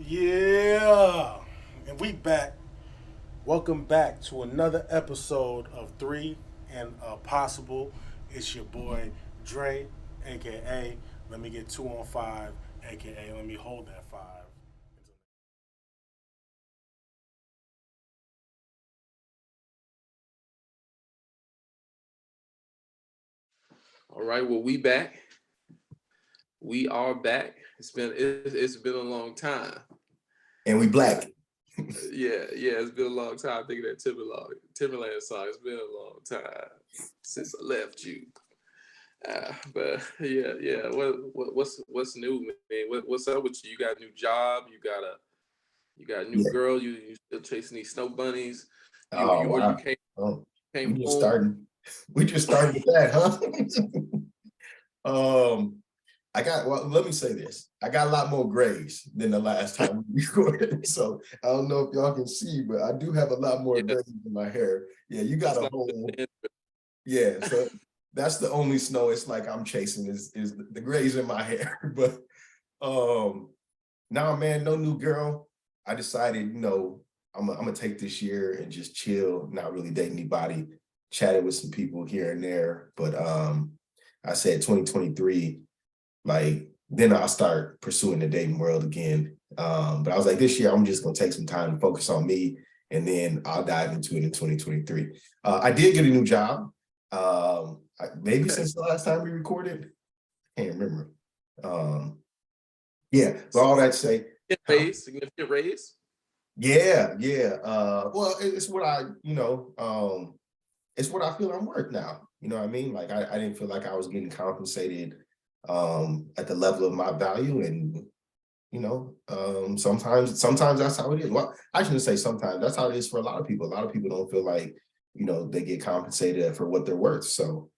Yeah, and we back. Welcome back to another episode of Three and Possible. It's your boy Dre, aka Let Me Get Two on Five, aka Let Me Hold That Five. All right, well, we back. We are back. It's been a long time. And we black. Yeah, it's been a long time. Thinking that Timberland song. It's been a long time since I left you. But yeah. What's new, man? What's up with you? You got a new job. You got a new Yeah. girl. You still chasing these snow bunnies. Oh You wow. Oh, we came just home. started. We just started with that, huh? um, I got. Well, let me say this. I got a lot more grays than the last time we recorded. So I don't know if y'all can see, but I do have a lot more Yeah, grays in my hair. Yeah, you got it's a like whole. Yeah, so that's the only snow. It's like I'm chasing is the grays in my hair. But um, nah, man, no new girl. I decided, I'm gonna take this year and just chill, not really date anybody, chatted with some people here and there. But I said 2023, like then I'll start pursuing the dating world again. But I was like, this year I'm just gonna take some time to focus on me, and then I'll dive into it in 2023. I did get a new job. Maybe okay. since the last time we recorded, can't remember. Um, yeah, but all that to say, huh? Significant raise. Yeah. Well, it's what it's what I feel I'm worth now. You know what I mean? Like I didn't feel like I was getting compensated at the level of my value. And sometimes that's how it is. Well, I shouldn't say sometimes, that's how it is for a lot of people. A lot of people don't feel like, they get compensated for what they're worth. So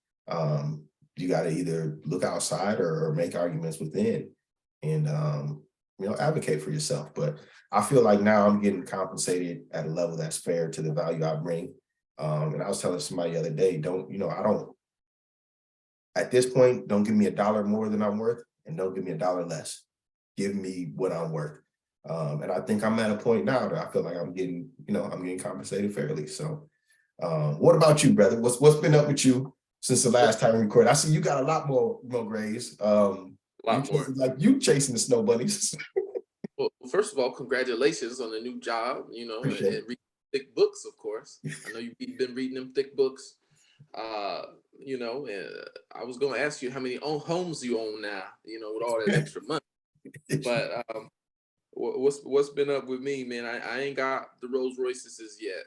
you got to either look outside or make arguments within, and advocate for yourself. But I feel like now I'm getting compensated at a level that's fair to the value I bring. And I was telling somebody the other day, I don't, at this point, don't give me $1 more than I'm worth, and don't give me $1 less. Give me what I'm worth. And I think I'm at a point now that I feel like I'm getting compensated fairly. So what about you, brother? What's been up with you since the last time we recorded? I see you got a lot more grays. A lot more. You chasing the snow bunnies. Well, first of all, congratulations on the new job, Appreciate and read thick books, of course. I know you've been reading them thick books. Uh, and I was going to ask you how many homes you own now, with all that extra money. it. But what's been up with me, man? I ain't got the Rolls Royces yet,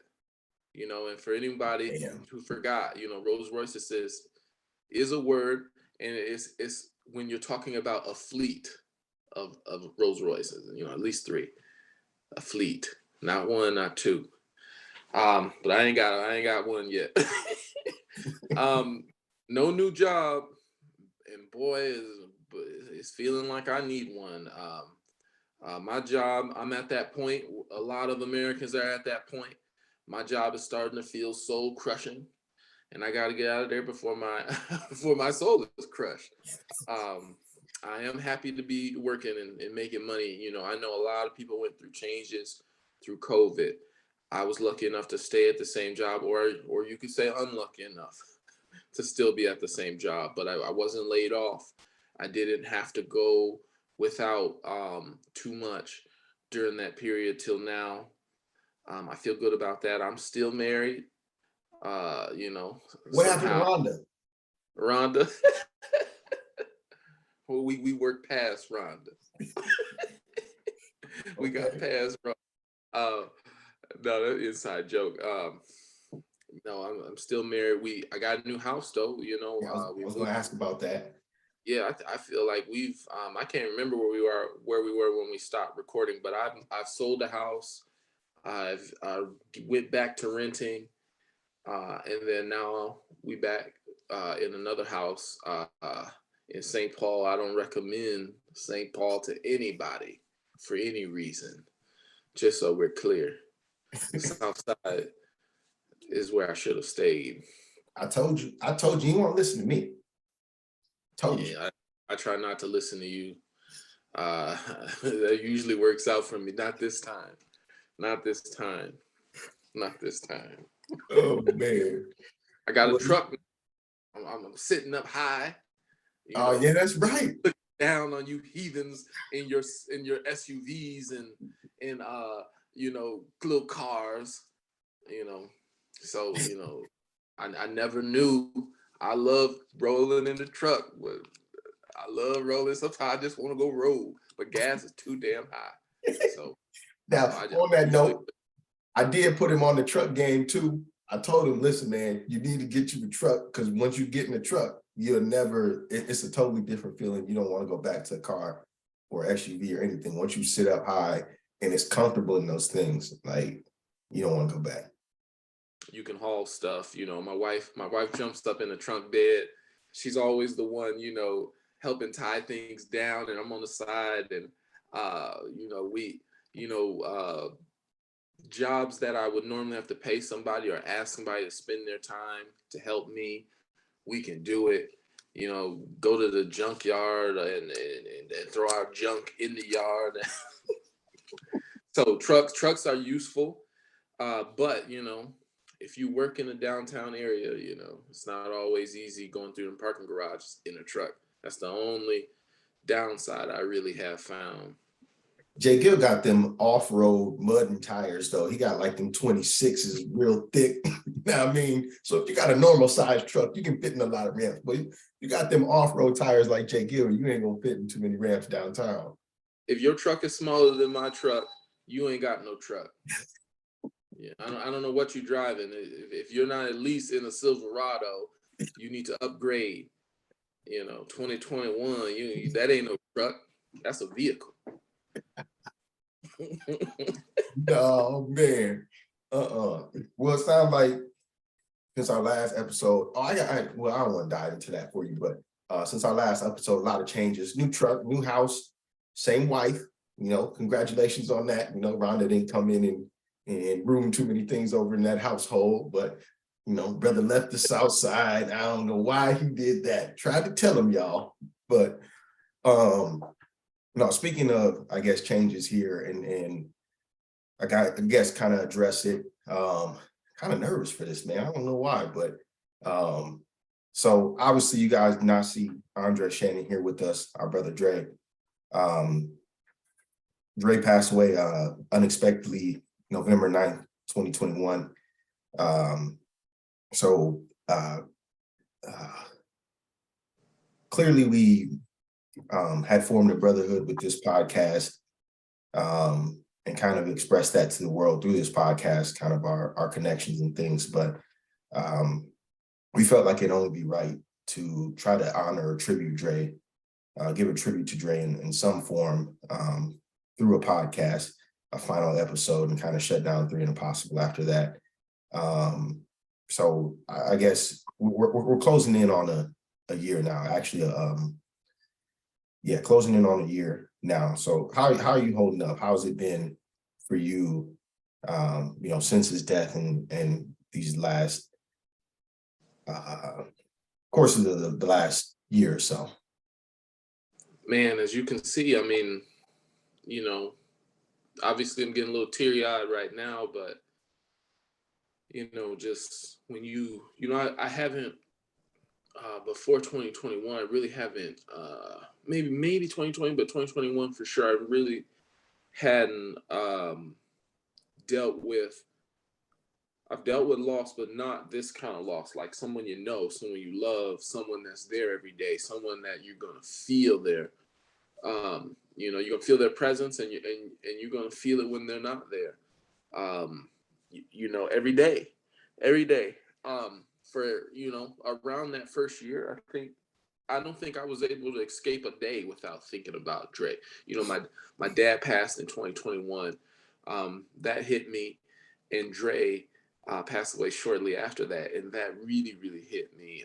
and for anybody Damn. who forgot, Rolls Royces is a word, and it's when you're talking about a fleet of Rolls Royces, at least three, a fleet, not one, not two. But I ain't got one yet. um, no new job, and boy is feeling like I need one. My job, I'm at that point. A lot of Americans are at that point. My job is starting to feel soul crushing, and I got to get out of there before my before my soul is crushed. Um, I am happy to be working and making money. I know a lot of people went through changes through COVID. I was lucky enough to stay at the same job, or you could say unlucky enough to still be at the same job, but I wasn't laid off. I didn't have to go without too much during that period till now. I feel good about that. I'm still married. What happened to Somehow, Rhonda? Rhonda. Well, we worked past Rhonda. We got Okay. past Rhonda. Uh, no, that's inside joke. No, I'm still married. I got a new house though. Yeah, I We was moved. gonna ask about that. Yeah, I feel like we've. I can't remember where we were when we stopped recording, but I've sold the house. I've went back to renting, and then now we back in another house in St. Paul. I don't recommend St. Paul to anybody for any reason. Just so we're clear, the South Side is where I should have stayed. I told you, you won't listen to me. Told you. Yeah, I try not to listen to you. That usually works out for me. Not this time. Not this time. Not this time. Oh man. I got a Well, truck. I'm sitting up high. You oh know, yeah, that's right. looking down on you heathens in your SUVs and little cars. So I never knew. I love rolling in the truck, but I love rolling. Sometimes I just want to go roll, but gas is too damn high. So Now, I on that usually, note, I did put him on the truck game too. I told him, listen, man, you need to get you a truck because once you get in the truck, you'll never, it's a totally different feeling. You don't want to go back to a car or SUV or anything. Once you sit up high and it's comfortable in those things, like you don't want to go back. you can haul stuff. My wife jumps up in the trunk bed. She's always the one, helping tie things down, and I'm on the side, and we, jobs that I would normally have to pay somebody or ask somebody to spend their time to help me, we can do it. Go to the junkyard and throw our junk in the yard. So trucks are useful, but if you work in a downtown area, it's not always easy going through the parking garages in a truck. That's the only downside I really have found. JGil got them off-road mud and tires though. He got like them 26s, real thick. I mean, so if you got a normal size truck, you can fit in a lot of ramps. But you got them off-road tires like JGil, you ain't gonna fit in too many ramps downtown. If your truck is smaller than my truck, you ain't got no truck. Yeah, I don't know what you're driving. If you're not at least in a Silverado, you need to upgrade. 2021, that ain't no truck. That's a vehicle. No, man. Well, it sounds like since our last episode, I don't want to dive into that for you, but since our last episode, a lot of changes. New truck, new house, same wife. Congratulations on that. Rhonda didn't come in and ruin too many things over in that household, but brother left the South Side. I don't know why he did that. Tried to tell him, y'all, but no, speaking of, I guess, changes here, and I guess kind of address it. Kind of nervous for this, man. I don't know why, but so obviously you guys did not see Andre Shannon here with us, our brother Dre. Dre passed away unexpectedly November 9th, 2021. So clearly we had formed a brotherhood with this podcast, and kind of expressed that to the world through this podcast, kind of our connections and things. But we felt like it'd only be right to try to honor or tribute Dre, give a tribute to Dre in some form through a podcast, a final episode, and kind of shut down 3 and Impossible after that. So I guess we're closing in on a year now, actually. Closing in on a year now. So how are you holding up? How's it been for you, since his death and these last course of the last year or so? Man, as you can see, I mean, obviously I'm getting a little teary-eyed right now, but just when I haven't before 2021, I really haven't maybe 2020, but 2021 for sure, I really hadn't I've dealt with loss, but not this kind of loss, like someone someone you love, someone that's there every day, someone that you're gonna feel there. You're gonna feel their presence, and you're gonna feel it when they're not there. Every day. For around that first year, I don't think I was able to escape a day without thinking about Dre. My dad passed in 2021. That hit me, and Dre passed away shortly after that, and that really, really hit me.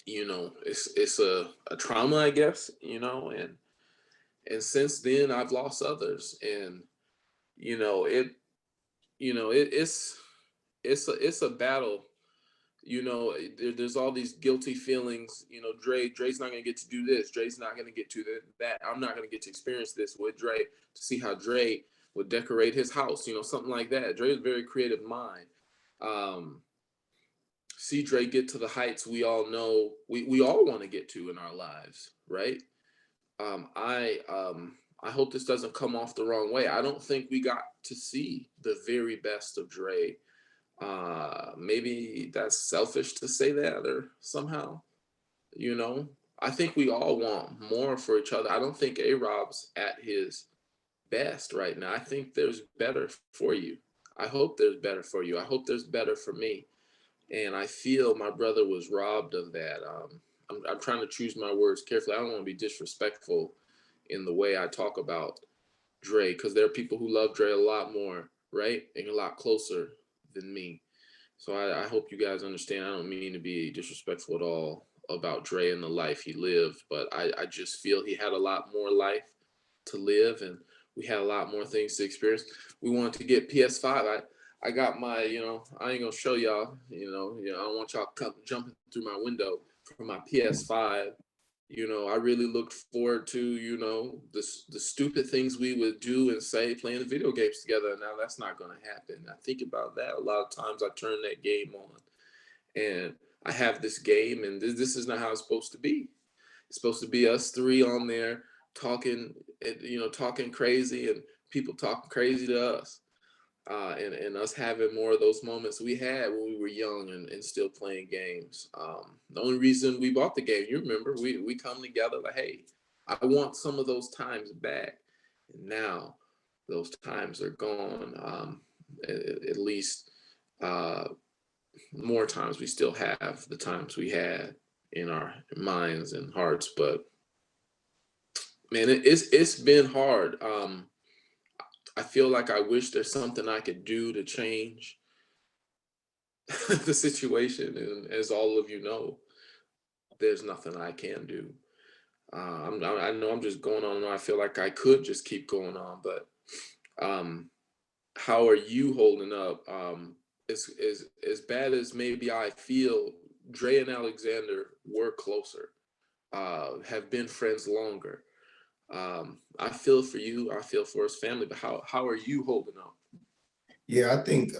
It's a trauma, I guess, and since then I've lost others, and it's a battle. You know, there's all these guilty feelings. You know, Dre's not gonna get to do this. Dre's not gonna get to that. I'm not gonna get to experience this with Dre, to see how Dre would decorate his house. You know, something like that. Dre is a very creative mind. See Dre get to the heights we all know we all want to get to in our lives, right? I hope this doesn't come off the wrong way. I don't think we got to see the very best of Dre. Maybe that's selfish to say that, or somehow, you know. I think we all want more for each other. I don't think ARob's at his best right now. I think there's better for you. I hope there's better for you. I hope there's better for me. And I feel my brother was robbed of that. I'm trying to choose my words carefully. I don't want to be disrespectful in the way I talk about Dre, because there are people who love Dre a lot more, right? And a lot closer than me. So I hope you guys understand. I don't mean to be disrespectful at all about Dre and the life he lived, but I just feel he had a lot more life to live, and we had a lot more things to experience. We wanted to get PS5. I got my, you know, I ain't gonna show y'all, you know, I don't want y'all jumping through my window for my PS5. You know, I really looked forward to, you know, the stupid things we would do and say playing the video games together. Now that's not going to happen. I think about that a lot of times. I turn that game on, and I have this game, and this is not how it's supposed to be. It's supposed to be us three on there talking, you know, talking crazy, and people talking crazy to us. And us having more of those moments we had when we were young and still playing games. The only reason we bought the game, you remember, we come together like, hey, I want some of those times back. And now those times are gone. At least more times we still have the times we had in our minds and hearts. But man, it's been hard. I feel like I wish there's something I could do to change the situation. And as all of you know, there's nothing I can do. I know I'm just going on, and I feel like I could just keep going on, but how are you holding up? As bad as maybe I feel, Dre and Alexander were closer, have been friends longer. I feel for you. I feel for his family. But how are you holding up? Yeah, I think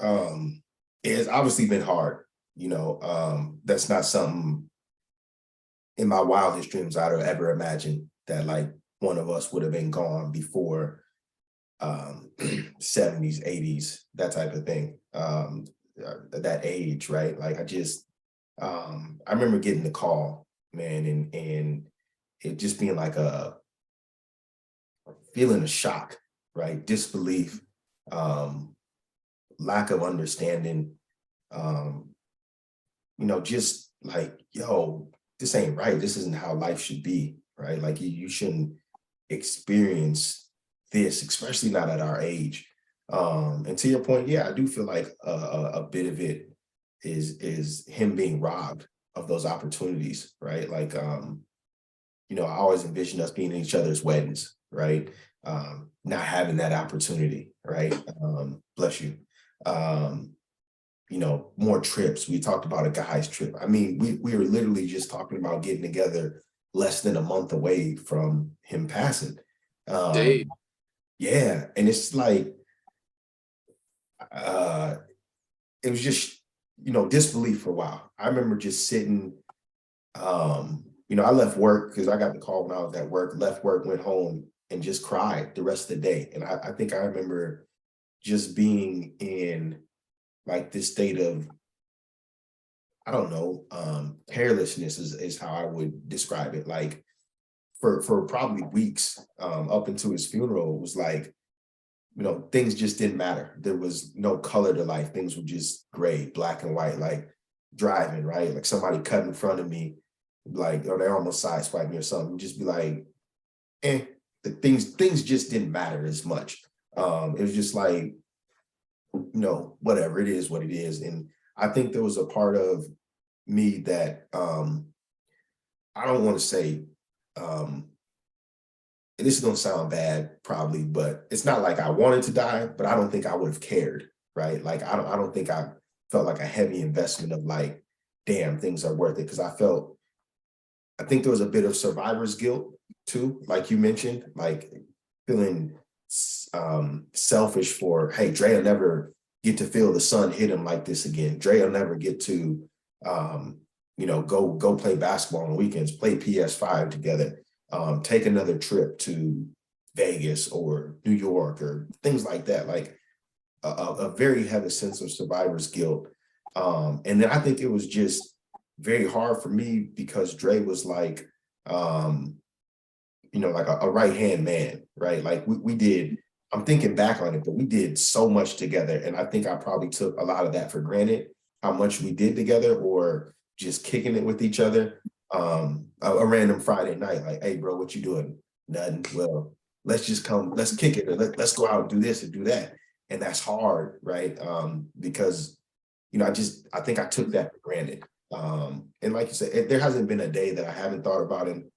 it's obviously been hard. You know, that's not something in my wildest dreams I'd have ever imagined that like one of us would have been gone before 70s, 80s, that type of thing. That age, right? Like I remember getting the call, man, and it just being like a feeling of shock, right? Disbelief, lack of understanding, you know, just like, yo, this ain't right. This isn't how life should be, right? Like you shouldn't experience this, especially not at our age. And to your point, yeah, I do feel like a bit of it is him being robbed of those opportunities, right? Like, you know, I always envision us being in each other's weddings, right? Not having that opportunity, right? Bless you. You know, more trips. We talked about a guy's trip. I mean, we were literally just talking about getting together less than a month away from him passing. Dave, Yeah, and it's like it was just, you know, disbelief for a while. I remember just sitting, you know, I left work because I got the call when I was at work, left work, went home and just cried the rest of the day. And I think I remember just being in like this state of, I don't know, carelessness is how I would describe it. Like for probably weeks up into his funeral, it was like, you know, things just didn't matter. There was no color to life. Things were just gray, black and white, like driving, right? Like somebody cut in front of me, like, or they almost sideswiped me or something. Just be like, the things just didn't matter as much. It was just like, you know, whatever, it is what it is. And I think there was a part of me that I don't want to say, this is gonna sound bad probably, but it's not like I wanted to die, but I don't think I would have cared, right? Like I don't think I felt like a heavy investment of like, damn, things are worth it. Because I think there was a bit of survivor's guilt too, like you mentioned, like feeling selfish for, hey, Dre will never get to feel the sun hit him like this again. Dre will never get to, go play basketball on weekends, play PS5 together, take another trip to Vegas or New York or things like that. Like a very heavy sense of survivor's guilt. And then I think it was just very hard for me because Dre was like, like a right-hand man, right? Like we did, I'm thinking back on it, but we did so much together. And I think I probably took a lot of that for granted, how much we did together or just kicking it with each other. A random Friday night, like, hey, bro, what you doing? Nothing. Well, let's kick it. Let's go out and do this and do that. And that's hard, right? Because, I think I took that for granted. And like you said, there hasn't been a day that I haven't thought about him.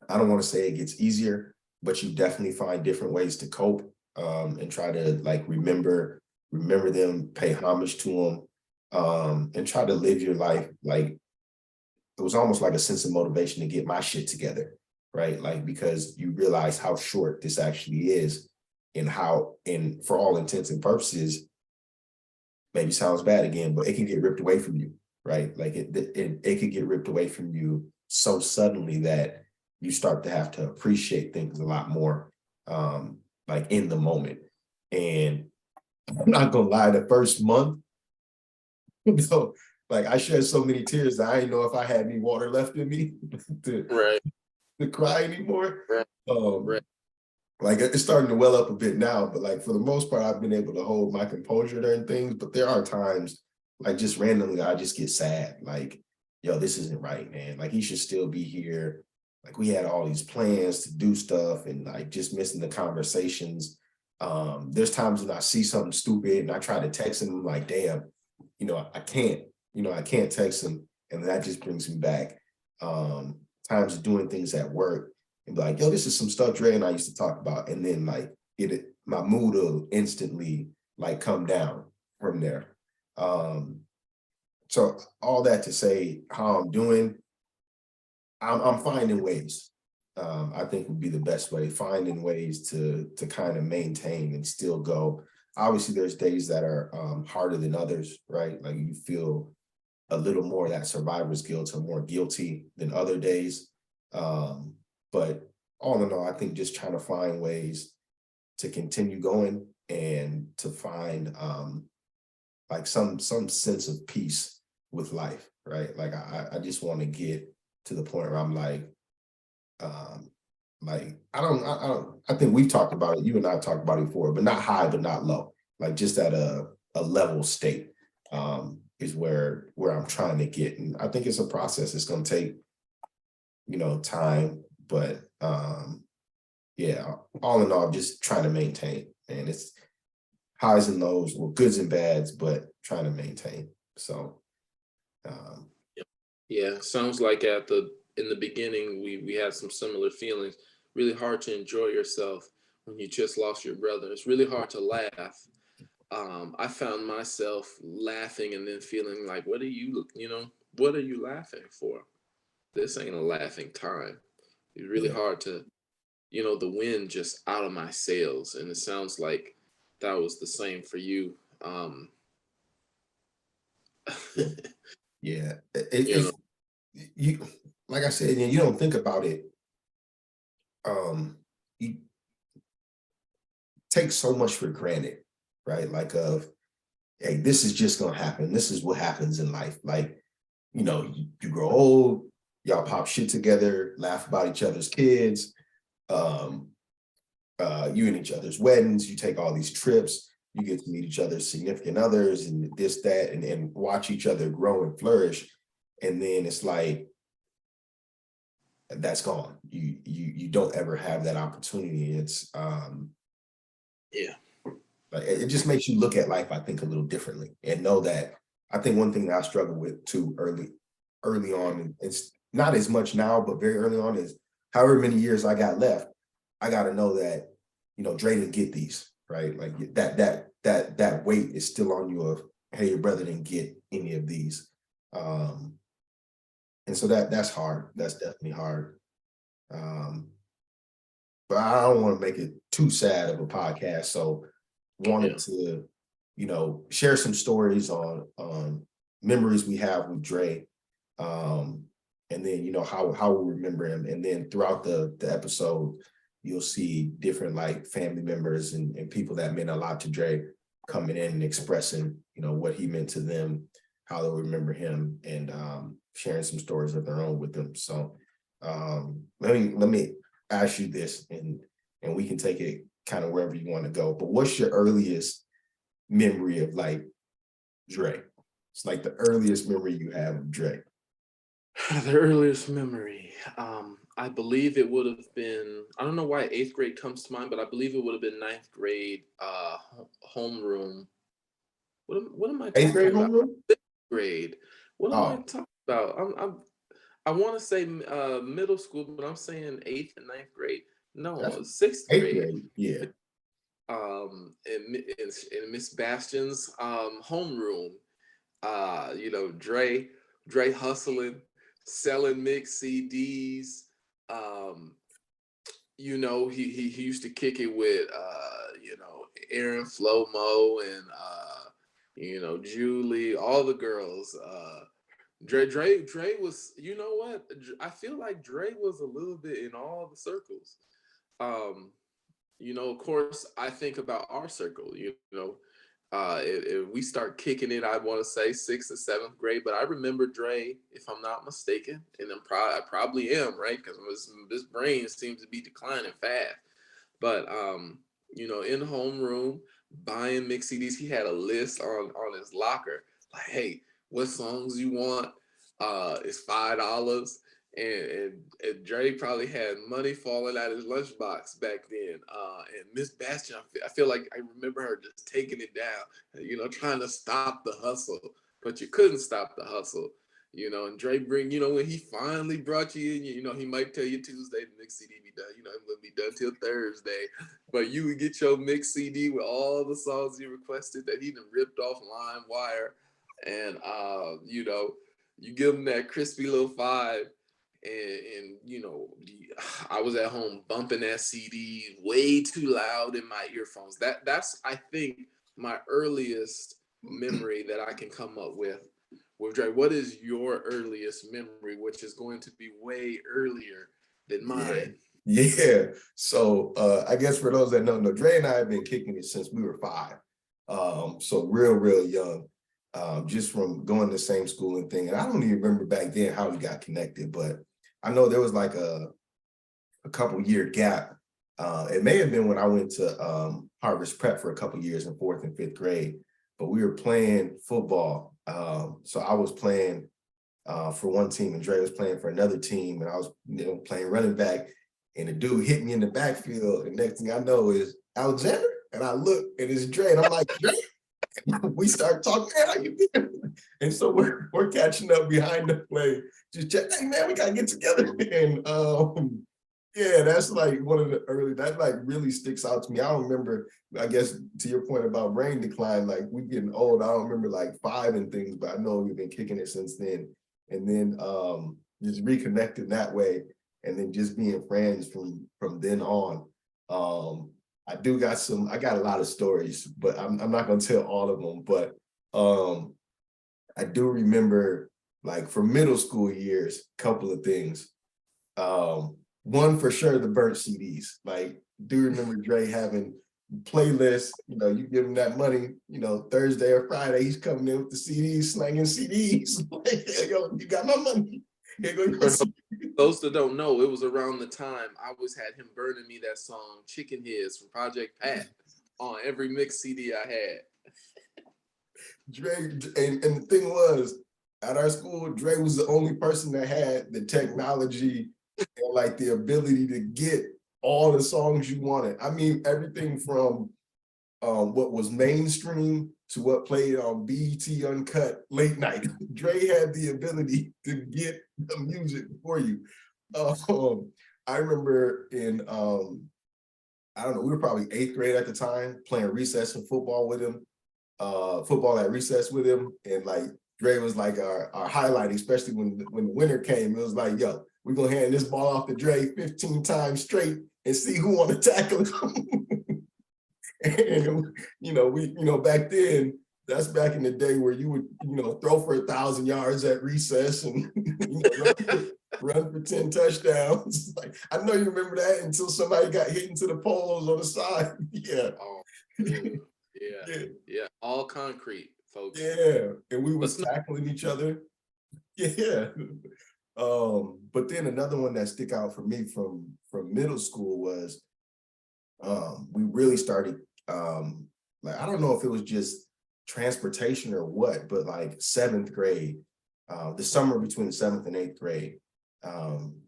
I don't want to say it gets easier, but you definitely find different ways to cope and try to like remember them, pay homage to them, and try to live your life. Like it was almost like a sense of motivation to get my shit together, right? Like because you realize how short this actually is and for all intents and purposes, maybe sounds bad again, but it can get ripped away from you, right? Like it could get ripped away from you so suddenly that you start to have to appreciate things a lot more, like in the moment. And I'm not gonna lie, the first month, like I shed so many tears that I didn't know if I had any water left in me to cry anymore. Right. Like it's starting to well up a bit now, but like for the most part, I've been able to hold my composure during things. But there are times, like just randomly, I just get sad. Like, yo, this isn't right, man. Like he should still be here. Like we had all these plans to do stuff and like just missing the conversations. There's times when I see something stupid and I try to text him, I'm like, damn, I can't text him. And that just brings me back. Times of doing things at work and be like, yo, this is some stuff Dre and I used to talk about. And then like my mood will instantly like come down from there. So all that to say how I'm doing, I'm finding ways. I think would be the best way, finding ways to kind of maintain and still go. Obviously, there's days that are harder than others, right? Like you feel a little more of that survivor's guilt or more guilty than other days. But all in all, I think just trying to find ways to continue going and to find like some sense of peace with life, right? Like I just want to get to the point where I'm like I think we've talked about it. You and I have talked about it before, but not high, but not low. Like just at a level state is where I'm trying to get. And I think it's a process. It's going to take, time, but yeah, all in all, just trying to maintain. And it's highs and lows, well, goods and bads, but trying to maintain. So, yeah, sounds like in the beginning we had some similar feelings. Really hard to enjoy yourself when you just lost your brother. It's really hard to laugh. I found myself laughing and then feeling like, what are you laughing for? This ain't a laughing time. It's really hard to, the wind just out of my sails. And it sounds like that was the same for you. yeah, it's you, like I said, you don't think about it. You take so much for granted, right? Like hey, this is just gonna happen. This is what happens in life. Like, you grow old, y'all pop shit together, laugh about each other's kids, you and each other's weddings, you take all these trips, you get to meet each other's significant others and this, that, and watch each other grow and flourish. And then it's like, that's gone. You don't ever have that opportunity. It's like it just makes you look at life, I think, a little differently and know that I think one thing that I struggle with too early on, and it's not as much now, but very early on is however many years I got left, I got to know that, Dre didn't get these, right? Like that weight is still on you of, hey, your brother didn't get any of these. And so that's hard. That's definitely hard. But I don't want to make it too sad of a podcast. So wanted to, share some stories on memories we have with Dre. And then, how we remember him. And then throughout the episode, you'll see different like family members and people that meant a lot to Dre coming in and expressing, what he meant to them, how they remember him, and sharing some stories of their own with them. So let me ask you this, and we can take it kind of wherever you want to go. But what's your earliest memory of like Dre? It's like the earliest memory you have of Dre. The earliest memory, I believe it would have been, I don't know why 8th grade comes to mind, but I believe it would have been 9th grade homeroom. What am I talking 8th grade about? homeroom? 6th grade. What am I talking about? I want to say middle school, but I'm saying 8th and 9th grade. No, 6th 8th grade. grade, yeah. In Miss Bastion's homeroom. Dre hustling, selling mixed CDs. He used to kick it with Aaron Flomo and Julie, all the girls. Dre was, you know what? I feel like Dre was a little bit in all the circles. Of course, I think about our circle, if we start kicking it, I want to say 6th or 7th grade, but I remember Dre, if I'm not mistaken, and I probably am, right? Because this brain seems to be declining fast. But in the homeroom, buying mix CDs, he had a list on his locker, like, hey, what songs you want? It's $5. And Dre probably had money falling out of his lunchbox back then. And Miss Bastion, I feel like I remember her just taking it down, trying to stop the hustle, but you couldn't stop the hustle, and Dre when he finally brought you in, he might tell you Tuesday the mix CD be done, it wouldn't be done till Thursday, but you would get your mix CD with all the songs you requested that he done ripped off LimeWire, and, you give him that crispy little 5. And I was at home bumping that CD way too loud in my earphones. That's I think my earliest memory that I can come up with Dre. What is your earliest memory, which is going to be way earlier than mine? Yeah. So I guess for those that don't know, Dre and I have been kicking it since we were 5. So real young. Just from going to the same school and thing. And I don't even remember back then how we got connected, but I know there was like a couple year gap. It may have been when I went to Harvest Prep for a couple years in 4th and 5th grade, but we were playing football. So I was playing for one team and Dre was playing for another team, and I was playing running back, and the dude hit me in the backfield, and next thing I know is Alexander, and I look and it's Dre, and I'm like, Dre? We start talking, man, how you doing? And so we're catching up behind the play. Just check, hey man, we gotta get together. And yeah, that's like one of the early, that like really sticks out to me. I don't remember, I guess to your point about brain decline, like we getting old, I don't remember like 5 and things, but I know we've been kicking it since then. And then just reconnecting that way, and then just being friends from then on. I got a lot of stories, but I'm not gonna tell all of them. But I do remember, like for middle school years, a couple of things. One for sure, the burnt CDs. Like, do remember Dre having playlists, you give him that money, Thursday or Friday, he's coming in with the CDs, slanging CDs. Like, hey, yo, you got my money. Those that don't know, it was around the time I always had him burning me that song Chicken Heads from Project Pat on every mix CD I had. Dre, and the thing was, at our school, Dre was the only person that had the technology and like the ability to get all the songs you wanted. I mean, everything from what was mainstream to what played on BET Uncut late night. Dre had the ability to get the music for you. I remember in, I don't know, we were probably 8th grade at the time, playing recess and football with him, football at recess with him. And like, Dre was like our highlight, especially when the winter came. It was like, yo, we're gonna hand this ball off to Dre 15 times straight and see who want to tackle him. And back then, that's back in the day where you would, throw for 1,000 yards at recess and run for 10 touchdowns. Like, I know you remember that until somebody got hit into the poles on the side. Yeah. Oh, yeah. All concrete, folks. Yeah, and we was tackling each other. Yeah. But then another one that stick out for me from middle school was we really started like, I don't know if it was just transportation or what, but like 7th grade, the summer between the 7th and 8th grade,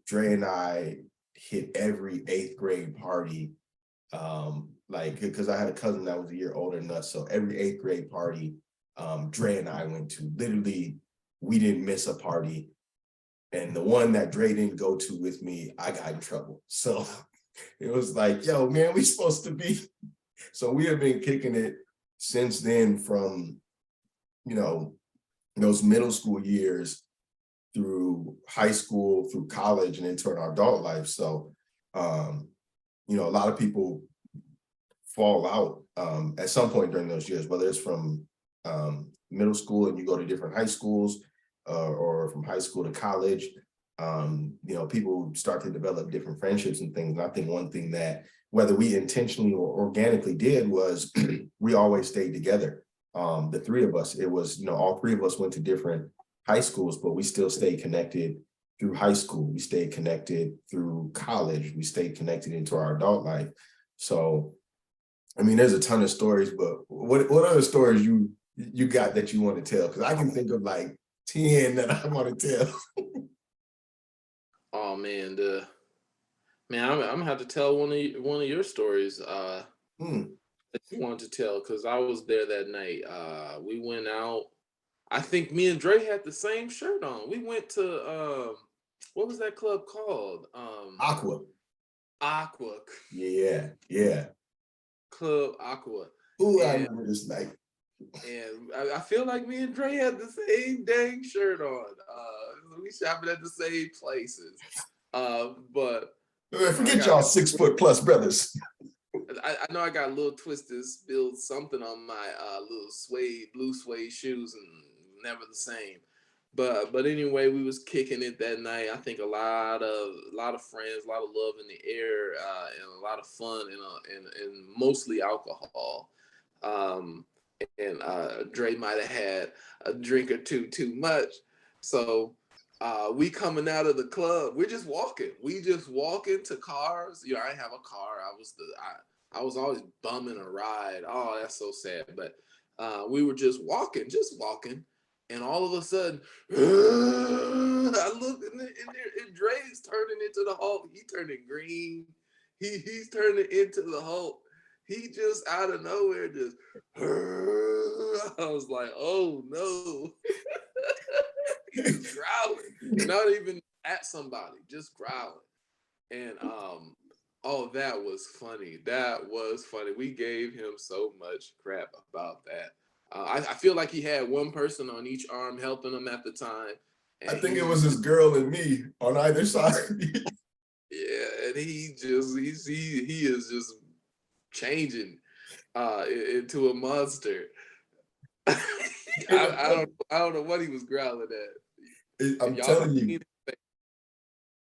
Dre and I hit every 8th grade party. Like, because I had a cousin that was a year older than us, so every 8th grade party, Dre and I went to. Literally, we didn't miss a party. And the one that Dre didn't go to with me, I got in trouble. So it was like, yo, man, we supposed to be. So we have been kicking it since then, from, those middle school years through high school, through college, and into our adult life. So, a lot of people fall out at some point during those years, whether it's from middle school and you go to different high schools, or from high school to college. People start to develop different friendships and things. And I think one thing that, whether we intentionally or organically did, was we always stayed together. The three of us, it was, all three of us went to different high schools, but we still stayed connected through high school. We stayed connected through college. We stayed connected into our adult life. So, I mean, there's a ton of stories, but what other stories you got that you want to tell? Because I can think of like 10 that I want to tell. Oh man, I'm gonna have to tell one of your stories that you wanted to tell, because I was there that night. We went out. I think me and Dre had the same shirt on. We went to what was that club called? Aqua. Aqua. Yeah. Club Aqua. Ooh, I remember this night. And I feel like me and Dre had the same dang shirt on. We shopping at the same places. But forget y'all 6 foot plus brothers. I know I got a little twisted, spilled something on my blue suede shoes, and never the same. But anyway, we was kicking it that night. I think a lot of friends, a lot of love in the air, and a lot of fun, and mostly alcohol. And Dre might have had a drink or two too much. So we coming out of the club, we're just walking. We just walking to cars. I didn't have a car. I was always bumming a ride. Oh, that's so sad. But we were just walking. And all of a sudden, I looked in there, and Dre's turning into the Hulk. He turning green. He's turning into the Hulk. He just out of nowhere just, I was like, oh no. He's growling, not even at somebody, just growling. And that was funny. We gave him so much crap about that. I feel like he had one person on each arm helping him at the time. I think it was his girl and me on either side. Yeah, and he is just changing into a monster. I don't know what he was growling at. I'm telling you,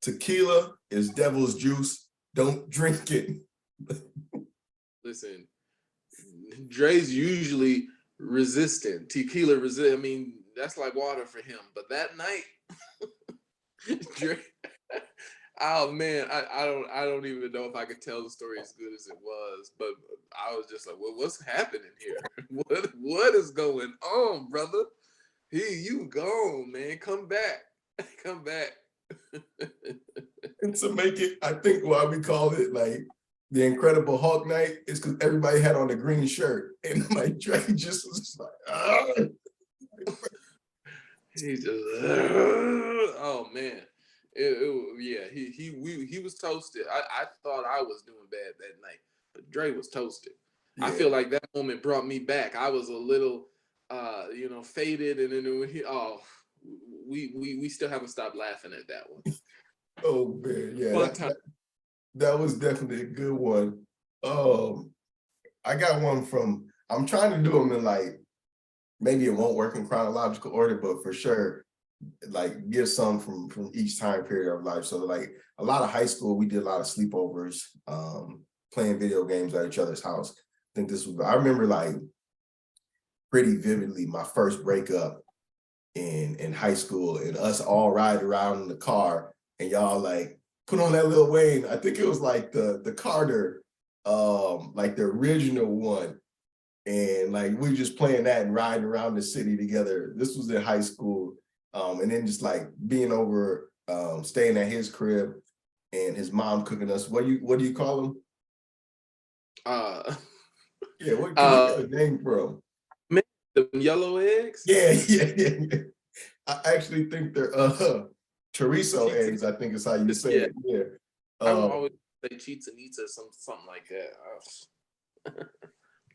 tequila is devil's juice. Don't drink it. Listen, Dre's usually resistant. Tequila resist. I mean, that's like water for him. But that night, Dre. Oh man, I don't even know if I could tell the story as good as it was, but I was just like, well, what's happening here? What is going on, brother? You gone, man. Come back. Come back. And to make it, I think why we call it like the Incredible Hulk night is because everybody had on the green shirt, and like Dre just was like, ah. He just, oh man. He was toasted. I thought I was doing bad that night, but Dre was toasted. Yeah. I feel like that moment brought me back. I was a little faded, and then we still haven't stopped laughing at that one. Oh man, yeah, Fun time. that was definitely a good one. I got one from. I'm trying to do them in like maybe it won't work in chronological order, but for sure, like give some from each time period of life. So like a lot of high school, we did a lot of sleepovers, playing video games at each other's house. I think I remember like pretty vividly my first breakup in high school and us all riding around in the car and y'all like put on that Lil Wayne. I think it was like the Carter, like the original one. And like we just playing that and riding around the city together. This was in high school. And then just like being over, staying at his crib and his mom cooking us. What do you call them? Yeah, what can you get a name from? The yellow eggs? Yeah. I actually think they're chorizo eggs, I think is how you say it. Yeah. I would always say chitanita, something like that.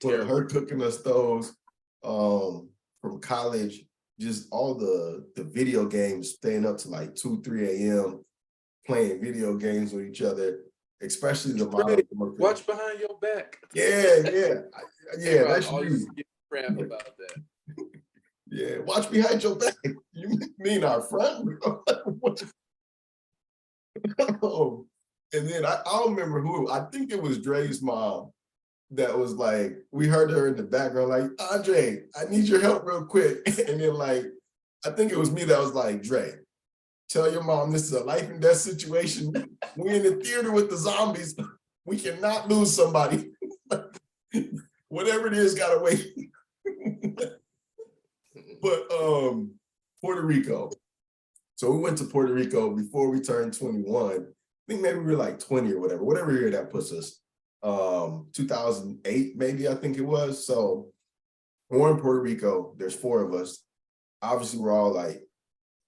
But her cooking us those from college, just all the video games, staying up to like 2, 3 a.m. playing video games with each other, especially the model. Watch behind your back. Yeah, that's all you. Crap about that. Yeah, watch behind your back. You mean our front, bro? And then I don't remember who. I think it was Dre's mom that was like, we heard her in the background like, Andre, I need your help real quick. And then like, I think it was me that was like, Dre, tell your mom this is a life and death situation. We're in the theater with the zombies. We cannot lose somebody. Whatever it is, gotta wait. But Puerto Rico. So we went to Puerto Rico before we turned 21. I think maybe we were like 20 or whatever year that puts us. 2008, maybe I think it was. So we're in Puerto Rico. There's 4 of us. Obviously, we're all like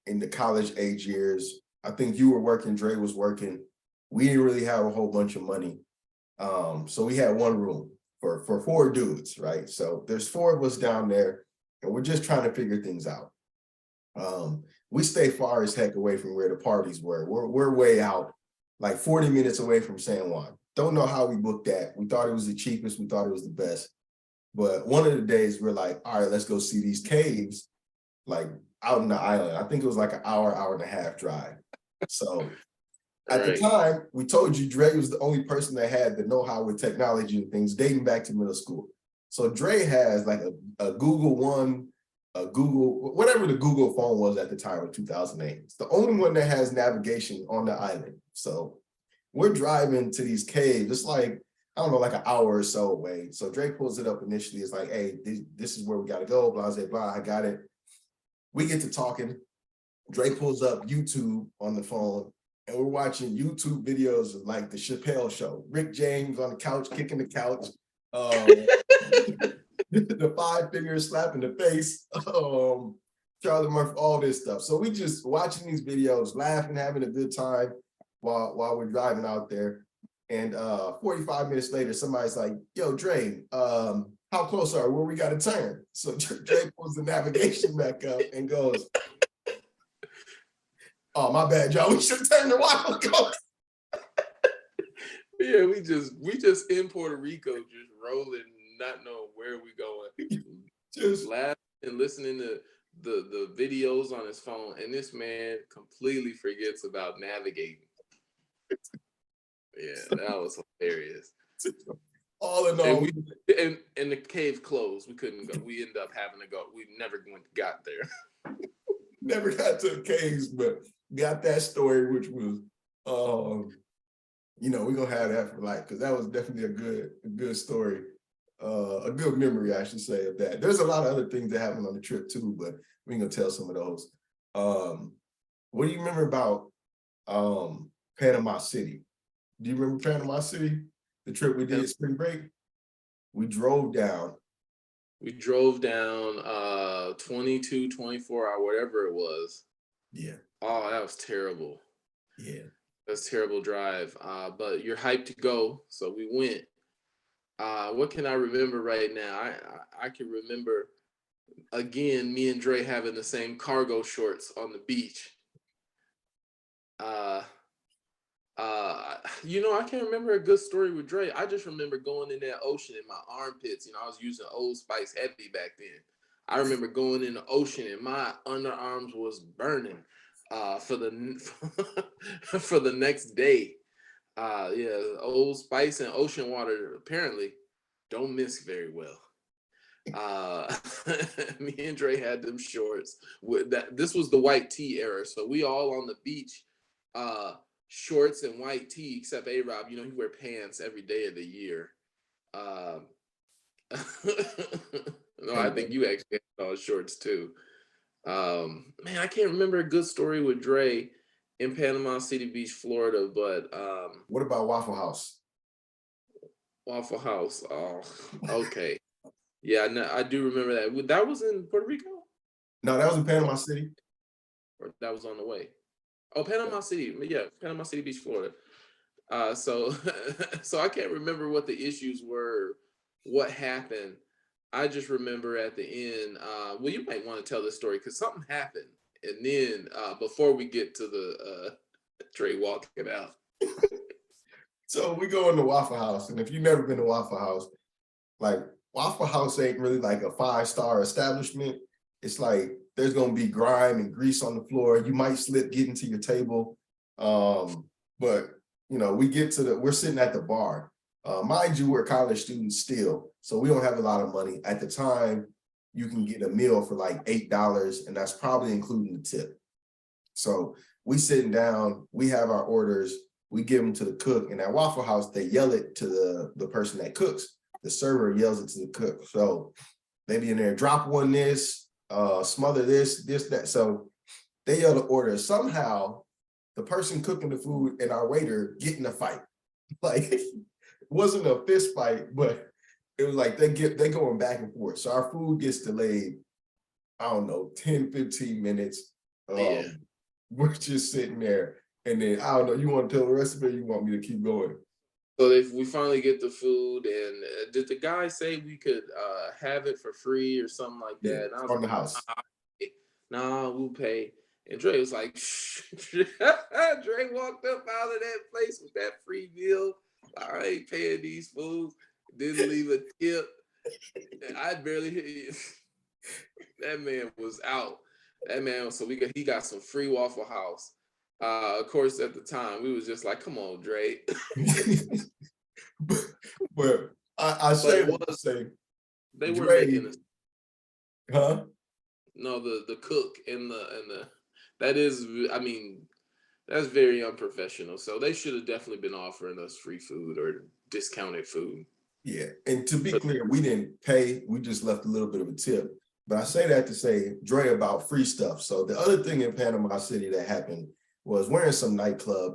in the college age years. I think you were working, Dre was working. We didn't really have a whole bunch of money. So we had one room for 4 dudes, right? So there's 4 of us down there, and we're just trying to figure things out. We stay far as heck away from where the parties were. We're way out, like 40 minutes away from San Juan. Don't know how we booked that. We thought it was the cheapest. We thought it was the best. But one of the days we're like, all right, let's go see these caves, like out in the island. I think it was like an hour and a half drive. So at the time, we told you Dre was the only person that had the know-how with technology and things dating back to middle school. So Dre has like a Google One, a Google, whatever the Google phone was at the time of 2008. It's the only one that has navigation on the island. So we're driving to these caves. It's like, I don't know, like an hour or so away. So Drake pulls it up initially. It's like, hey, this is where we got to go. Blah, blah, blah. I got it. We get to talking. Drake pulls up YouTube on the phone, and we're watching YouTube videos of like the Chappelle Show. Rick James on the couch, kicking the couch. The 5 fingers slap in the face. Charlie Murphy, all this stuff. So we just watching these videos, laughing, having a good time while we're driving out there. And 45 minutes later, somebody's like, yo, Dre, how close are we? Where we got to turn? So Dre pulls the navigation back up and goes, oh, my bad, y'all. We should turn the while ago. Yeah, we just in Puerto Rico, just rolling, not knowing where we going. Just laughing and listening to the videos on his phone, and this man completely forgets about navigating. Yeah, that was hilarious. All in all, and the cave closed. We couldn't go. We ended up having to go. We never got there. Never got to the caves, but got that story, which was, we're gonna have that for life because that was definitely a good story, a good memory, I should say, of that. There's a lot of other things that happened on the trip too, but we're gonna tell some of those. What do you remember about Panama City? Do you remember Panama City? The trip we did spring break? We drove down. 22, 24 hour, whatever it was. Yeah. Oh, that was terrible. Yeah. That's a terrible drive. But you're hyped to go, so we went. What can I remember right now? I can remember again, me and Dre having the same cargo shorts on the beach. I can't remember a good story with Dre. I just remember going in that ocean in my armpits. I was using Old Spice Heavy back then. I remember going in the ocean and my underarms was burning for the for the next day. Old Spice and ocean water apparently don't mix very well. Me and Dre had them shorts. This was the white tee era, so we all on the beach, shorts and white tee, except ARob. He wear pants every day of the year. No, I think you actually had shorts too. Man, I can't remember a good story with Dre in Panama City Beach, Florida, but what about Waffle House? Waffle House. Oh, okay. Yeah, I do remember that. That was in Puerto Rico? No, that was in Panama City. Or that was on the way. Oh, Panama City. Yeah, Panama City Beach, Florida. So I can't remember what the issues were, what happened. I just remember at the end, well, you might want to tell this story because something happened. And then before we get to the Dre walking out. So we go in the Waffle House, and if you've never been to Waffle House, like Waffle House ain't really like a 5-star establishment. It's like there's gonna be grime and grease on the floor. You might slip getting to your table. But we're sitting at the bar. Mind you, we're college students still, so we don't have a lot of money. At the time, you can get a meal for like $8, and that's probably including the tip. So we sitting down, we have our orders, we give them to the cook, and at Waffle House, they yell it to the person that cooks. The server yells it to the cook. So they be in there, drop one this, smother this, that. So they yell the order. Somehow, the person cooking the food and our waiter get in a fight. Like, it wasn't a fist fight, but it was like they going back and forth. So our food gets delayed, I don't know, 10, 15 minutes. We're just sitting there. And then, I don't know, you want to tell the rest of it, or you want me to keep going? So we finally get the food, and did the guy say we could have it for free or something like that? Yeah, on the house. Nah, we'll pay. And Dre was like, shh. Dre walked up out of that place with that free meal. I ain't paying these fools. Didn't leave a tip. I barely hear you. That man was out. That man, so he got some free Waffle House. Of course, at the time, we was just like, come on, Dre. but I say what I say. They were making us. Huh? No, the cook and the that is, I mean, that's very unprofessional. So they should have definitely been offering us free food or discounted food. Yeah, and to be clear, we didn't pay. We just left a little bit of a tip. But I say that to say, Dre, about free stuff. So the other thing in Panama City that happened was we're in some nightclub.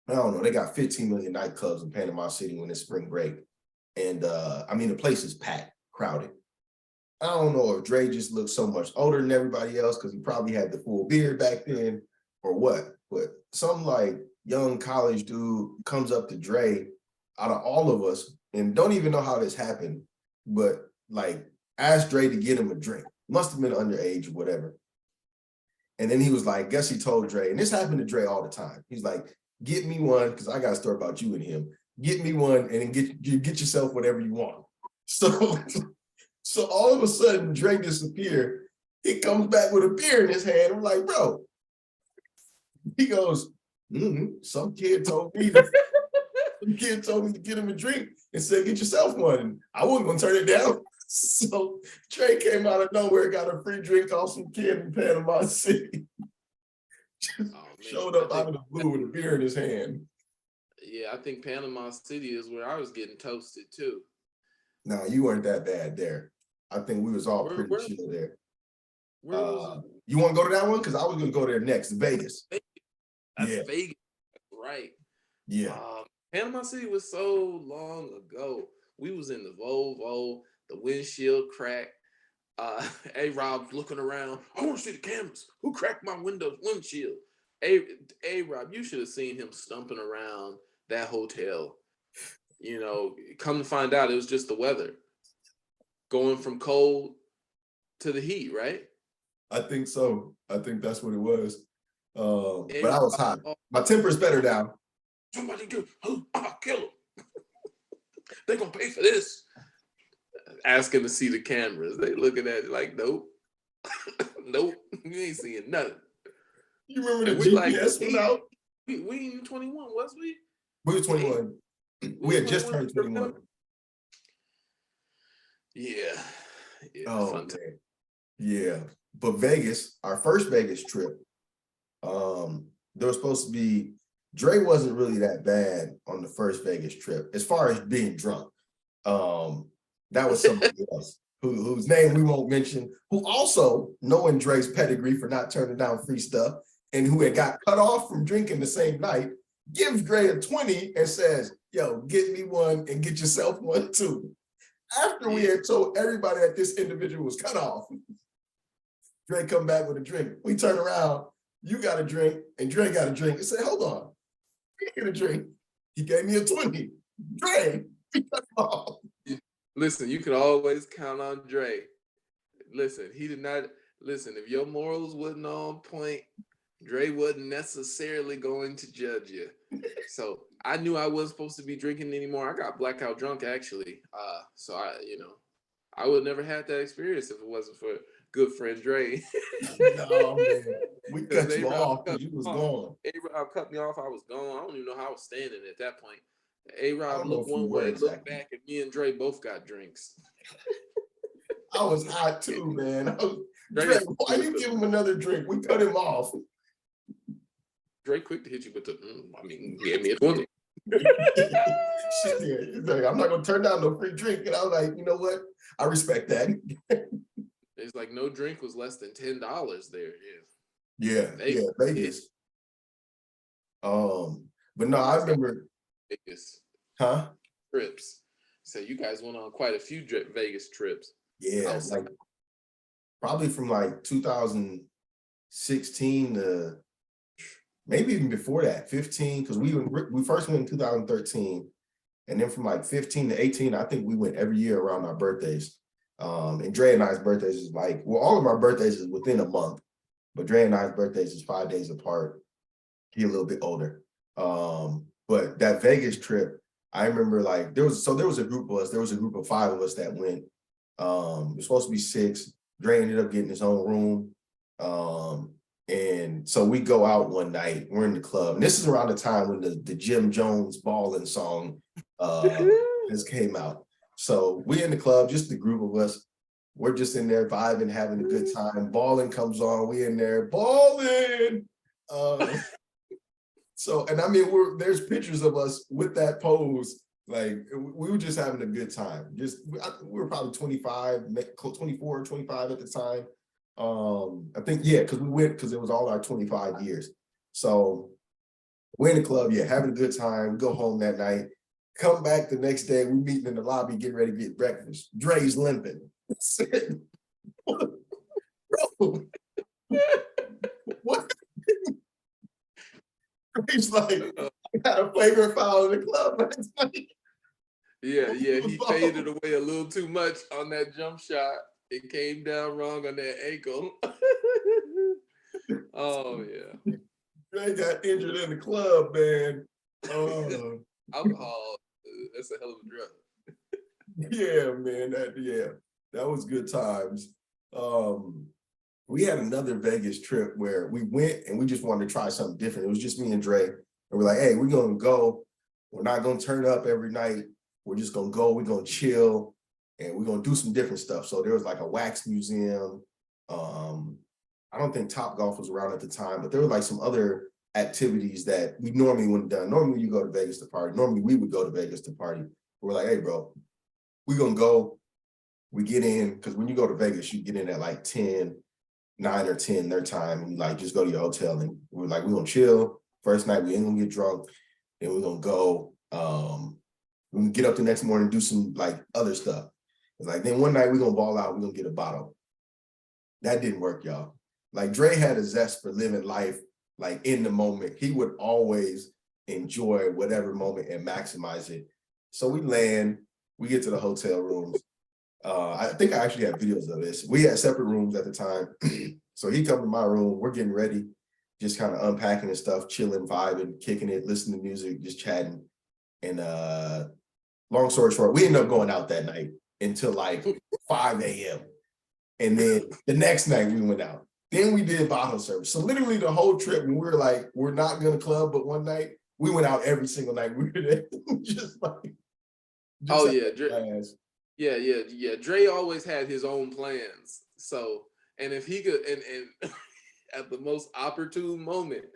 I don't know, they got 15 million nightclubs in Panama City when it's spring break. And the place is packed, crowded. I don't know if Dre just looked so much older than everybody else because he probably had the full beard back then or what. But some like young college dude comes up to Dre out of all of us and don't even know how this happened, but like asked Dre to get him a drink. Must have been underage or whatever. And then he was like, guess he told Dre, and this happened to Dre all the time. He's like, get me one, because I got a story about you and him. Get me one and then get yourself whatever you want. So all of a sudden, Dre disappeared. He comes back with a beer in his hand. I'm like, bro. He goes, some kid told me to get him a drink and said, get yourself one. And I wasn't going to turn it down. So Dre came out of nowhere, got a free drink off some kid in Panama City. Showed up out of the blue with a beer in his hand. Yeah, I think Panama City is where I was getting toasted too. No, you weren't that bad there. I think we was all pretty chill there. You want to go to that one? Because I was going to go there next, Vegas. That's Vegas, right? Yeah. Panama City was so long ago. We was in the Volvo, the windshield cracked. ARob looking around. I want to see the cameras. Who cracked my windshield? ARob, you should have seen him stumping around that hotel. Come to find out, it was just the weather. Going from cold to the Heat, right? I think so. I think that's what it was. But I A-Rob, was hot. My temper's better now. somebody do, I'll kill him. They're gonna pay for this. Asking to see the cameras. They looking at it like, nope. Nope. You ain't seeing nothing. You remember And the we like, GPS went out? we ain't even 21, was we? We were 21. We had just turned 21. Yeah. Oh, Fun time. man. Yeah. But Vegas, our first Vegas trip, there was supposed to be, Dre wasn't really that bad on the first Vegas trip as far as being drunk. That was somebody else whose name we won't mention, who also, knowing Dre's pedigree for not turning down free stuff and who had got cut off from drinking the same night, gives Dre a 20 and says, yo, get me one and get yourself one too. After we had told everybody that this individual was cut off, Dre come back with a drink. We turn around, you got a drink, and Dre got a drink. And said, hold on, you get a drink. He gave me a 20. Dre, he cut him off. Listen, you can always count on Dre. Listen, he did not, listen, if your morals wasn't on point, Dre wasn't necessarily going to judge you. So I knew I wasn't supposed to be drinking anymore. I got blackout drunk, actually. So I would never had that experience if it wasn't for good friend Dre. No, man. We cut you A-Rob off because you was gone. A-Rob cut me off. I was gone. I don't even know how I was standing at that point. I A-Rob don't know looked if you one were way, exactly. looked back, and me and Dre both got drinks. I was hot too, man. Dre, Dre, why you give him another drink? We cut him off. Dre quick to hit you with the, gave me a 20. Shit, like, I'm not gonna turn down no free drink. And I was like, you know what? I respect that. It's like no drink was less than $10 there. Yeah, Vegas. But no, I remember Vegas trips. So you guys went on quite a few Vegas trips. Yeah, like probably from like 2016 to maybe even before that, 15, because we first went in 2013, and then from like 15 to 18, I think we went every year around our birthdays. And Dre and I's birthdays is like, well, all of our birthdays is within a month, but Dre and I's birthdays is 5 days apart. He a little bit older. But that Vegas trip, I remember like there was a group of us. There was a group of 5 of us that went. It was supposed to be 6. Dre ended up getting his own room. And so we go out one night. We're in the club, and this is around the time when the Jim Jones Ballin' song just came out. So we in the club, just the group of us. We're just in there vibing, having a good time. Ballin' comes on. We in there ballin'. So, and I mean, there's pictures of us with that pose. Like, we were just having a good time. We were probably 24, 25 at the time. I think, yeah, because we went, because it was all our 25 years. So we're in the club, having a good time. We go home that night. Come back the next day, we meeting in the lobby, getting ready to get breakfast. Dre's limping. Bro, what? He's like, I got a flagrant foul in the club last night. Yeah, he faded away a little too much on that jump shot. It came down wrong on that ankle. Oh, yeah. Dre got injured in the club, man. Alcohol, that's a hell of a drug. Yeah, man. That was good times. We had another Vegas trip where we went and we just wanted to try something different. It was just me and Dre. And we're like, hey, we're going to go. We're not going to turn up every night. We're just going to go. We're going to chill. And we're going to do some different stuff. So there was like a wax museum. I don't think Top Golf was around at the time, but there were like some other activities that we normally wouldn't have done. Normally you go to Vegas to party. Normally we would go to Vegas to party. We're like, hey, bro, we're going to go. We get in, because when you go to Vegas, you get in at like 9 or 10 their time, and you like just go to your hotel, and we're like, we're gonna chill. First night we ain't gonna get drunk, then we're gonna go. We can get up the next morning and do some like other stuff. It's like, then one night we're gonna ball out, we're gonna get a bottle. That didn't work, y'all. Like, Dre had a zest for living life, like in the moment. He would always enjoy whatever moment and maximize it. So we land, we get to the hotel rooms. I think I actually have videos of this. We had separate rooms at the time. So he come to my room, we're getting ready, just kind of unpacking and stuff, chilling, vibing, kicking it, listening to music, just chatting. And long story short, we ended up going out that night until like 5 a.m. And then the next night we went out. Then we did bottle service. So literally the whole trip, when we were like, we're not gonna club, but one night we went out every single night we were there. just like, Oh just yeah, yeah. Dre always had his own plans. So, and if he could, and at the most opportune moment,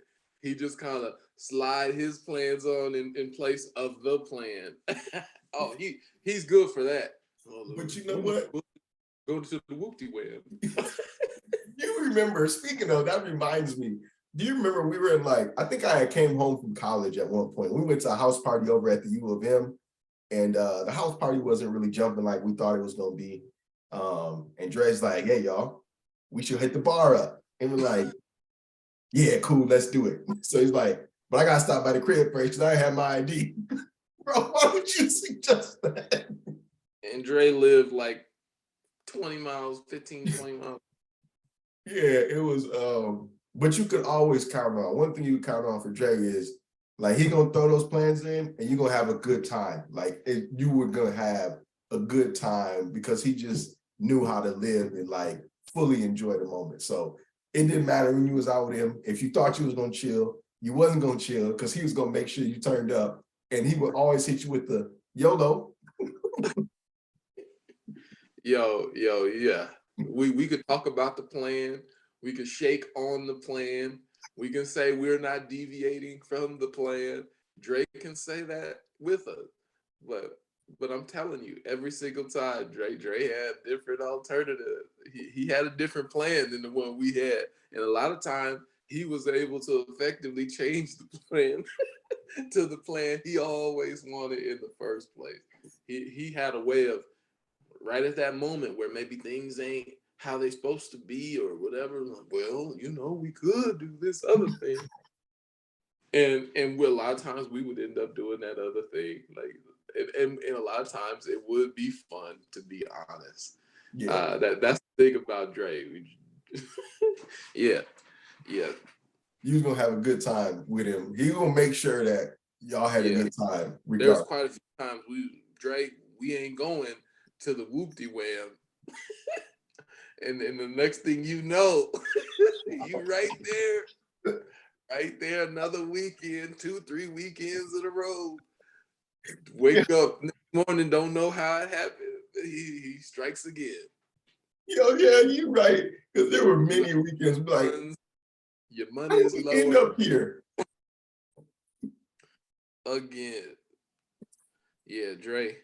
he just kind of slide his plans on in place of the plan. Oh, he's good for that. But you know what? Go to the whoopty wham. You remember, speaking of, that reminds me, do you remember we were in like, I think I came home from college at one point. We went to a house party over at the U of M, and the house party wasn't really jumping like we thought it was going to be. And Dre's like, hey, y'all, we should hit the bar up. And we're like, yeah, cool, let's do it. So he's like, but I got to stop by the crib first because I have my ID. Bro, why would you suggest that? And Dre lived like 20 miles, 20 miles. Yeah, it was, but you could always count on. One thing you could count on for Dre is like he gonna throw those plans in and you're gonna have a good time. Like you were gonna have a good time because he just knew how to live and like fully enjoy the moment. So it didn't matter when you was out with him. If you thought you was gonna chill, you wasn't gonna chill because he was gonna make sure you turned up, and he would always hit you with the YOLO. Yeah. We could talk about the plan. We could shake on the plan. We can say we're not deviating from the plan. Drake can say that with us. But I'm telling you, every single time Dre had different alternatives. He had a different plan than the one we had. And a lot of times he was able to effectively change the plan to the plan he always wanted in the first place. He had a way of right at that moment where maybe things ain't how they supposed to be or whatever. Like, well, we could do this other thing. And a lot of times we would end up doing that other thing. Like, and a lot of times it would be fun, to be honest. Yeah. That's the thing about Dre. Yeah. You was gonna have a good time with him. He gonna make sure that y'all had a good time. There's quite a few times we ain't going to the whoopty wham. and the next thing you know, you right there, another weekend, 2-3 weekends in a row. Wake up next morning, don't know how it happened. He strikes again. Yeah, you're right. Because there were many weekends like, your money is low. End up here again. Yeah, Dre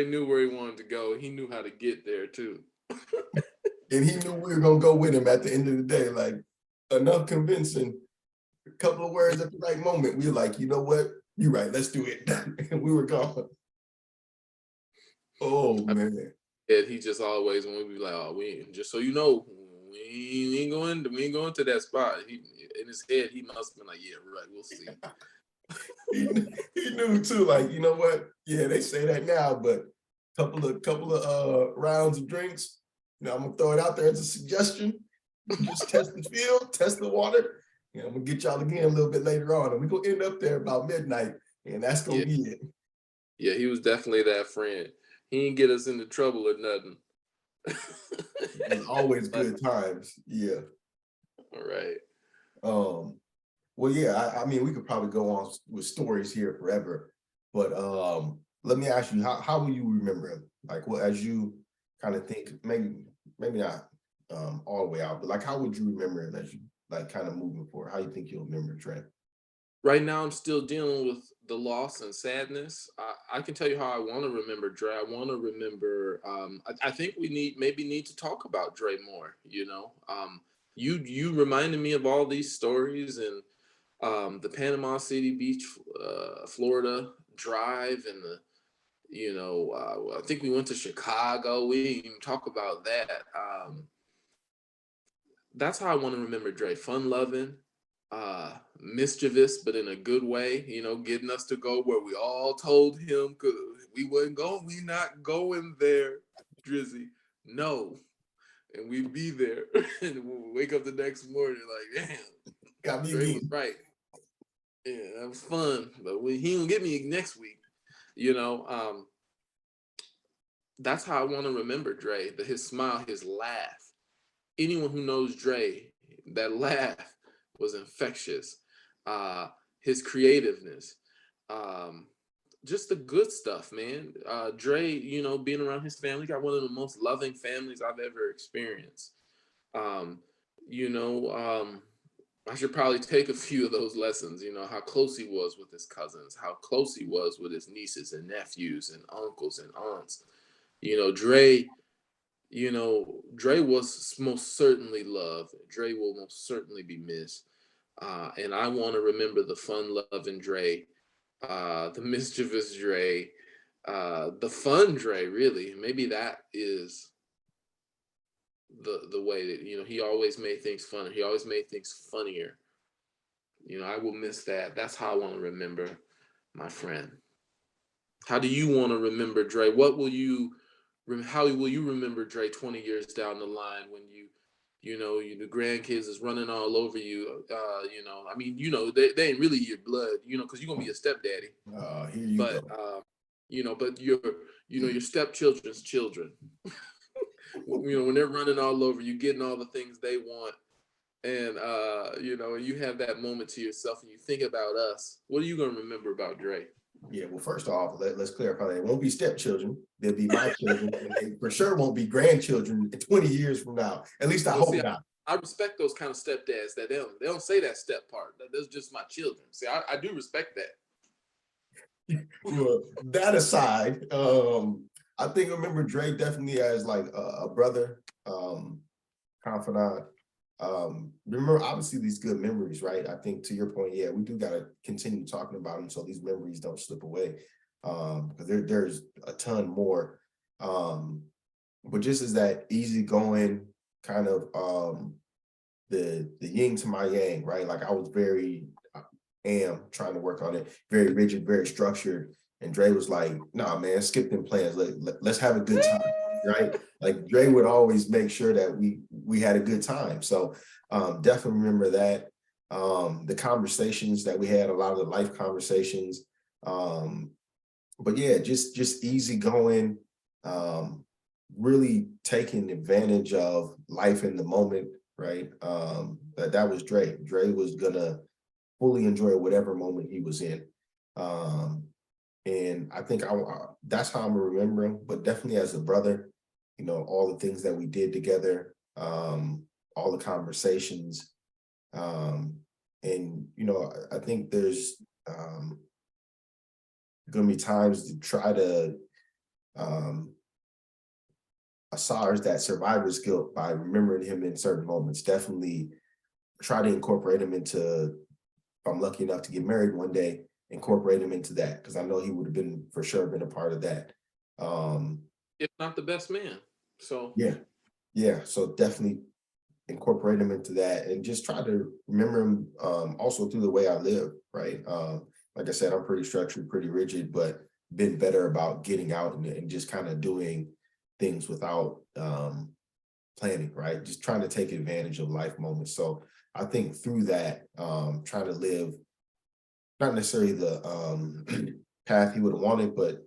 knew where he wanted to go. He knew how to get there too. And he knew we were gonna go with him at the end of the day. Like, enough convincing, a couple of words at the right moment. We were like, you know what? You're right, let's do it. And we were gone. Oh man. And he just always, when we be like, oh, just so you know, we ain't going to that spot. In his head, he must have been like, yeah, right, we'll see. he knew too, like, you know what? Yeah, they say that now, but couple of rounds of drinks, I'm gonna throw it out there as a suggestion. Just test the field, test the water. I'm gonna get y'all again a little bit later on, and we're gonna end up there about midnight, and that's gonna be it. Yeah, he was definitely that friend. He didn't get us into trouble or nothing. It was always good times. Yeah. All right. Well, yeah, I mean, we could probably go on with stories here forever, but let me ask you, how will you remember him? Like, well, as you kind of think, maybe not all the way out, but like, how would you remember him as you like kind of moving forward? How you think you'll remember Trent? Right now, I'm still dealing with the loss and sadness. I can tell you how I want to remember Dre. I want to remember. I think we need to talk about Dre more. You reminded me of all these stories and the Panama City Beach, Florida drive, and I think we went to Chicago. We didn't even talk about that. That's how I want to remember Dre. Fun loving. Mischievous, but in a good way, getting us to go where we all told him we wouldn't go. We not going there. Drizzy, no. And we'd be there and we'll wake up the next morning like, damn, Got me Dre was again. right. Yeah, that was fun. But he don't get me next week. You know, that's how I want to remember Dre. His smile, his laugh. Anyone who knows Dre, that laugh was infectious. His creativeness. Um, just the good stuff, man. Dre, you know, being around his family, got one of the most loving families I've ever experienced. Um, you know, I should probably take a few of those lessons, you know, how close he was with his cousins, how close he was with his nieces and nephews and uncles and aunts. You know, Dre was most certainly loved. Dre will most certainly be missed. And I want to remember the fun loving Dre, the mischievous Dre, the fun Dre, really. Maybe that is the way that, you know, he always made things fun. He always made things funnier. You know, I will miss that. That's how I want to remember my friend. How do you want to remember Dre? How will you remember Dre 20 years down the line when the grandkids is running all over you? I mean, they ain't really your blood, because you're gonna be a stepdaddy. Here you But go. but your stepchildren's children. When they're running all over you, getting all the things they want, and you have that moment to yourself, and you think about us. What are you gonna remember about Dre? Yeah, well, first off, let's clarify that it won't be stepchildren. They'll be my children, and they for sure won't be grandchildren 20 years from now. At least I hope not. I respect those kind of stepdads that they don't say that step part. That's just my children. See, I do respect that. Well, that aside, I think I remember Dre definitely as like a brother, confidant. Remember, obviously, these good memories, right? I think to your point, yeah, we do got to continue talking about them so these memories don't slip away. Because there's a ton more. But just as that easygoing kind of the yin to my yang, right? Like I was am trying to work on it, very rigid, very structured. And Dre was like, nah, man, skip them plans. Let's have a good time, right? Like Dre would always make sure that we had a good time. So definitely remember that. The conversations that we had, a lot of the life conversations. But yeah, just easy going, really taking advantage of life in the moment, right? That was Dre. Dre was gonna fully enjoy whatever moment he was in. And I think that's how I'm gonna remember him, but definitely as a brother, all the things that we did together, all the conversations. And, I think there's gonna be times to try to assuage that survivor's guilt by remembering him in certain moments. Definitely try to incorporate him into, if I'm lucky enough to get married one day, incorporate him into that, because I know he would have been for sure been a part of that. If not the best man. So yeah. So definitely incorporate him into that, and just try to remember him also through the way I live, right? Like I said, I'm pretty structured, pretty rigid, but been better about getting out and just kind of doing things without planning, right? Just trying to take advantage of life moments. So I think through that, trying to live not necessarily the path he would have wanted, but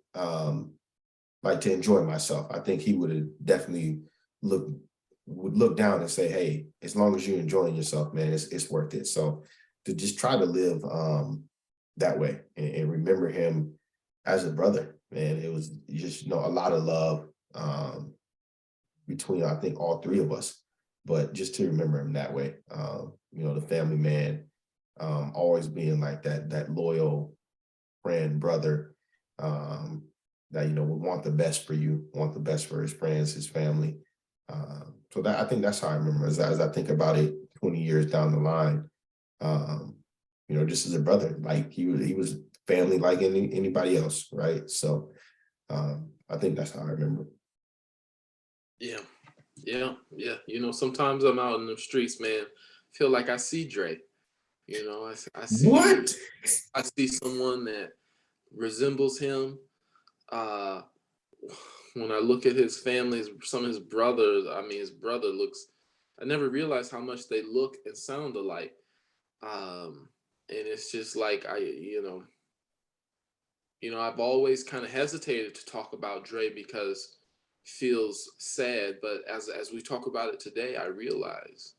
like to enjoy myself. I think he would have definitely would look down and say, hey, as long as you're enjoying yourself, man, it's worth it. So to just try to live that way and remember him as a brother, man, it was just, a lot of love between, I think, all three of us, but just to remember him that way, the family man, always being like that loyal friend, brother, that, would want the best for you, want the best for his friends, his family. So that, I think that's how I remember as I think about it 20 years down the line, just as a brother, like he was family like anybody else, right? So I think that's how I remember. Yeah. Sometimes I'm out in the streets, man. Feel like I see Dre. I see What? I see someone that resembles him. when I look at his family, some of his brothers, I mean, his brother looks, I never realized how much they look and sound alike. And it's just like, I've always kind of hesitated to talk about Dre because it feels sad. But as we talk about it today, I realize,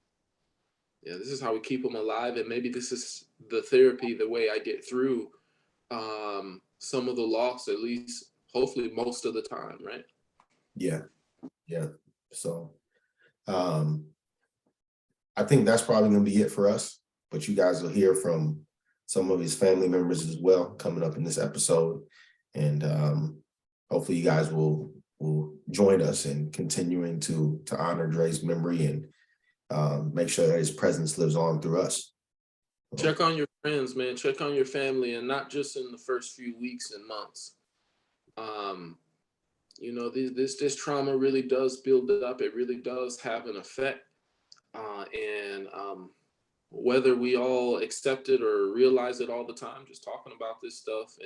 yeah, this is how we keep him alive. And maybe this is the therapy, the way I get through some of the loss, at least hopefully most of the time, right? Yeah. Yeah. So I think that's probably going to be it for us, but you guys will hear from some of his family members as well coming up in this episode. And hopefully you guys will join us in continuing to honor Dre's memory and make sure that his presence lives on through us. Check on your friends, man. Check on your family, and not just in the first few weeks and months. This trauma really does build up. It really does have an effect. And whether we all accept it or realize it all the time, just talking about this stuff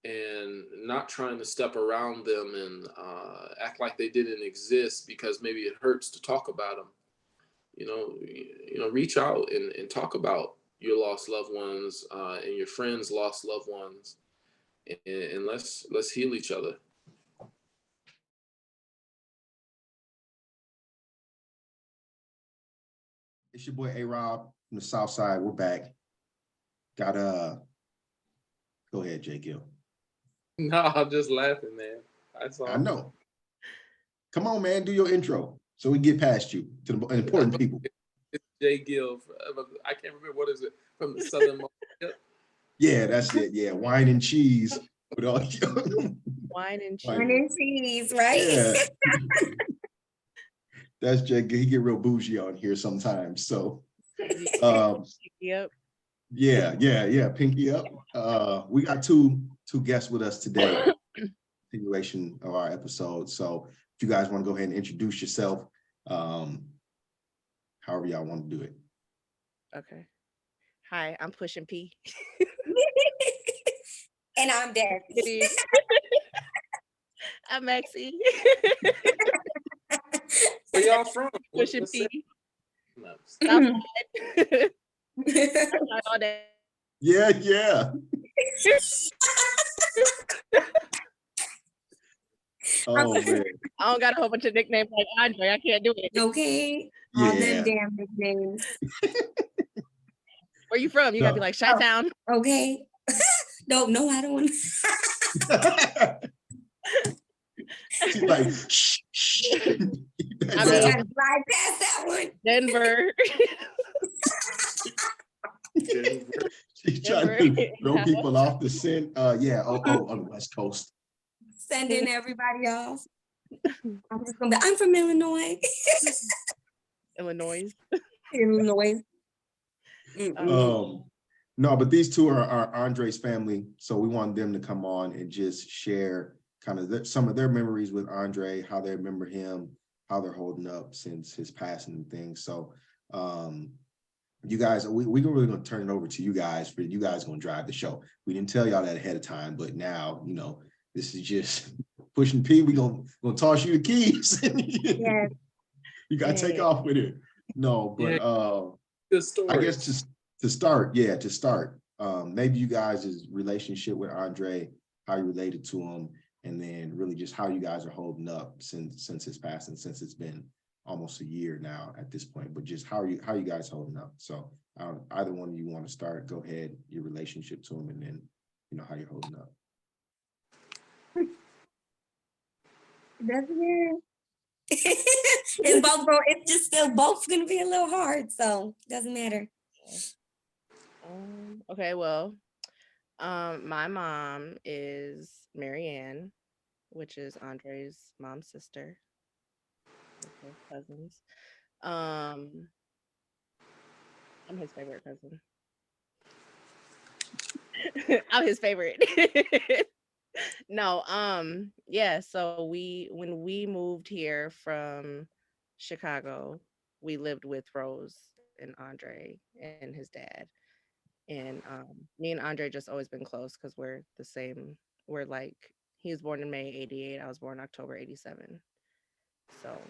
and not trying to step around them and act like they didn't exist because maybe it hurts to talk about them. Reach out and talk about your lost loved ones and your friends' lost loved ones, and let's heal each other. It's your boy ARob from the South Side. We're back. Go ahead, JGil. No, I'm just laughing, man. I know. Come on, man, do your intro so we get past you to the important people. It's JGil. I can't remember, what is it, from the Southern Market? Yeah, that's it. Yeah, wine and cheese. With all Wine and cheese. Wine and cheese, right? Yeah. That's JGil. He get real bougie on here sometimes. So Yep. Yeah. Pinky up. We got two guests with us today. Continuation of our episode. So if you guys want to go ahead and introduce yourself, however y'all want to do it. Okay. Hi, I'm Pushing P. And I'm Desiree. I'm Maxi. Where y'all from? Pushing P. No. All that. Yeah. Oh man. I don't got a whole bunch of nicknames like Andre. I can't do it. Okay. All them damn nicknames. Where you from? You gotta be like Chi-Town. Okay. No, I don't want to. She's like, shh. I I'm mean, trying to slide past that one. Denver. She's trying to throw people off the scent. On the West Coast. Sending everybody off. I'm just gonna be, I'm from Illinois. Illinois. Illinois. No, but these two are Andre's family, so we want them to come on and just share kind of some of their memories with Andre, how they remember him, how they're holding up since his passing and things. So you guys, we're really going to turn it over to you guys. For you guys going to drive the show. We didn't tell y'all that ahead of time, but now this is just Pushing P. We're gonna toss you the keys. Yes. You got to take off with it. No, but Good story. I guess to start, maybe you guys' relationship with Andre, how you related to him, and then really just how you guys are holding up since his passing, since it's been almost a year now at this point. But just how you guys holding up. So either one of you want to start, go ahead, your relationship to him, and then how you're holding up. Doesn't it's both, bro. It's just still both gonna be a little hard, so doesn't matter. Okay, well, my mom is Marianne, which is Andre's mom's sister. Okay, cousins. I'm his favorite cousin. I'm his favorite. No, so when we moved here from Chicago, we lived with Rose and Andre and his dad. And me and Andre just always been close because we're the same. We're like He was born in May 88. I was born October 87. So,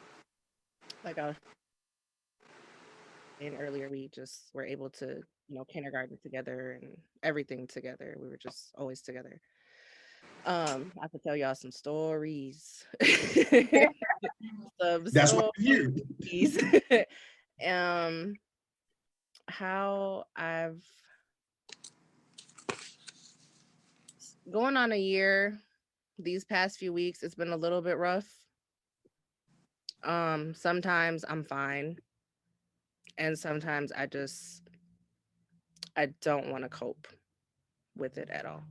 like I was saying earlier, we just were able to, kindergarten together and everything together. We were just always together. I could tell y'all some stories. Some That's what I'm here. stories. um, how I've going on a year. These past few weeks, it's been a little bit rough. Sometimes I'm fine, and sometimes I don't want to cope with it at all.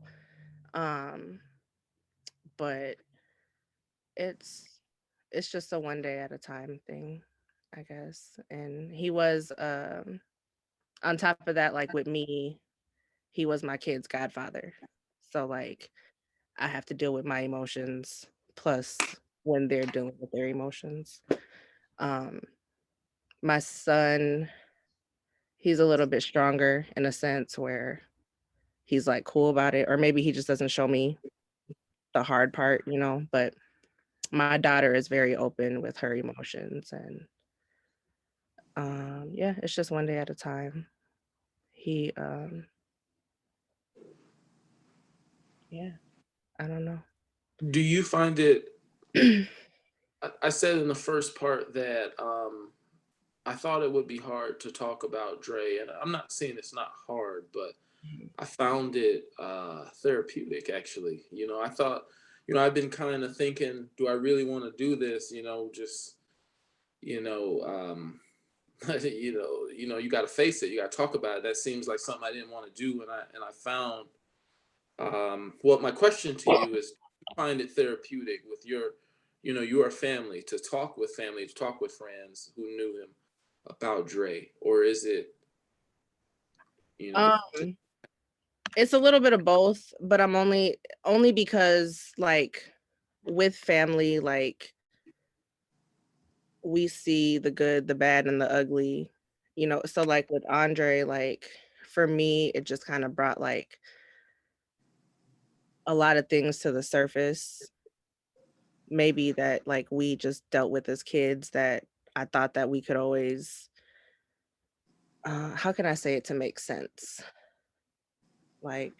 Um, but it's it's just a one day at a time thing, I guess. And he was on top of that, like with me, he was my kid's godfather. So like I have to deal with my emotions plus when they're dealing with their emotions. Um, my son, he's a little bit stronger in a sense where he's like cool about it, or maybe he just doesn't show me the hard part, but my daughter is very open with her emotions, and yeah, it's just one day at a time. He yeah, I don't know. Do you find it? I said in the first part that I thought it would be hard to talk about Dre, and I'm not saying it's not hard, but I found it therapeutic actually. I thought, I've been kind of thinking, do I really want to do this? Just you know, you got to face it. You got to talk about it. That seems like something I didn't want to do, and I found. Well, my question to you is: do you find it therapeutic with your family to talk with friends who knew him about Dre, or is it, just, Um, it's a little bit of both, but I'm only because like with family, like we see the good, the bad, and the ugly, So like with Andre, like for me, it just kind of brought like a lot of things to the surface. Maybe that like we just dealt with as kids that I thought that we could always how can I say it to make sense? Like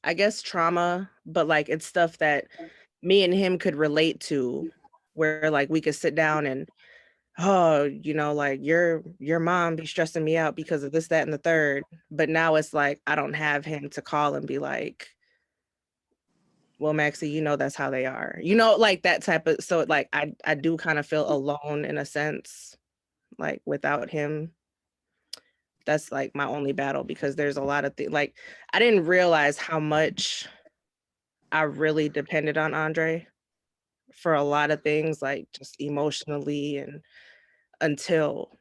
I guess trauma, but like it's stuff that me and him could relate to where like we could sit down and oh, like your mom be stressing me out because of this, that, and the third. But now it's like I don't have him to call and be like, well, Maxi, that's how they are. Like that type of so like I do kind of feel alone in a sense, like without him. That's like my only battle because there's a lot of things like I didn't realize how much I really depended on Andre for a lot of things, like just emotionally and until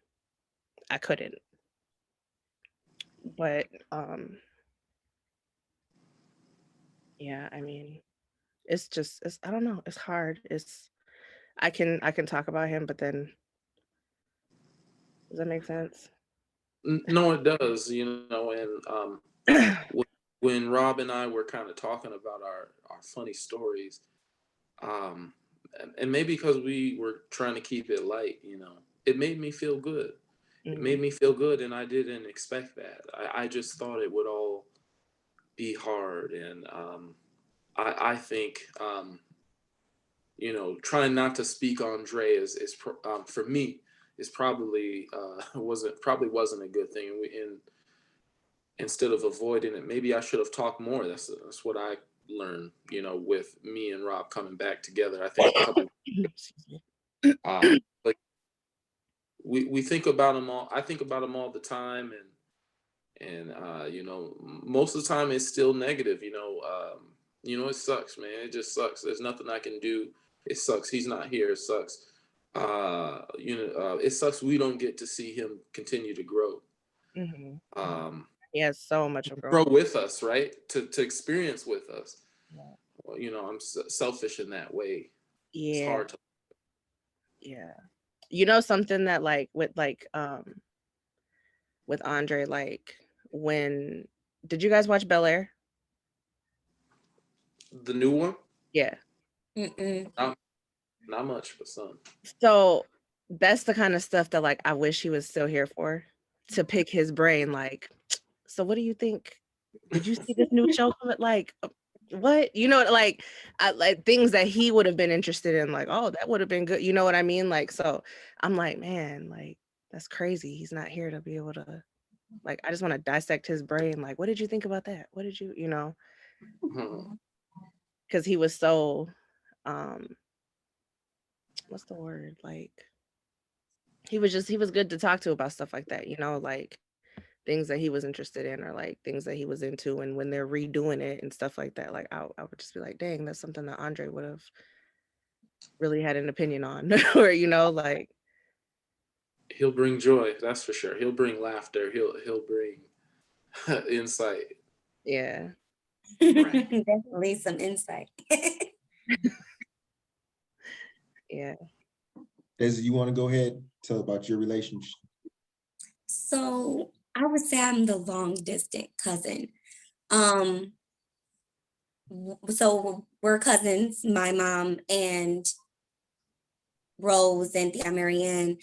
I couldn't. But yeah, I mean, it's I don't know, it's hard. I can talk about him, but then does that make sense? no, it does, and when Rob and I were kind of talking about our funny stories, um, and maybe because we were trying to keep it light, it made me feel good. It Mhm. made me feel good, and I didn't expect that. I just thought it would all be hard, and I think trying not to speak on Dre for me is probably wasn't a good thing, and instead of avoiding it, maybe I should have talked more. That's what I learned, with me and Rob coming back together. I think a couple, Excuse me. like we think about them all. I think about them all the time, and most of the time it's still negative. It sucks, man. It just sucks. There's nothing I can do. It sucks. He's not here. It sucks. It sucks. We don't get to see him continue to grow. Mhm. Um, He has so much of grow growth. with us, right? To experience with us. Yeah. Well, I'm selfish in that way. It's Yeah. hard to. Yeah. Something that like with Andre, like when did you guys watch Bel Air? The new one. Yeah. Mm-mm. Not much, but some. So that's the kind of stuff that like I wish he was still here for, to pick his brain. Like, so what do you think? Did you see this new show coming? Like, what? You know, like, like things that he would have been interested in. Like, oh, that would have been good. You know what I mean? Like, so I'm like, man, like that's crazy. He's not here to be able to. Like, I just want to dissect his brain. Like, what did you think about that? What did you, you know? Mhm. Because he was so, um, what's the word? Like, he was good to talk to about stuff like that. You know, like things that he was interested in or like things that he was into, and when they're redoing it and stuff like that, like I would just be like, dang, that's something that Andre would have really had an opinion on. Or you know, like He'll bring joy, that's for sure. He'll bring laughter. He'll bring insight. yeah. Right. Definitely some insight. Yeah. Desi, you want to go ahead, tell about your relationship? So I would say I'm the long distant cousin. Um, so we're cousins, my mom and Rose and Aunt Marianne,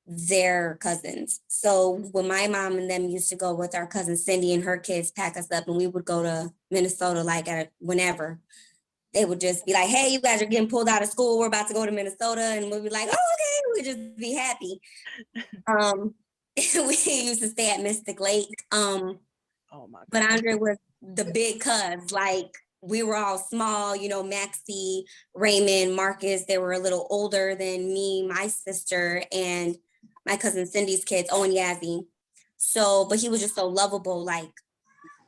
they're cousins. So when my mom and them used to go with our cousin Cindy and her kids pack us up and we would go to Minnesota like whenever, they would just be like, hey, you guys are getting pulled out of school. We're about to go to Minnesota. And we'd be like, oh, okay. We'd just be happy. We used to stay at Mystic Lake. Oh my God. But Andre was the big cuz. Like we were all small, you know, Maxi, Raymond, Marcus, they were a little older than me, my sister, and my cousin Cindy's kids, Owen Yazzie. So, but he was just so lovable. Like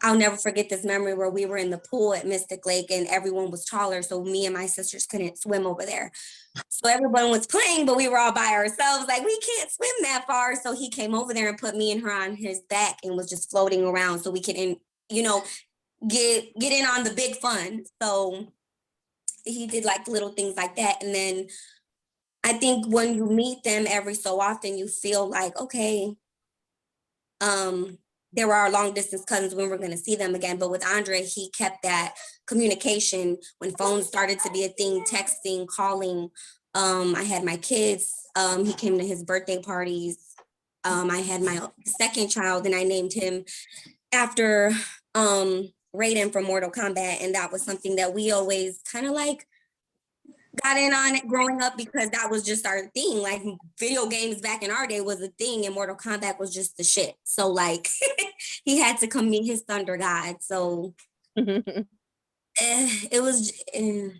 I'll never forget this memory where we were in the pool at Mystic Lake and everyone was taller. So me and my sisters couldn't swim over there. So everyone was playing, but we were all by ourselves. Like, we can't swim that far. So he came over there and put me and her on his back and was just floating around so we could, you know, get in on the big fun. So he did like little things like that. And then I think when you meet them every so often, you feel like, okay, there were our long distance cousins when we're going to see them again. But with Andre, he kept that communication when phones started to be a thing, texting, calling. I had my kids. He came to his birthday parties. I had my second child and I named him after Raiden from Mortal Kombat. And that was something that we always kind of like got in on it growing up because that was just our thing. Like video games back in our day was a thing and Mortal Kombat was just the shit. So like he had to come meet his Thunder God. So it was, he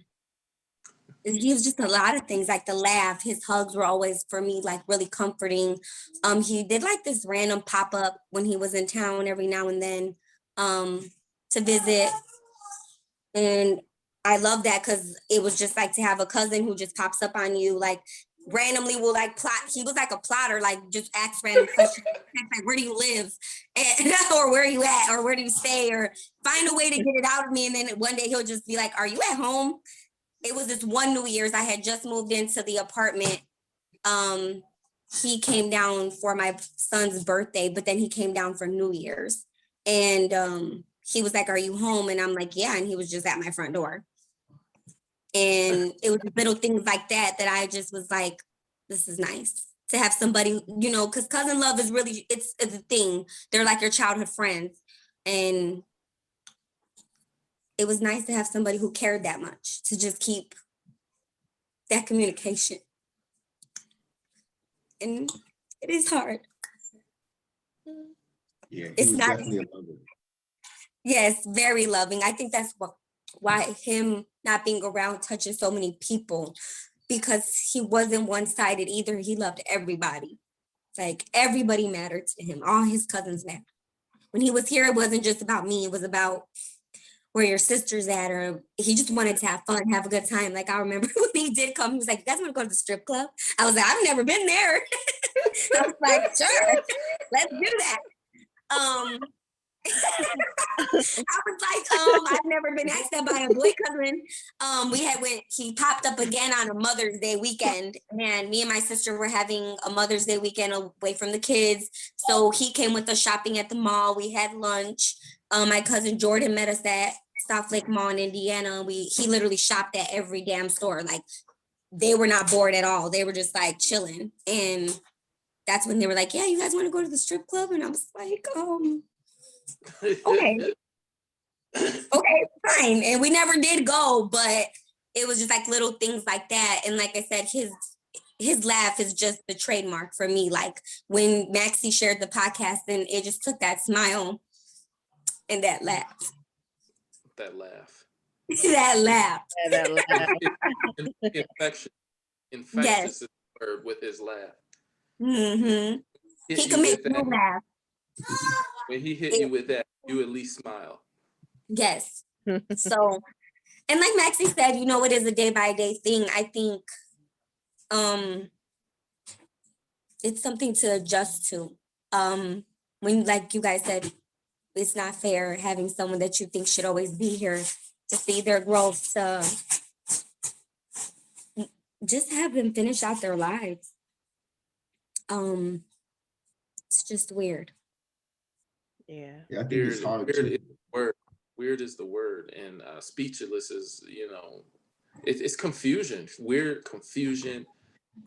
was just a lot of things, like the laugh, his hugs were always for me like really comforting. He did like this random pop-up when he was in town every now and then to visit. And I love that because it was just like to have a cousin who just pops up on you, like randomly will like plot. He was like a plotter, like just asks random questions, like where do you live, and, or where are you at, or where do you stay, or find a way to get it out of me. And then one day he'll just be like, "Are you at home?" It was this one New Year's. I had just moved into the apartment. He came down for my son's birthday, but then he came down for New Year's, and he was like, "Are you home?" And I'm like, "Yeah." And he was just at my front door. And it was little things like that that I just was like, this is nice to have somebody, you know, because cousin love is really, it's a thing. They're like your childhood friends. And it was nice to have somebody who cared that much to just keep that communication. And it is hard. Yeah, he It's was not definitely a lover. Yes, very loving. I think that's why him not being around touches so many people, because he wasn't one-sided either. He loved everybody. Like everybody mattered to him. All his cousins mattered. When he was here, it wasn't just about me. It was about where your sister's at, or he just wanted to have fun, have a good time. Like I remember when he did come, he was like, "You guys want to go to the strip club?" I was like, "I've never been there." I was like, "Sure, let's do that." I was like, I've never been asked that by a boy cousin. He popped up again on a Mother's Day weekend, and me and my sister were having a Mother's Day weekend away from the kids. So he came with us shopping at the mall. We had lunch. My cousin Jordan met us at South Lake Mall in Indiana. He literally shopped at every damn store. Like they were not bored at all. They were just like chilling. And that's when they were like, yeah, you guys want to go to the strip club? And I was like, okay. Okay, fine. And we never did go, but it was just like little things like that. And like I said, his laugh is just the trademark for me. Like when Maxi shared the podcast, then it just took that smile and that laugh. That laugh. That laugh. Yeah, that laugh. Infectious is the word with his laugh. Mm-hmm. Hit He you can make with you that. laugh. When he hit you with that, you at least smile. Yes. So, and like Maxi said, you know, it is a day by day thing. I think it's something to adjust to. When, like you guys said, it's not fair having someone that you think should always be here to see their growth, to just have them finish out their lives. It's just weird. Yeah. Yeah, I think it's hard to. Weird is the word, and speechless is, it's confusion. Weird confusion.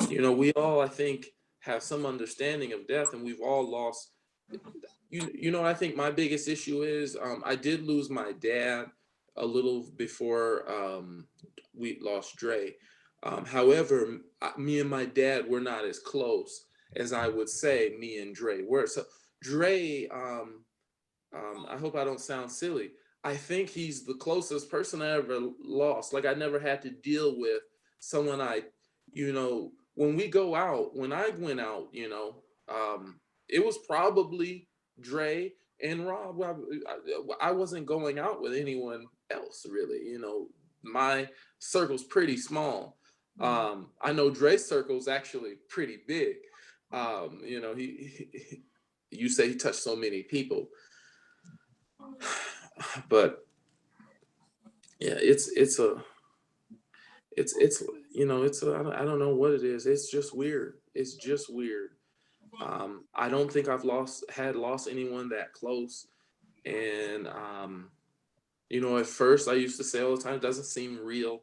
We all, I think, have some understanding of death, and we've all lost. What I think my biggest issue is, I did lose my dad a little before we lost Dre. However, me and my dad were not as close as I would say me and Dre were. So Dre, I hope I don't sound silly, I think he's the closest person I ever lost. Like I never had to deal with someone when we go out, when I went out, it was probably Dre and Rob. I wasn't going out with anyone else really. My circle's pretty small. I know Dre's circle's actually pretty big. You say he touched so many people. But yeah, I don't know what it is. It's just weird. I don't think I've lost anyone that close. And at first I used to say all the time, it doesn't seem real.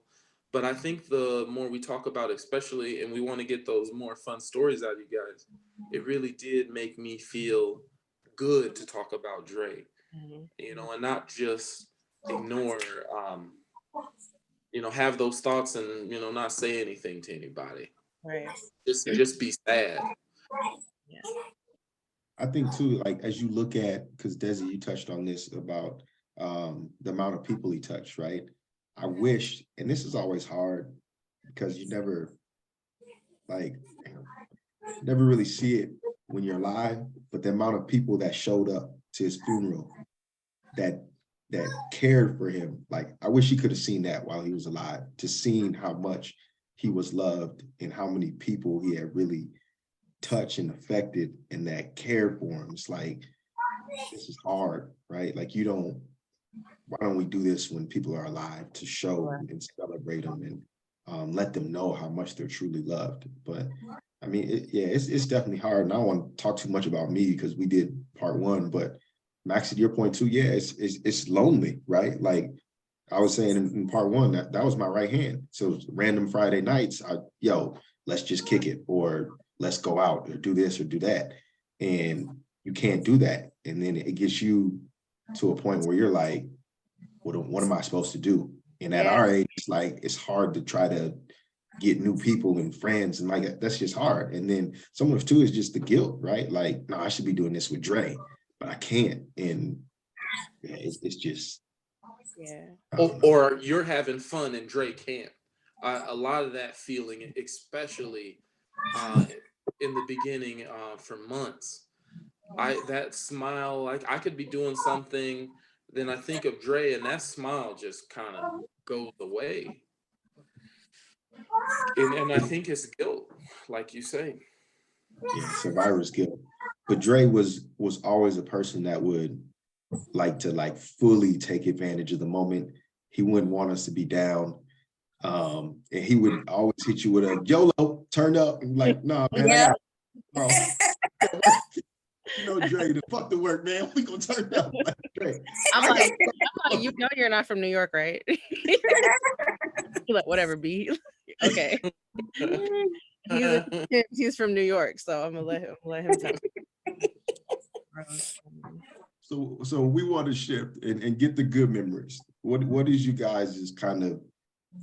But I think the more we talk about, especially, and we want to get those more fun stories out of you guys, it really did make me feel good to talk about Dre. And not just ignore, have those thoughts and, not say anything to anybody. Right. Just be sad. Yeah. I think too, like, as you look at, because Desi, you touched on this about the amount of people he touched, right? I wish, and this is always hard because you never really see it when you're live, but the amount of people that showed up to his funeral that cared for him. Like, I wish he could have seen that while he was alive, to seeing how much he was loved and how many people he had really touched and affected and that cared for him. It's like, this is hard, right? Like, why don't we do this when people are alive to show and celebrate them and let them know how much they're truly loved? But I mean, it's definitely hard. And I don't want to talk too much about me because we did part one, but Maxi, to your point too, yeah, it's lonely, right? Like I was saying in part one, that was my right hand. So random Friday nights, let's just kick it, or let's go out or do this or do that. And you can't do that. And then it gets you to a point where you're like, what am I supposed to do? And at our age, it's hard to try to get new people and friends, and like that's just hard. And then some of it too is just the guilt, right? Like, no, I should be doing this with Dre, but I can't. And it's just or you're having fun and Dre can't. A lot of that feeling, especially in the beginning, for months, that smile, like I could be doing something, then I think of Dre and that smile just kind of goes away. And I think it's guilt, like you say. Yeah, survivor's guilt. But Dre was always a person that would like to fully take advantage of the moment. He wouldn't want us to be down. And he would always hit you with a YOLO, turn up, and like, nah, man, I got Dre, the fuck the work, man. We gonna turn up. Like, Dre, I'm I like, got you know you're not from New York, right? You're like, whatever, B. Okay. He's from New York, so I'm gonna let him tell me. So we want to shift and get the good memories. What is you guys' kind of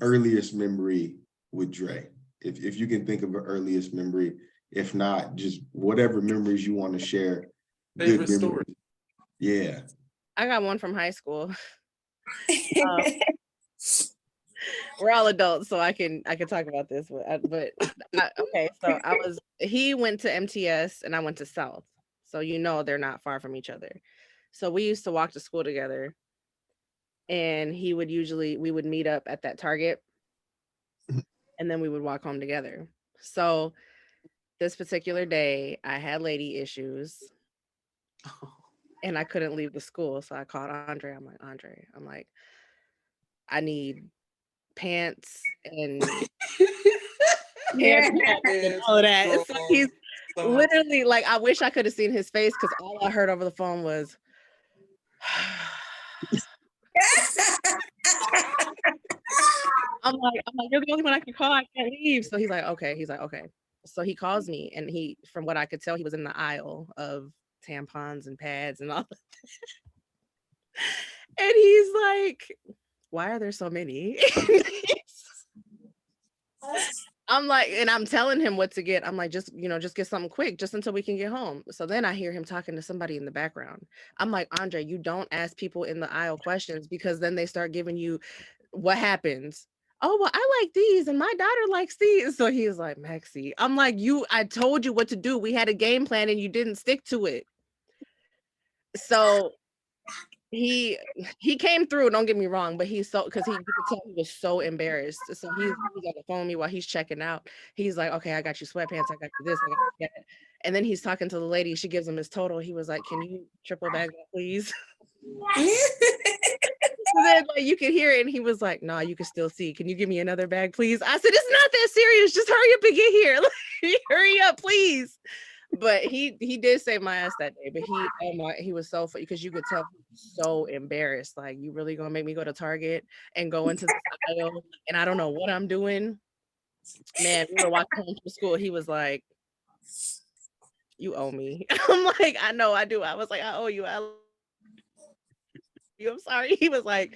earliest memory with Dre? If you can think of an earliest memory, if not, just whatever memories you want to share. Favorite story. Yeah. I got one from high school. We're all adults, so I can talk about this. Okay, so he went to MTS and I went to South, so they're not far from each other. So we used to walk to school together, and we would meet up at that Target, and then we would walk home together. So this particular day, I had lady issues, and I couldn't leave the school, so I called Andre. I'm like, I need pants and and all of that. So he's literally like, I wish I could have seen his face, because all I heard over the phone was I'm like, you're the only one I can call. I can't leave. So he's like, okay. So he calls me, and from what I could tell, he was in the aisle of tampons and pads and all that. And he's like, why are there so many? I'm like, and I'm telling him what to get. I'm like, just get something quick, just until we can get home. So then I hear him talking to somebody in the background. I'm like, Andre, you don't ask people in the aisle questions, because then they start giving you what happens. Oh, well, I like these and my daughter likes these. So he's like, Maxi. I'm like, I told you what to do. We had a game plan and you didn't stick to it. So he came through, don't get me wrong, but because you could tell he was so embarrassed. So he's on the phone with me while he's checking out. He's like, okay, I got you sweatpants, I got you this, I got you that. And then he's talking to the lady, she gives him his total. He was like, can you triple bag that, please? And then you could hear it, and he was like, nah, you can still see. Can you give me another bag, please? I said, it's not that serious. Just hurry up and get here. Hurry up, please. But he did save my ass that day. But he was so funny, because you could tell he was so embarrassed. Like, you really gonna make me go to Target and go into the aisle, and I don't know what I'm doing? Man, we were walking home from school. He was like, you owe me. I'm like, I know I do. I was like, I owe you. I'm sorry. He was like,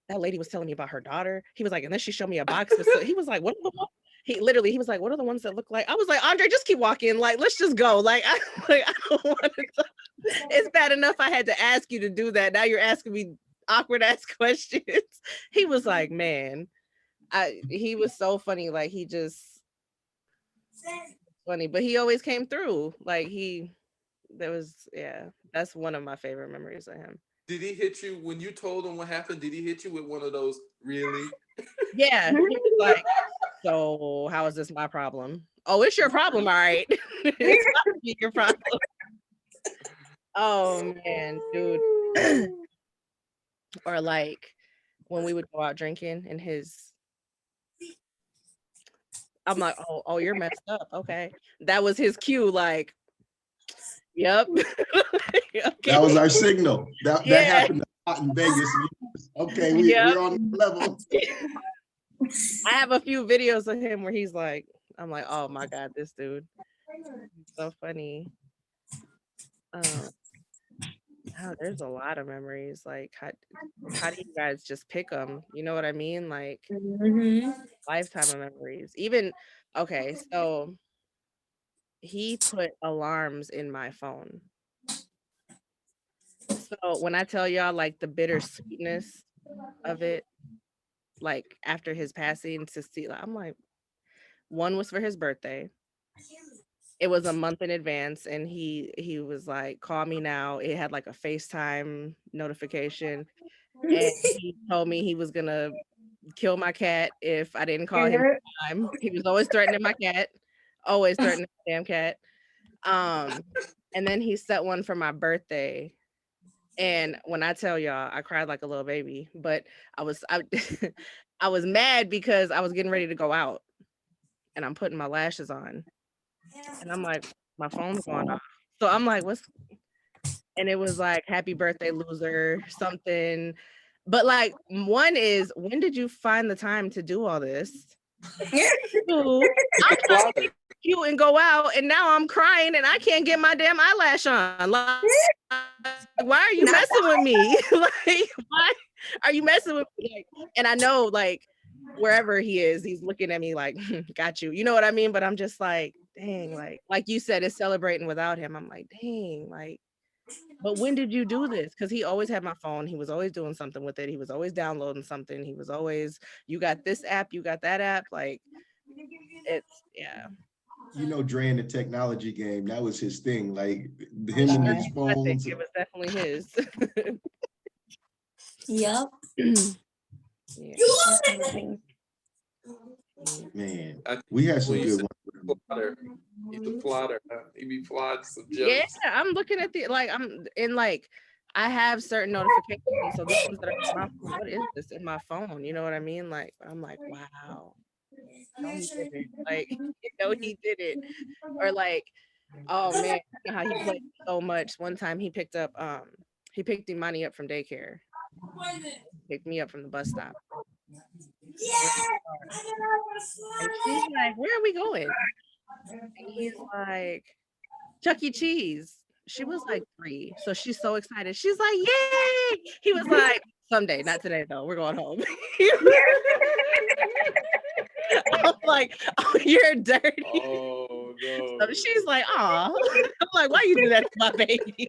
that lady was telling me about her daughter. He was like, and then she showed me a box. He was like, what are the ones? He was like, what are the ones that look like? I was like, Andre, just keep walking. Like, let's just go. Like, I don't want to. It's bad enough I had to ask you to do that. Now you're asking me awkward ass questions. He was like, man, he was so funny. Like, he just funny, but he always came through. Like, that's one of my favorite memories of him. Did he hit you when you told him what happened? Did he hit you with one of those, really? Yeah, he was like, so how is this my problem? Oh, it's your problem, all right. It's not your problem. Oh man, dude. Or like when we would go out drinking, and I'm like, oh, you're messed up. Okay. That was his cue, like, yep. Okay. That was our signal. That happened a lot in Vegas. Okay, we're on the level. I have a few videos of him where he's like, I'm like, oh my God, this dude. He's so funny. There's a lot of memories. Like, how do you guys just pick them? You know what I mean? Like, lifetime of memories. Even, okay, so he put alarms in my phone. So when I tell y'all, like, the bittersweetness of it, like, after his passing, to see, I'm like, one was for his birthday. It was a month in advance, and he was like, call me now. It had like a FaceTime notification, and he told me he was gonna kill my cat if I didn't call him on time. He was always threatening my cat, always threatening the damn cat. And then he set one for my birthday. And when I tell y'all, I cried like a little baby, but I was mad because I was getting ready to go out, and I'm putting my lashes on, and I'm like, my phone's going off. So I'm like, what's, and it was like, happy birthday, loser, something. But like, one is, when did you find the time to do all this? Two, I'm trying to be cute and go out, and now I'm crying and I can't get my damn eyelash on. Like, why are you messing with me? Like, why are you messing with me? Like, and I know, like, wherever he is, he's looking at me like, got you. You know what I mean? But I'm just like, dang, like you said, it's celebrating without him. I'm like, dang, like, but when did you do this? Because he always had my phone. He was always doing something with it. He was always downloading something. He was always, you got this app, you got that app. Like, it's, yeah. You know, Dre in the technology game, that was his thing. Like him and his I think phones. it was definitely his. Yep. Yeah. Man, we had some good ones. He's a plotter. He be plotting some jokes. Yeah, I'm looking at the, like, I'm in, like, I have certain notifications. So these ones that are in my phone, what is this in my phone? You know what I mean? Like, I'm like, wow. No, he did it. Like, you know, he did it. Or like, oh man, you know how he played so much. One time he picked Imani up from daycare. Picked me up from the bus stop. And she's like, where are we going? And he's like, Chuck E. Cheese. She was like 3. So she's so excited. She's like, yay! He was like, someday, not today though. We're going home. I'm like, oh, you're dirty. Oh no. So she's like, aw. I'm like, why you do that to my baby?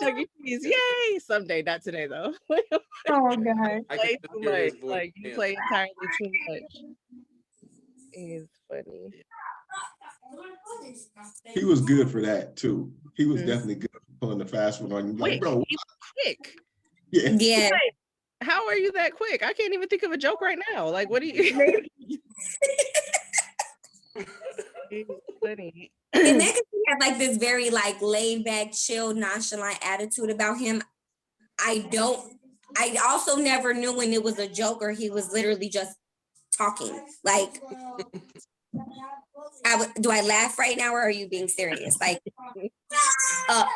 Chuck E. Cheese, yay! Someday, not today though. Oh god. Play too much. Like, you play entirely too much. It's funny. He was good for that too. He was definitely good for pulling the fast one on you. Like, Wait, bro, he was quick. yeah. Yeah. How are you that quick? I can't even think of a joke right now. Like, what do you? It's funny. And that had like this very like laid back, chill, nonchalant attitude about him. I also never knew when it was a joke or he was literally just talking. Like, do I laugh right now or are you being serious? Like,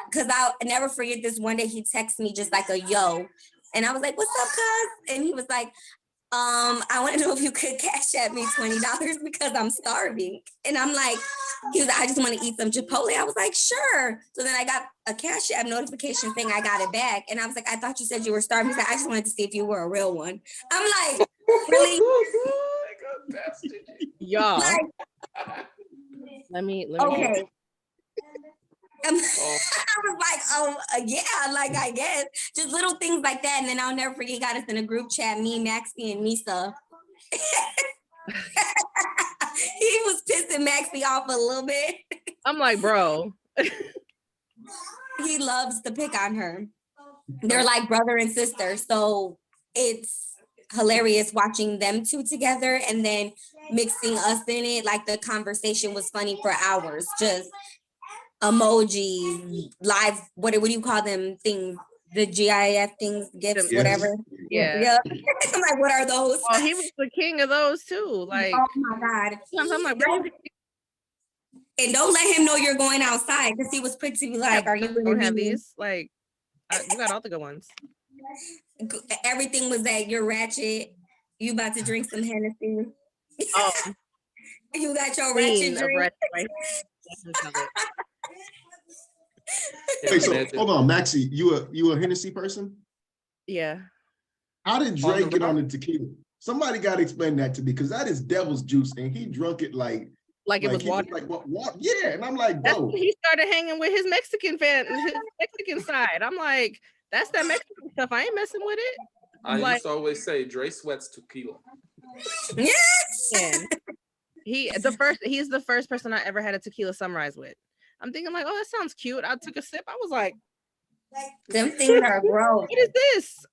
because I'll never forget this one day he texted me just like a yo. And I was like, what's up, cuz? And he was like, I want to know if you could cash at me $20 because I'm starving. And I'm like, he was like, I just want to eat some Chipotle. I was like, sure. So then I got a Cash App notification thing. I got it back. And I was like, I thought you said you were starving. He's like, I just wanted to see if you were a real one. I'm like, really? Y'all. Like, let me. okay. I was like, oh, yeah, like, I guess. Just little things like that. And then I'll never forget, he got us in a group chat, me, Maxi, and Misa. He was pissing Maxi off a little bit. I'm like, bro. He loves to pick on her. They're like brother and sister. So it's hilarious watching them two together and then mixing us in it. Like, the conversation was funny for hours. Just emojis, live, what do you call them things? The GIF things, gifts, Yes. whatever. Yeah. I'm like, what are those? Oh, he was the king of those too. Like, oh my God. I'm like, bro. And don't let him know you're going outside because he was quick to be like, are you going to have these? Like, you got all the good ones. Everything was that you're ratchet. You about to drink some Hennessy. Oh. You got your ratchet drink. Wait, so hold on, Maxi, you a Hennessy person? Yeah. How did Drake get on the tequila? Somebody got to explain that to me because that is devil's juice, and he drunk it like it was water. Like what? Yeah, and I'm like, bro. He started hanging with his Mexican side. I'm like, that's that Mexican stuff. I ain't messing with it. I used to always say Dre sweats tequila. Yes. He's the first person I ever had a tequila sunrise with. I'm thinking like, oh, that sounds cute. I took a sip. I was like, them things are gross. What is this?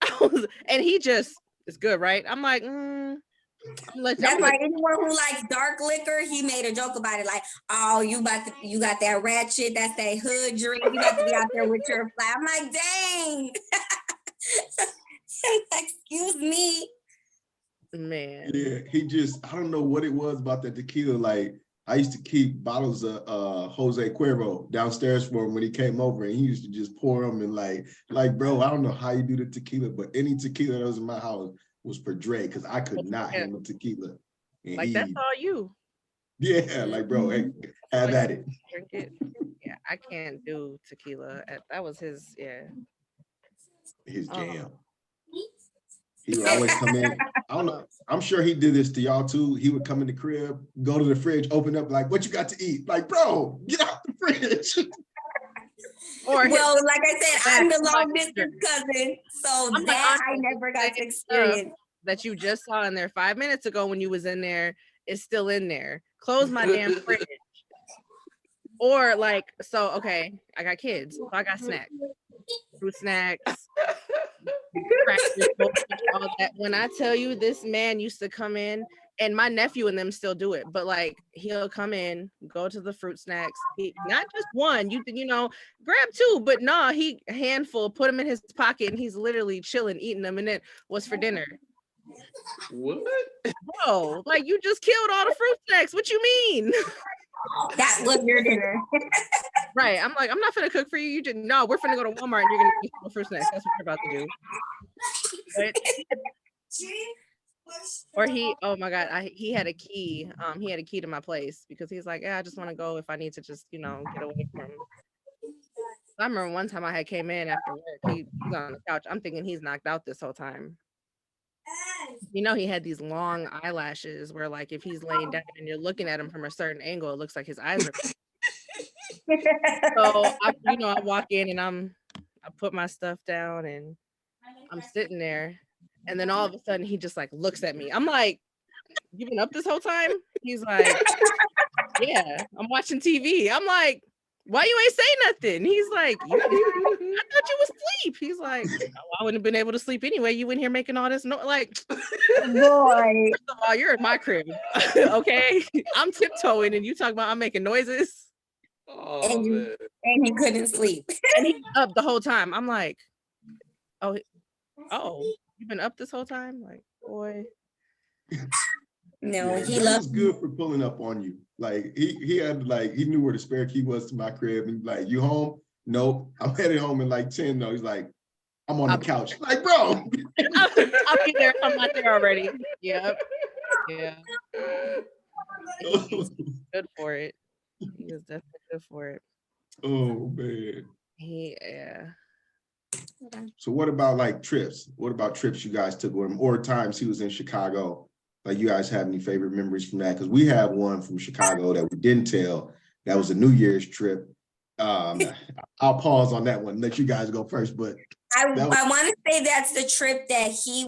And he just, it's good, right? I'm like, that's like anyone who likes dark liquor, he made a joke about it. Like, oh, you got that ratchet, that's that hood drink. You got to be out there with your fly. I'm like, dang. Excuse me. Man. Yeah, he just, I don't know what it was about that tequila. Like, I used to keep bottles of Jose Cuervo downstairs for him when he came over, and he used to just pour them and like, bro, I don't know how you do the tequila, but any tequila that was in my house was for Dre, because I could not handle tequila. And Like, that's all you. Yeah, like, bro, hey, have at it. Drink it. Yeah, I can't do tequila. That was his, His jam. He would always come in. I don't know. I'm sure he did this to y'all too. He would come in the crib, go to the fridge, open up, like, what you got to eat? Like, bro, get out the fridge. Or well, like I said, I'm the long distance cousin, so that I never got to experience. That you just saw in there 5 minutes ago when you was in there is still in there. Close my damn fridge. Or like, so okay, I got kids, so I got snacks, fruit snacks, crackers, all that. When I tell you, this man used to come in, and my nephew and them still do it, but like, he'll come in, go to the fruit snacks, not just one, you know, grab two, but nah, he handful, put them in his pocket, and he's literally chilling, eating them, and then what's for dinner? What? Bro, like, you just killed all the fruit snacks. What you mean? That was your dinner. Right. I'm like, I'm not finna cook for you. You didn't. No, we're finna go to Walmart and you're gonna get some fruit snacks. That's what you're about to do. But, or he, oh my God, he had a key. He had a key to my place because he's like, yeah, I just want to go if I need to just, you know, get away from. I remember one time I had came in after work. He's on the couch. I'm thinking he's knocked out this whole time. You know, he had these long eyelashes where, like, if he's laying down and you're looking at him from a certain angle, it looks like his eyes are. So I walk in and I put my stuff down and I'm sitting there, and then all of a sudden he just like looks at me. I'm like, you been up this whole time? He's like, yeah, I'm watching TV. I'm like, why you ain't say nothing? He's like, I thought you was asleep. He's like, oh, I wouldn't have been able to sleep anyway. You in here making all this noise. Like, boy, first of all, you're in my crib. Okay, I'm tiptoeing and you talking about I'm making noises. Oh, and he couldn't sleep. And he's up the whole time. I'm like, oh, you've been up this whole time? Like, boy. No, yeah, he was good for pulling up on you. Like he had like, he knew where the spare key was to my crib, and like, you home? Nope, I'm headed home in like 10. No, he's like, I'm on the couch. Like, bro, I'll be there. I'm not there already. Yep. Yeah. He's good for it. He was definitely good for it. Oh man. Yeah. So what about like trips? What about trips you guys took with him, or times he was in Chicago? Like, you guys have any favorite memories from that? Because we have one from Chicago that we didn't tell. That was a New Year's trip. I'll pause on that one. Let you guys go first. But I want to say that's the trip that he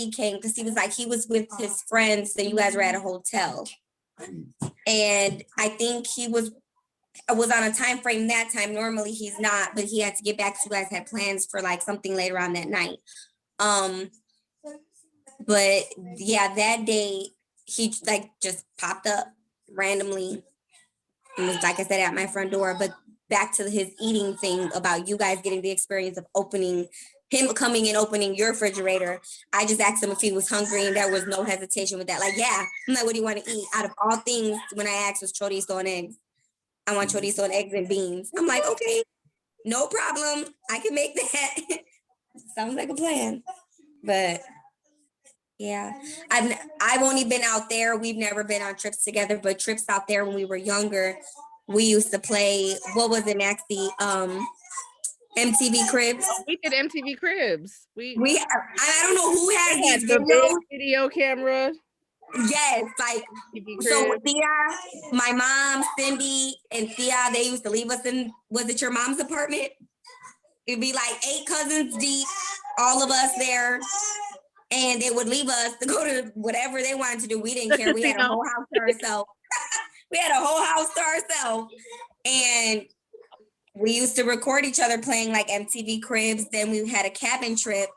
came, because he was like, he was with his friends, so you guys were at a hotel. And I think he was on a time frame that time. Normally he's not, but he had to get back. So you guys had plans for like something later on that night. But yeah, that day he like just popped up randomly and was, like I said, at my front door. But back to his eating thing about you guys getting the experience of him coming and opening your refrigerator. I just asked him if he was hungry, and there was no hesitation with that. Like, yeah. I'm like, what do you want to eat? Out of all things, when I asked was chorizo and eggs. I want chorizo and eggs and beans. I'm like, okay, no problem. I can make that. Sounds like a plan. But yeah, I've only been out there. We've never been on trips together, but trips out there when we were younger, we used to play, what was it, Maxi? MTV Cribs. Oh, we did MTV Cribs. I don't know who has these the videos. Video camera. Yes, like, so Thea, my mom, Cindy, and Thea, they used to leave us in, was it your mom's apartment? It'd be like 8 cousins deep, all of us there. And they would leave us to go to whatever they wanted to do. We didn't care. We had a whole house to ourselves. And we used to record each other playing like MTV Cribs. Then we had a cabin trip.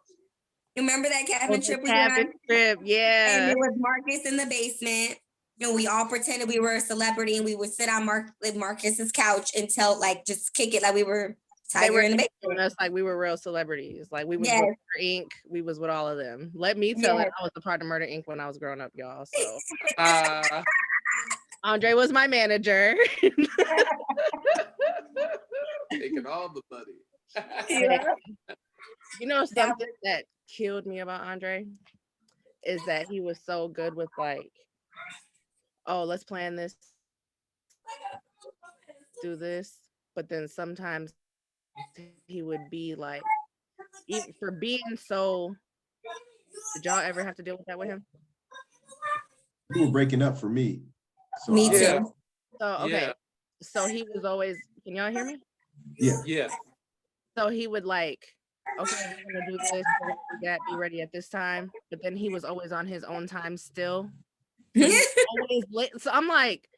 You remember that cabin trip we went on? Yeah. And it was Marcus in the basement. And we all pretended we were a celebrity, and we would sit on Marcus's couch and just kick it like we were Tiger in the basement. Us like we were real celebrities. Like, we was with Murder Inc. We was with all of them. Let me tell it, I was a part of Murder Inc. when I was growing up, y'all. So Andre was my manager. Taking all the money. Yeah. You know something that killed me about Andre is that he was so good with like, oh, let's plan this, do this. But then sometimes he would be like, even for being so, did y'all ever have to deal with that with him? You were breaking up for me. So Me Yeah. too. So, okay. Yeah. So he was always, can y'all hear me? Yeah. Yeah. So he would like, okay, we're gonna do this, we're gonna do that, be ready at this time. But then he was always on his own time still. But he was always late. So I'm like,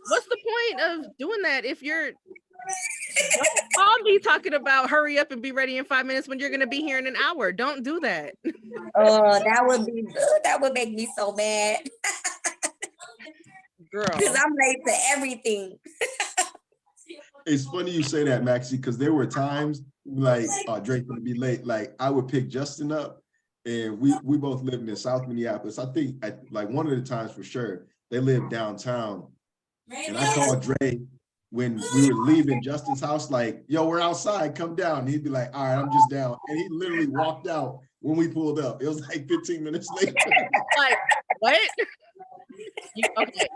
what's the point of doing that if you're don't call me talking about hurry up and be ready in 5 minutes when you're gonna be here in an hour? Don't do that. Oh, that would make me so mad Girl. because I'm late to everything. It's funny you say that, Maxi, because there were times like Drake would be late. Like I would pick Justin up, and we both lived in South Minneapolis. I think like one of the times for sure they lived downtown, and I called Dre when we were leaving Justin's house, like, "Yo, we're outside, come down." And he'd be like, "All right, I'm just down," and he literally walked out when we pulled up. It was like 15 minutes later. Like what? Okay,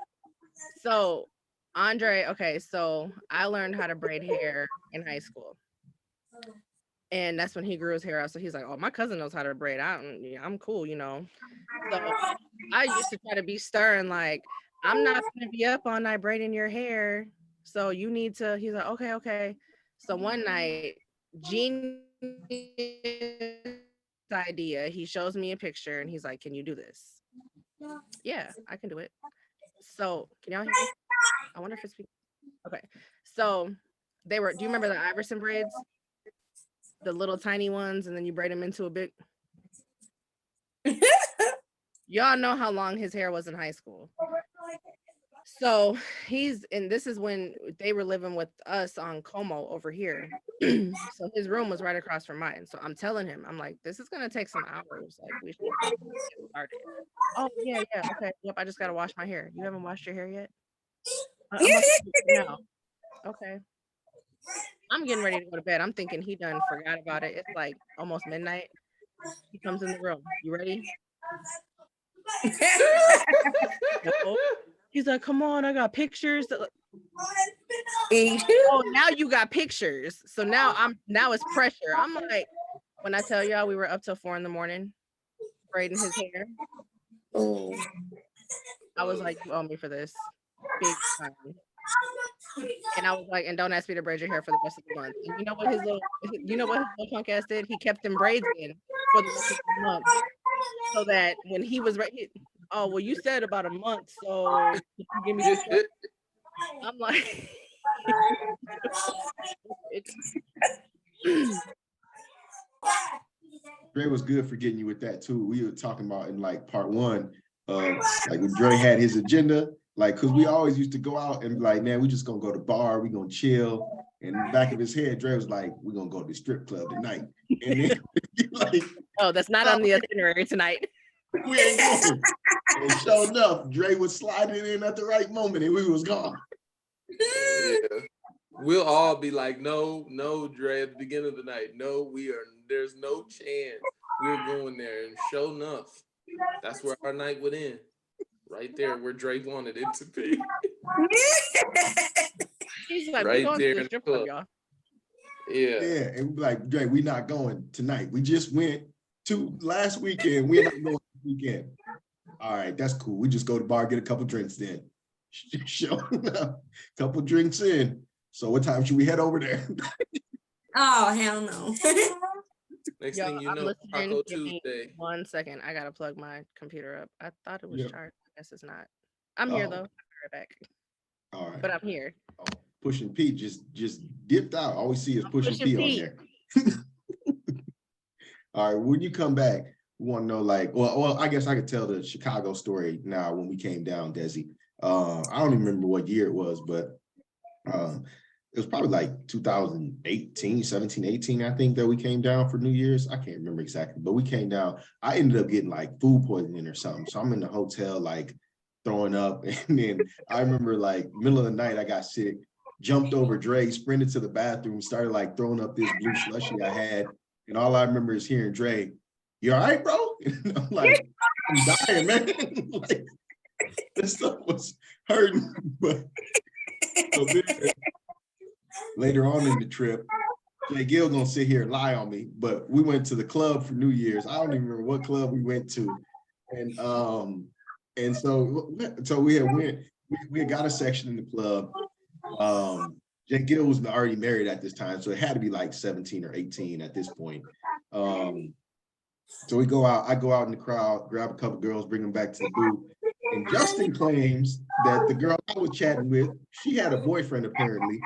so Andre, okay, so I learned how to braid hair in high school. And that's when he grew his hair out. So he's like, oh, my cousin knows how to braid. I'm cool, you know. So I used to try to be stern, like, I'm not gonna be up all night braiding your hair. So you need to, he's like, okay, okay. So one night, genius idea, he shows me a picture and he's like, can you do this? Yeah, I can do it. So can y'all hear me? I wonder if it's okay. So they were, do you remember the Iverson braids? The little tiny ones, and then you braid them into a big. Y'all know how long his hair was in high school. So and this is when they were living with us on Como over here. So his room was right across from mine. So I'm telling him, I'm like, this is gonna take some hours. Like we should get started. Oh yeah, okay. Yep, I just gotta wash my hair. You haven't washed your hair yet? I'm about to do it now. Okay. I'm getting ready to go to bed. I'm thinking he done forgot about it. It's like almost midnight. He comes in the room. You ready? No. He's like, come on, I got pictures. Oh, now you got pictures. So now it's pressure. I'm like, when I tell y'all we were up till 4 a.m. braiding his hair. Oh. I was like, you owe me for this. Big time. And I was like, and don't ask me to braid your hair for the rest of the month. And you know what his little punk ass did? He kept them braids in for the rest of the month. So that when he was ready, oh, well, you said about a month, so you give me this. I'm like, Dre was good for getting you with that too. We were talking about in like part 1 of like when Dre had his agenda, like because we always used to go out and be like, man, we just gonna go to bar, we gonna chill. And in the back of his head, Dre was like, we're gonna go to the strip club tonight. And then like, oh, that's not on the itinerary tonight. We ain't going. And sure enough, Dre was sliding in at the right moment and we was gone. Yeah. We'll all be like, no, Dre, at the beginning of the night. No, there's no chance we're going there. And sure enough, that's where our night would end. Right there where Dre wanted it to be. He's like, right we're going there to the strip club, y'all. Yeah. Yeah, and we'd be like, Dre, we not going tonight. We just went to last weekend. We're not going this weekend. All right, that's cool. We just go to the bar, get a couple drinks then. Sure enough, couple drinks in. So what time should we head over there? Oh, hell no. Next Yo, thing you I'm know, listening. Taco Give me Tuesday. 1 second. I gotta plug my computer up. I thought it was Yep. charged. I guess it's not. I'm here though. I'll be right back. All right. But I'm here. Oh, Pushing P just dipped out. All we see is Pushing P on there. All right, when you come back, we want to know like, well, I guess I could tell the Chicago story now when we came down, Desi. I don't even remember what year it was, but it was probably like 2018, 17, 18, I think, that we came down for New Year's. I can't remember exactly, but we came down. I ended up getting like food poisoning or something. So I'm in the hotel, like throwing up. And then I remember like middle of the night, I got sick, jumped over Dre, sprinted to the bathroom, started like throwing up this blue slushy I had. And all I remember is hearing Dre, "You all right, bro?" And I'm like, "I'm dying, man." Like, this stuff was hurting. But so then, later on in the trip, JGil gonna sit here and lie on me, but we went to the club for New Year's. I don't even remember what club we went to. And so we had got a section in the club. JGil was already married at this time, so it had to be like 17 or 18 at this point. So we go out, I go out in the crowd, grab a couple girls, bring them back to the booth. And Justin claims that the girl I was chatting with, she had a boyfriend apparently.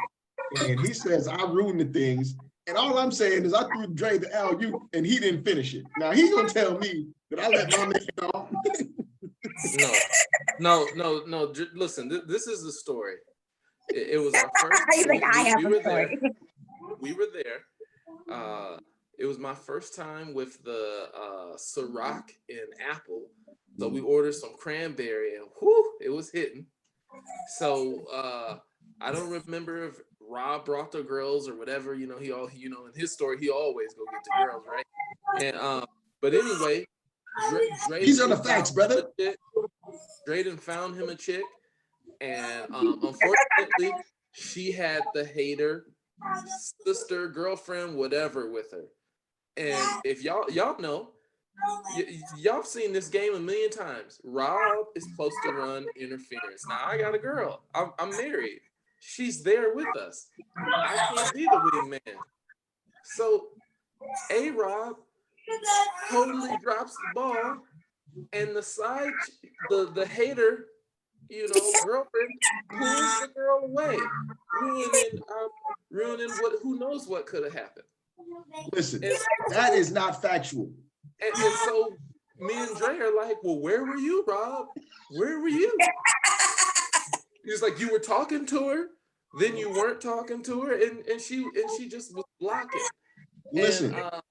And he says, I ruined the things. And all I'm saying is I threw Dre the alley-oop and he didn't finish it. Now he's gonna tell me that I let my man off. No. Listen, this is the story. It was our first. We were there. It was my first time with the Ciroc and apple. So we ordered some cranberry and whoo, it was hitting. So I don't remember if Rob brought the girls or whatever. You know, in his story, he always go get the girls, right? And but anyway, These are the facts, brother. Drayden found him a chick, and unfortunately, she had the hater, sister, girlfriend, whatever with her. And if y'all know, y'all seen this game a million times. Rob is supposed to run interference. Now I got a girl. I'm married. She's there with us. I can't be the wingman. So ARob totally drops the ball, and the hater, girlfriend pulls the girl away, ruining who knows what could have happened. Listen, that is not factual. And so me and Dre are like, well, where were you, Rob? Where were you? He's like, you were talking to her, then you weren't talking to her, and she just was blocking. Listen, and,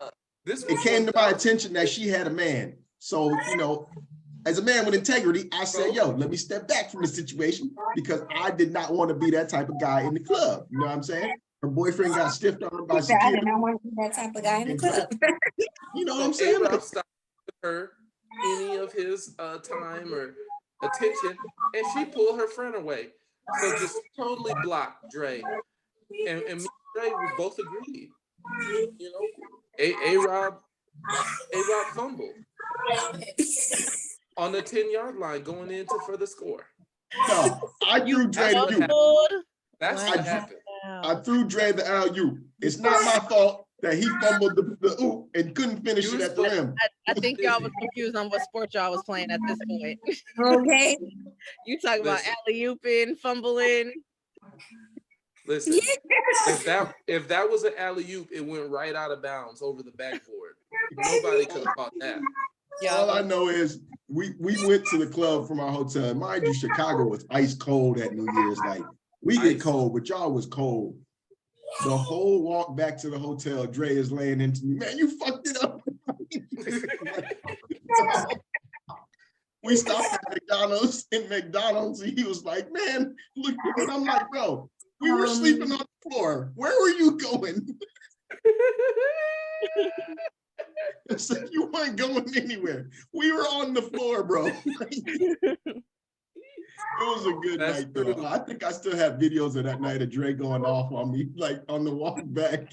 it came to my attention that she had a man. So, as a man with integrity, I said, yo, let me step back from the situation because I did not want to be that type of guy in the club. You know what I'm saying? Her boyfriend got stiffed on her by security. I did not want to be that type of guy in the club. You know what I'm saying? ARob stopped her any of his time or attention, and she pulled her friend away. So just totally blocked Dre. And me and Dre, we both agreed. ARob fumbled on the 10-yard line going into for the score. No, I threw Dre the alley-oop. That's what happened. I threw Dre the alley-oop. It's not my fault that he fumbled the oop and couldn't finish it at the rim. I think y'all was confused on what sport y'all was playing at this point. Okay. You talk about alley-ooping, fumbling. Listen, if that was an alley-oop, it went right out of bounds over the backboard. Nobody could have caught that. Yeah. All I know is we went to the club from our hotel. Mind you, Chicago was ice cold at New Year's night. We get cold, but y'all was cold. The whole walk back to the hotel, Dre is laying into me. Man, you fucked it up. We stopped at McDonald's, and he was like, man, look, and I'm like, bro, we were sleeping on the floor. Where were you going? It's like you weren't going anywhere. We were on the floor, bro. It was a good night, though. I think I still have videos of that night of Dre going off on me, like on the walk back.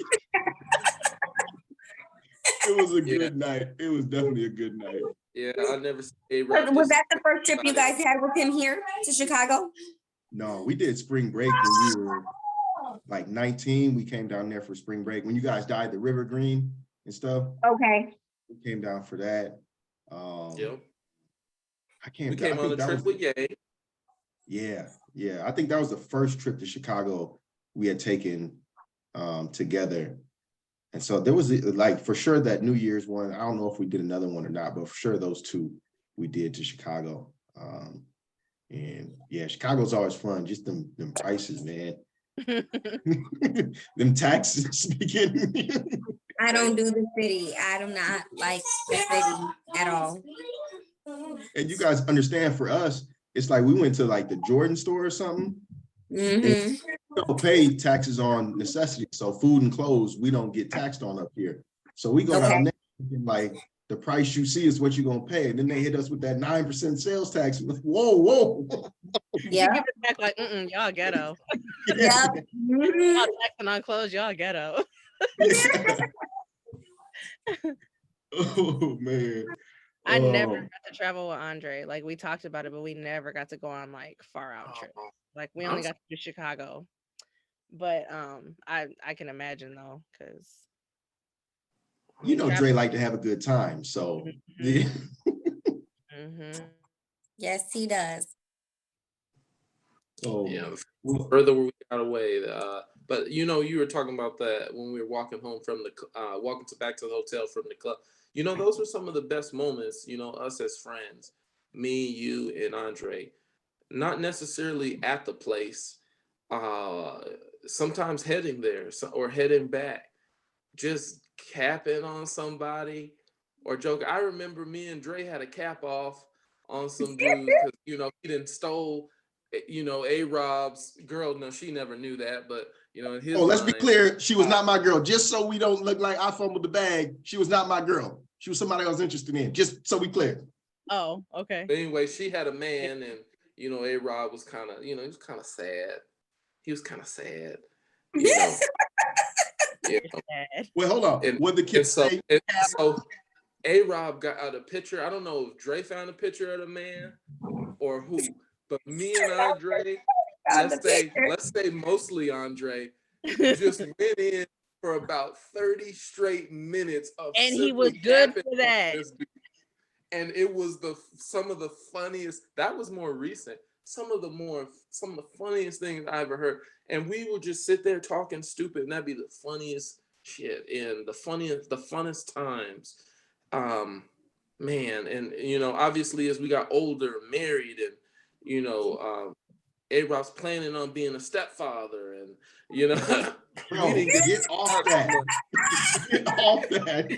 It was a good night. It was definitely a good night. Yeah, I never see ARob. Was that the first trip you guys had with him here to Chicago? No, we did spring break when we were like 19. We came down there for spring break. When you guys dyed the River Green and stuff. Okay. We came down for that. Yep. We came on a trip with Ye. Yeah. I think that was the first trip to Chicago we had taken together. And so there was like for sure that New Year's one. I don't know if we did another one or not, but for sure those two we did to Chicago. And yeah, Chicago's always fun. Just them prices, man. Them taxes. I don't do the city. I do not like the city at all. And you guys understand, for us, it's like we went to like the Jordan store or something. Mm-hmm. We don't pay taxes on necessities, so food and clothes we don't get taxed on up here. So we go down there and like the price you see is what you're gonna pay, and then they hit us with that 9% sales tax. Whoa. You give it back like, y'all ghetto. Yeah. Y'all taxing on clothes, y'all ghetto. Oh man. I never got to travel with Andre. Like we talked about it, but we never got to go on like far out trips. Like we only got to do Chicago. But I can imagine though, because you know Dre like to have a good time, so Yes, he does. Oh yeah, further we got away. But you know, you were talking about that when we were walking home from the back to the hotel from the club. You know, those were some of the best moments. You know, us as friends, me, you, and Andre, not necessarily at the place. Sometimes heading there or heading back, just capping on somebody or joking. I remember me and Dre had a cap off on some dude because you know he didn't stole. You know, ARob's girl. No, she never knew that, but you know, in his let's be mind, clear. She was not my girl. Just so we don't look like I fumbled the bag. She was not my girl. She was somebody I was interested in. Just so we clear. Oh, okay. But anyway, she had a man, and you know, ARob was kind of, you know, he was kind of sad. He was kind of sad. You know. Well, hold on. What the kids say? So ARob got out a picture. I don't know if Dre found a picture of the man or who, but me and Andre, let's say mostly Andre, just went in for about 30 straight minutes of and he was good for that. And it was some of the funniest. That was more recent. Some of the funniest things I ever heard. And we would just sit there talking stupid, and that'd be the funniest shit and the funnest times. Man, and you know, obviously as we got older, married, and you know, ARob's planning on being a stepfather, and you know, Bro, get off that. Get off that.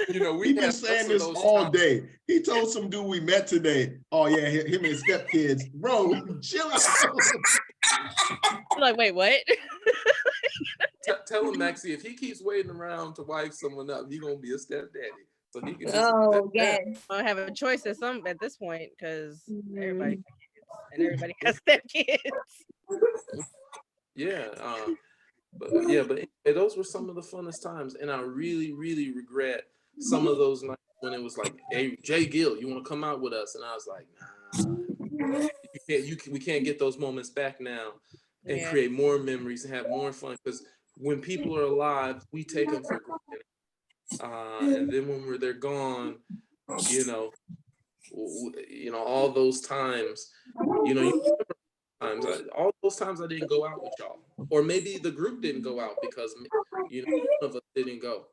You know, we've been saying this all day. He told some dude we met today, oh yeah, him and his stepkids. Bro, chill out. I'm like, wait, what? Tell him, Maxi, if he keeps waiting around to wife someone up, he's gonna be a stepdaddy. So he can I have a choice at this point because everybody and everybody has stepkids. Yeah, but those were some of the funnest times, and I really, really regret some of those nights when it was like, "Hey, JGil, you want to come out with us?" And I was like, "Nah, we can't get those moments back now, and create more memories and have more fun." Because when people are alive, we take them for granted, and then when they're gone, you know, all those times, you know, all those times I didn't go out with y'all, or maybe the group didn't go out because you know one of us didn't go.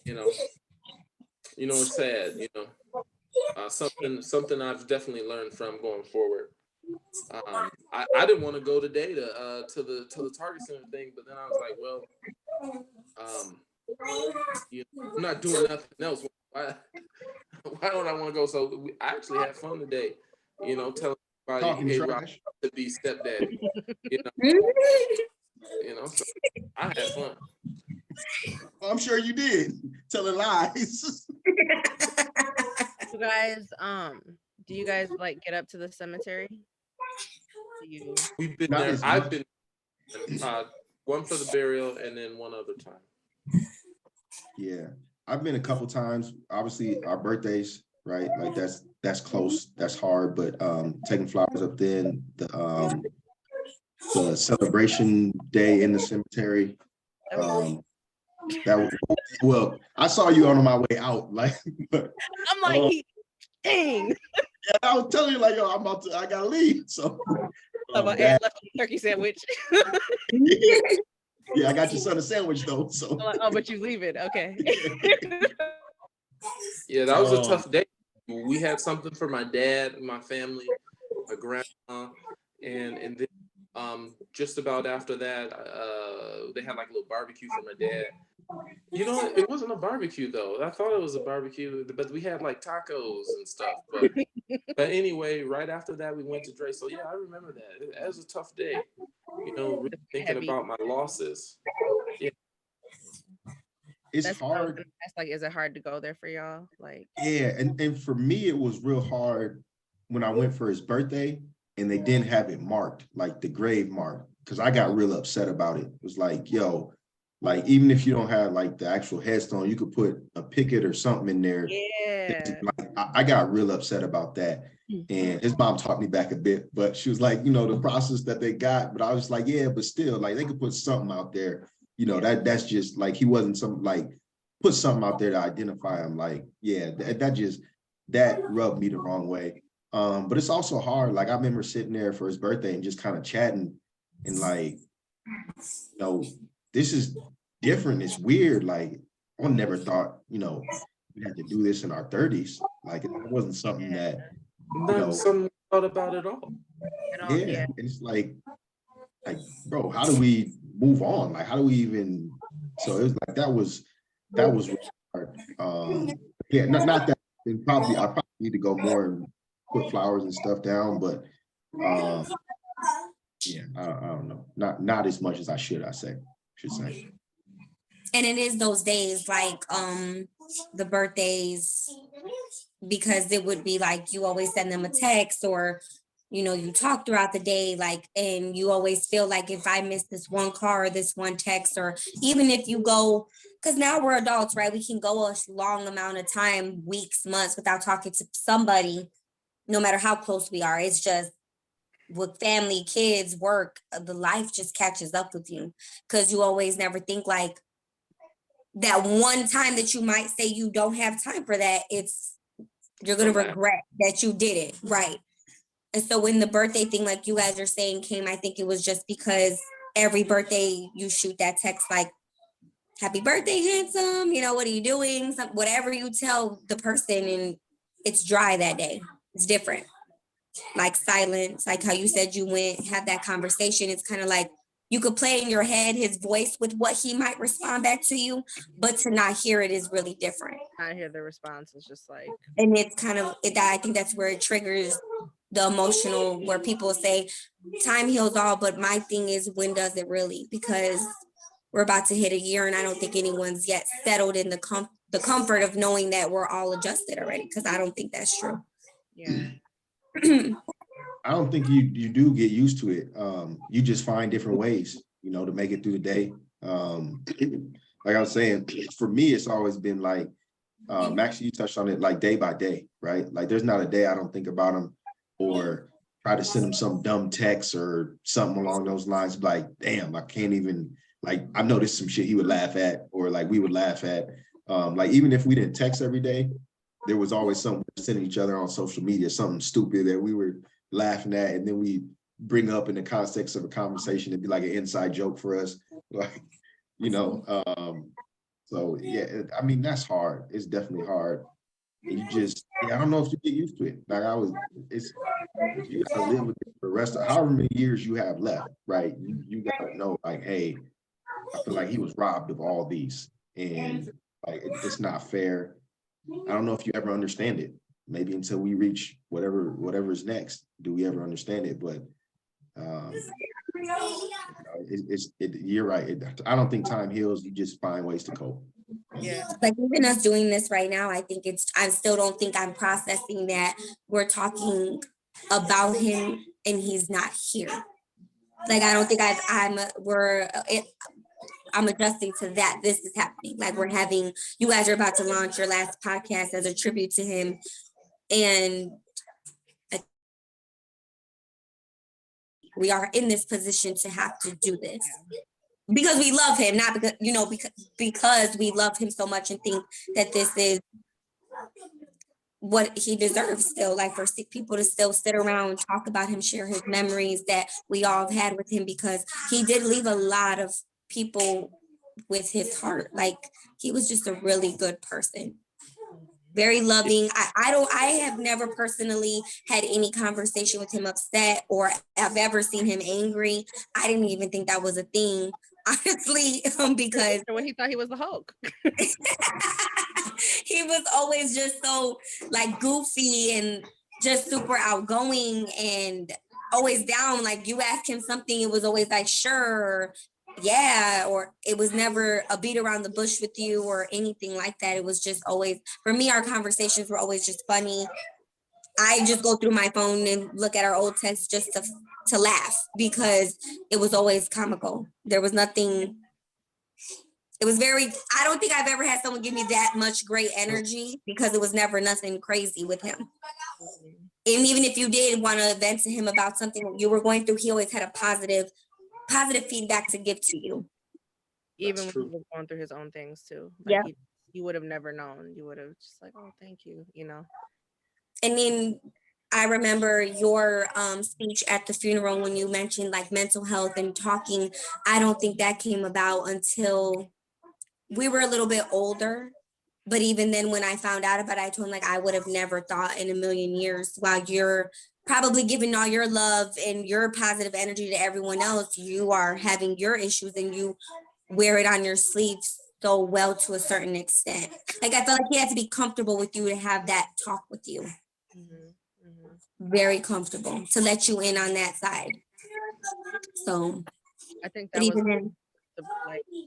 You know, it's sad. You know, something I've definitely learned from going forward. I didn't want to go today to the Target Center thing, but then I was like, well, I'm not doing nothing else. Why don't I want to go? So I actually had fun today. You know, telling everybody ARob to be stepdaddy. You know, so I had fun. I'm sure you did. Telling lies. You guys, do you guys like get up to the cemetery? We've been there. I've been one for the burial and then one other time. Yeah, I've been a couple times. Obviously, our birthdays, right? Like that's close. That's hard. But taking flowers up then, the celebration day in the cemetery. That was, well, I saw you on my way out. Like, I'm like, dang. Yeah, I was telling you, like, yo, I gotta leave. So left a turkey sandwich. Yeah, I got your son a sandwich though. So like, oh, but you leave it. Okay. Yeah, that was a tough day. We had something for my dad, my family, my grandma, and then just about after that, they had like a little barbecue for my dad. You know, it wasn't a barbecue though. I thought it was a barbecue, but we had like tacos and stuff. But anyway, right after that, we went to Dre. So yeah, I remember that. It was a tough day. You know, really thinking Heavy. about my losses. Yeah. It's That's what I was hard. gonna ask, like, is it hard to go there for y'all? Like, Yeah, and for me, it was real hard when I went for his birthday and they didn't have it marked, like the grave marked, because I got real upset about it. It was like, yo, like even if you don't have like the actual headstone, you could put a picket or something in there. yeah. Like I got real upset about that. And his mom taught me back a bit, but she was like, you know, the process that they got, but I was like, yeah, but still, like they could put something out there, you know, that's just like, he wasn't some like, put something out there to identify him. Like, yeah, that rubbed me the wrong way. But it's also hard. Like I remember sitting there for his birthday and just kind of chatting and like, you know, this is different. It's weird. Like I never thought, you know, we had to do this in our 30s. Like it wasn't something that, you Not know, something I thought about at all. At all, yeah. It's like, bro, how do we move on? Like, how do we even? So it was like that was really hard. Yeah, not that. And probably I probably need to go more and put flowers and stuff down, but yeah, I don't know, not as much as I should. Should say. And it is those days like the birthdays, because it would be like you always send them a text, or you know, you talk throughout the day, like, and you always feel like if I miss this one call or this one text, or even if you go, because now we're adults, right? We can go a long amount of time, weeks, months, without talking to somebody, no matter how close we are. It's just with family, kids, work, the life just catches up with you, because you always never think like that one time that you might say you don't have time for that, you're going to regret that you did it, right? And so when the birthday thing, like you guys are saying, came, I think it was just because every birthday you shoot that text like, happy birthday, handsome, you know, what are you doing? Whatever you tell the person, and it's dry that day. It's different. Like silence, like how you said you went, have that conversation. It's kind of like you could play in your head his voice with what he might respond back to you, but to not hear it is really different. I hear the response is just like, And it's kind of, I think that's where it triggers the emotional, where people say time heals all, but my thing is, when does it really? Because we're about to hit a year, and I don't think anyone's yet settled in the comfort of knowing that we're all adjusted already, because I don't think that's true. yeah. I don't think you do get used to it. You just find different ways, you know, to make it through the day. Like I was saying, for me, it's always been like, Maxi, you touched on it, like day by day, right? Like there's not a day I don't think about him or try to send him some dumb text or something along those lines. Like, damn, I can't even, like, I know this is some shit he would laugh at, or like we would laugh at. Like even if we didn't text every day, there was always something sending each other on social media, something stupid that we were laughing at, and then we bring up in the context of a conversation. It'd be like an inside joke for us, like, you know. So yeah, I mean, that's hard. It's definitely hard. And you just, I don't know if you get used to it. Like you gotta live with it for the rest of however many years you have left, right? You gotta know, like, hey, I feel like he was robbed of all these, and like it's not fair. I don't know if you ever understand it. Maybe until we reach whatever's next, do we ever understand it? But you're right. I don't think time heals. You just find ways to cope. Yeah. Like even us doing this right now, I think I still don't think I'm processing that we're talking about him and he's not here. Like I don't think I'm adjusting to that. This is happening. Like you guys are about to launch your last podcast as a tribute to him. And we are in this position to have to do this because we love him, not because, you know, because we love him so much and think that this is what he deserves still, like for people to still sit around and talk about him, share his memories that we all have had with him, because he did leave a lot of people with his heart. Like he was just a really good person. very loving. I have never personally had any conversation with him upset or I've ever seen him angry. I didn't even think that was a thing, honestly, because when he thought he was the Hulk. he was always just so like goofy and just super outgoing and always down. Like you ask him something, it was always like, sure, yeah, or it was never a beat around the bush with you or anything like that. It was just always, for me, our conversations were always just funny. I just go through my phone and look at our old texts just to laugh because it was always comical. There was nothing, it was very, I don't think I've ever had someone give me that much great energy because it was never nothing crazy with him. And even if you did want to vent to him about something that you were going through, he always had a positive feedback to give to you. Even when he was going through his own things too. Yeah. You would have never known. You would have just like, oh, thank you, you know. And then I remember your speech at the funeral when you mentioned like mental health and talking. I don't think that came about until we were a little bit older. But even then, when I found out about it, I told him like I would have never thought in a million years, while you're probably giving all your love and your positive energy to everyone else, you are having your issues and you wear it on your sleeves so well to a certain extent. Like I felt like he had to be comfortable with you to have that talk with you. Mm-hmm. Mm-hmm. Very comfortable to let you in on that side. So I think but that was even then, the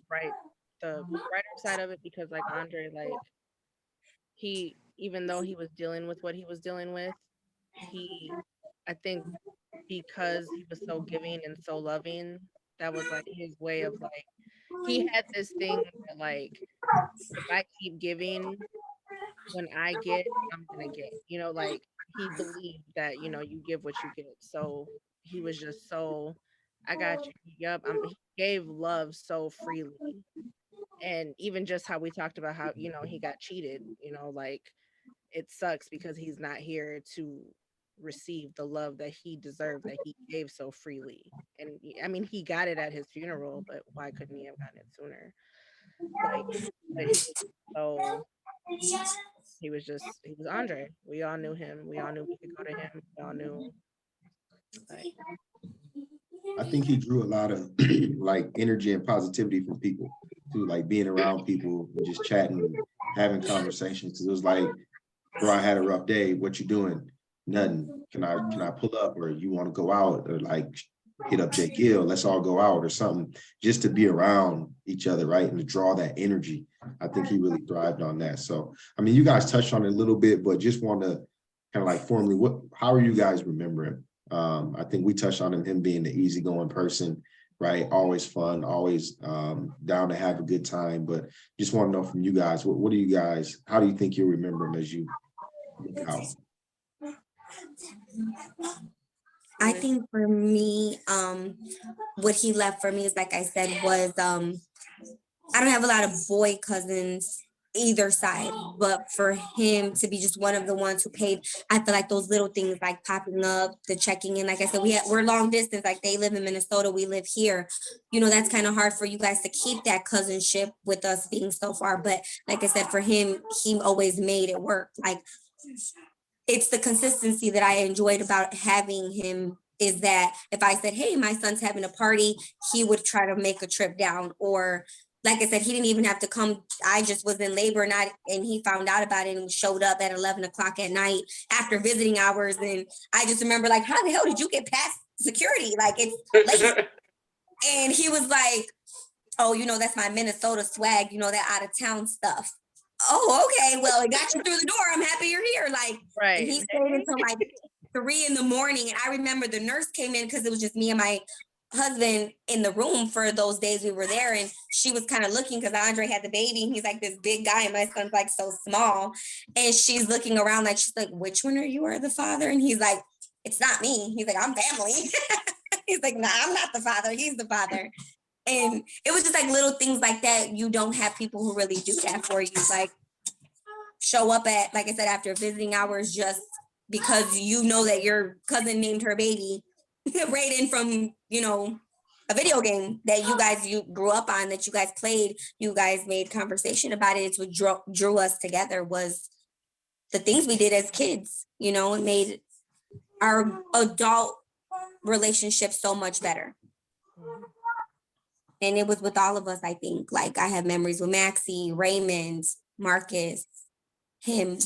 brighter side of it, because like Andre, like he, even though he was dealing with what he was dealing with, I think because he was so giving and so loving, that was like his way of like, he had this thing that like, if I keep giving, when I get, I'm gonna get, you know, like he believed that, you know, you give what you get. So he was just so, I got you. Yup. He gave love so freely. And even just how we talked about how, you know, he got cheated, you know, like it sucks because he's not here to receive the love that he deserved, that he gave so freely. And I mean, he got it at his funeral, but why couldn't he have gotten it sooner? Like, but he was so, he was Andre. We all knew him. We all knew we could go to him. We all knew, like, I think he drew a lot of like energy and positivity from people too, like being around people and just chatting and having conversations. It was like, bro, I had a rough day. What you doing? Nothing. Can I pull up, or you want to go out, or like hit up JGil, let's all go out or something, just to be around each other, right? And to draw that energy. I think he really thrived on that. So, I mean, you guys touched on it a little bit, but just want to kind of like formally, how are you guys remembering? I think we touched on him being the easygoing person, right? Always fun, always down to have a good time. But just want to know from you guys, what do you guys, how do you think you'll remember him as you look out? I think for me, what he left for me is, like I said, was I don't have a lot of boy cousins either side, but for him to be just one of the ones who paid, I feel like those little things like popping up, the checking in, like I said, we're long distance, like they live in Minnesota, we live here, you know, that's kind of hard for you guys to keep that cousinship with us being so far. But like I said, for him, he always made it work. Like it's the consistency that I enjoyed about having him, is that if I said, hey, my son's having a party, he would try to make a trip down. Or like I said, he didn't even have to come. I just was in labor and he found out about it and showed up at 11 o'clock at night after visiting hours. And I just remember like, how the hell did you get past security? Like it's late. And he was like, oh, you know, that's my Minnesota swag, you know, that out of town stuff. Oh, okay. Well, it got you through the door. I'm happy you're here. Like, right. And he stayed until like 3 a.m. And I remember the nurse came in because it was just me and my husband in the room for those days we were there. And she was kind of looking because Andre had the baby and he's like this big guy and my son's like so small. And she's looking around like, she's like, which one are you or the father? And he's like, it's not me. He's like, I'm family. He's like, nah, I'm not the father. He's the father. And it was just like little things like that. You don't have people who really do that for you. Like show up at, like I said, after visiting hours, just because you know that your cousin named her baby right in from, you know, a video game that you grew up on, that you guys played, you guys made conversation about it. It's what drew us together, was the things we did as kids. You know, it made our adult relationship so much better. And it was with all of us, I think. Like, I have memories with Maxi, Raymond, Marcus, him.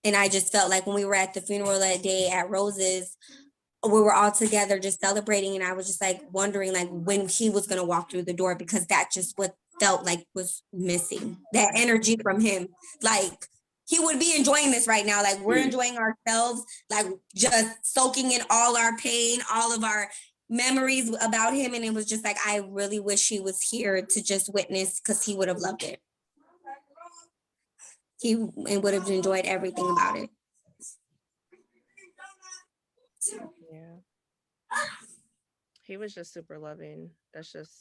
And I just felt like when we were at the funeral that day at Rose's, we were all together just celebrating. And I was just like wondering like when he was going to walk through the door, because that just what felt like was missing, that energy from him. Like, he would be enjoying this right now. Like, we're enjoying ourselves, like just soaking in all our pain, all of our memories about him. And it was just like, I really wish he was here to just witness, because he would have loved it. He would have enjoyed everything about it. Yeah. He was just super loving. That's just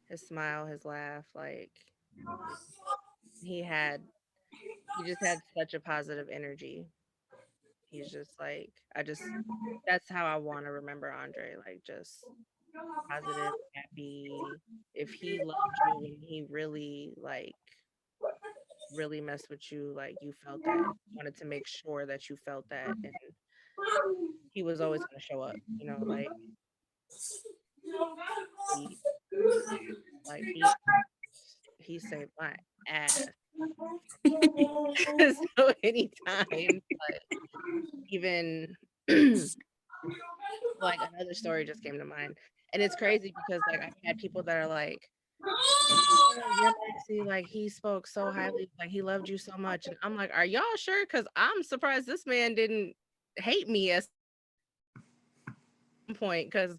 his smile, his laugh. Like, he just had such a positive energy. He's just like, that's how I want to remember Andre. Like, just positive, happy. If he loved you and he really really messed with you, like, you felt that, wanted to make sure that you felt that, and he was always going to show up, you know, like he like he saved my ass so many times. But even like, another story just came to mind, and it's crazy because like I've had people that are like, oh, you're Maxi, like he spoke so highly, like he loved you so much, and I'm like, are y'all sure? Because I'm surprised this man didn't hate me at some point, because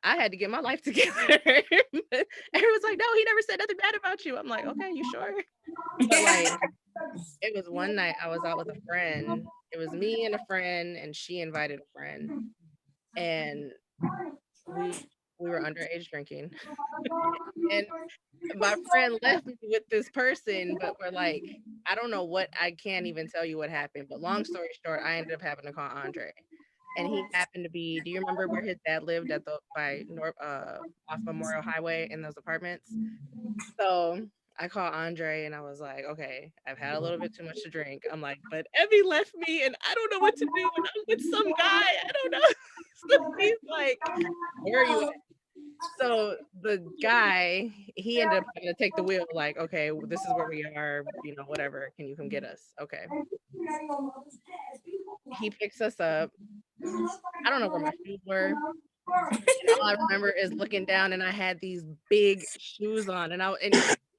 I had to get my life together. Everyone's like, no, he never said nothing bad about you. I'm like, okay, you sure? But like, it was one night I was out with a friend. It was me and a friend, and she invited a friend, and we were underage drinking. And my friend left me with this person, but we're like, I don't know what, I can't even tell you what happened. But long story short, I ended up having to call Andre. And he happened to be, do you remember where his dad lived at off Memorial Highway in those apartments? So I called Andre and I was like, okay, I've had a little bit too much to drink. I'm like, but Evie left me and I don't know what to do. And I'm with some guy. I don't know. So he's like, where are you at? So the guy, he ended up having to take the wheel, like, okay, this is where we are, you know, whatever. Can you come get us? Okay. He picks us up. I don't know where my shoes were. And all I remember is looking down and I had these big shoes on. And you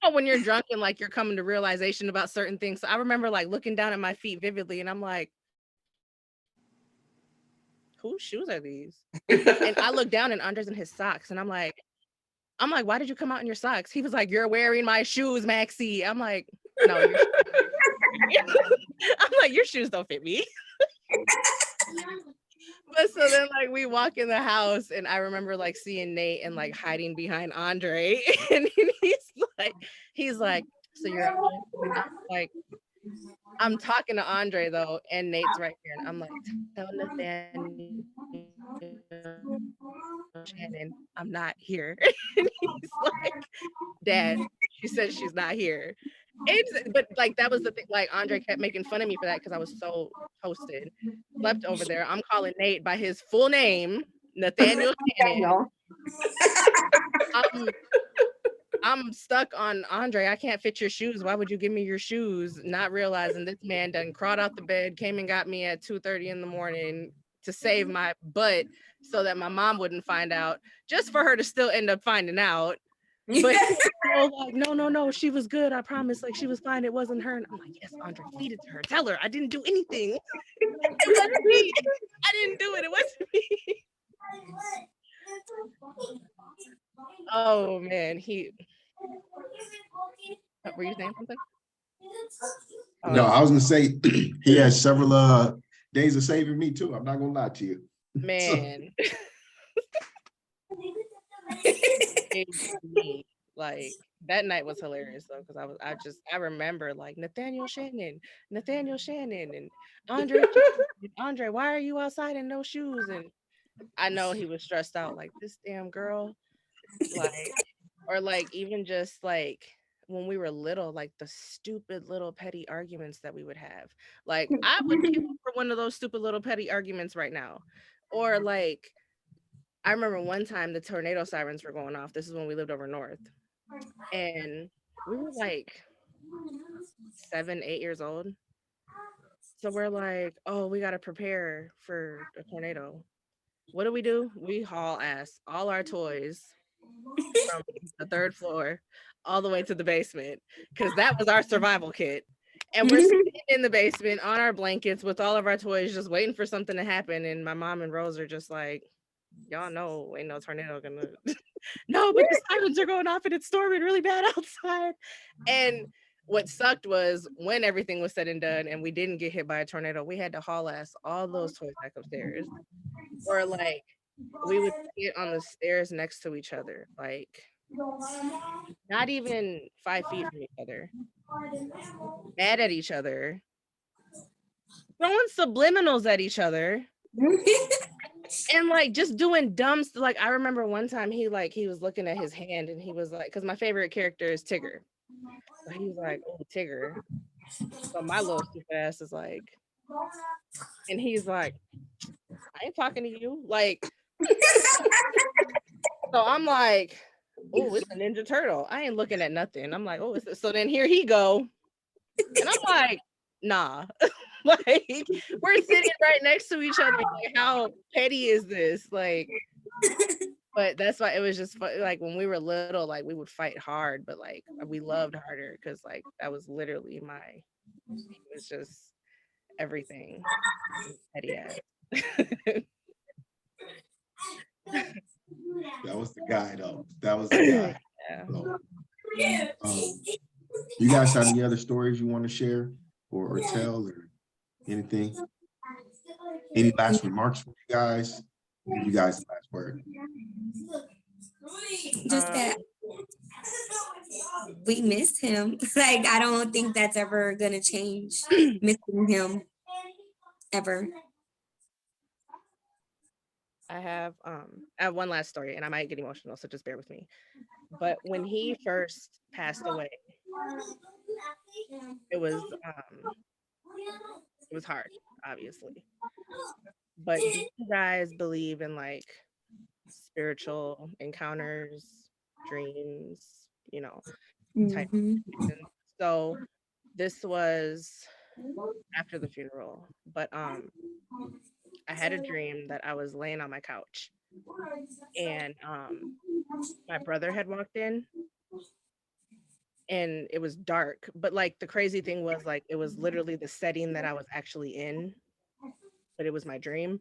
know, when you're drunk and like you're coming to realization about certain things. So I remember like looking down at my feet vividly and I'm like, whose shoes are these? And I look down and Andre's in his socks and I'm like, why did you come out in your socks? He was like, you're wearing my shoes, Maxi. I'm like, no, I'm like, your shoes don't fit me. But so then like we walk in the house and I remember like seeing Nate and like hiding behind Andre. And he's like, so you're at home? I'm like, I'm talking to Andre though, and Nate's right here. And I'm like, tell Nathaniel Shannon, I'm not here. And he's like, Dad, she says she's not here. But like that was the thing, like Andre kept making fun of me for that because I was so toasted. Slept over there. I'm calling Nate by his full name, Nathaniel Shannon. I'm stuck on Andre. I can't fit your shoes. Why would you give me your shoes? Not realizing this man done crawled out the bed, came and got me at 2:30 in the morning to save my butt so that my mom wouldn't find out, just for her to still end up finding out. But like, no, she was good. I promise. Like, she was fine. It wasn't her. And I'm like, yes, Andre, feed it to her. Tell her I didn't do anything. It wasn't me. I didn't do it. It wasn't me. Oh man, were you saying something? No, I was gonna say he has several days of saving me too. I'm not gonna lie to you. Man. Like that night was hilarious though, because I remember like Nathaniel Shannon and Andre, why are you outside in no shoes? And I know he was stressed out, like this damn girl, like, or like even just like when we were little, like the stupid little petty arguments that we would have. Like I would queue up for one of those stupid little petty arguments right now. Or like I remember one time the tornado sirens were going off. This is when we lived over north. And we were like 7, 8 years old. So we're like, oh, we gotta prepare for a tornado. What do? We haul ass all our toys from the third floor all the way to the basement because that was our survival kit. And we're sitting in the basement on our blankets with all of our toys, just waiting for something to happen. And my mom and Rose are just like, y'all know ain't no tornado gonna no, but the sirens are going off and it's storming really bad outside. And what sucked was when everything was said and done and we didn't get hit by a tornado, we had to haul ass all those toys back upstairs. Or like we would sit on the stairs next to each other, like not even 5 feet from each other, mad at each other, throwing subliminals at each other, and like just doing dumb stuff. Like I remember one time he was looking at his hand and he was like, because my favorite character is Tigger. So he's like, oh, Tigger. So my little stupid ass is like, and he's like, I ain't talking to you. Like, so I'm like, oh, it's a Ninja Turtle. I ain't looking at nothing. I'm like, oh, so then here he go. And I'm like, nah. Like, we're sitting right next to each other. Like, how petty is this? Like, but that's why it was just fun. Like when we were little, like we would fight hard, but like we loved harder because like that was literally it was just everything. Petty ass. That was the guy, though. That was the guy. Yeah. So, you guys have any other stories you want to share or tell or anything? Any last remarks from you guys? I'll give you guys the last word. Just that we miss him. Like I don't think that's ever gonna change. Missing him ever. I have one last story and I might get emotional, so just bear with me. But when he first passed away, it was hard, obviously. But do you guys believe in like spiritual encounters, dreams, type of Mhm. situations? So this was after the funeral, but I had a dream that I was laying on my couch and my brother had walked in and it was dark, but like the crazy thing was like it was literally the setting that I was actually in, but it was my dream.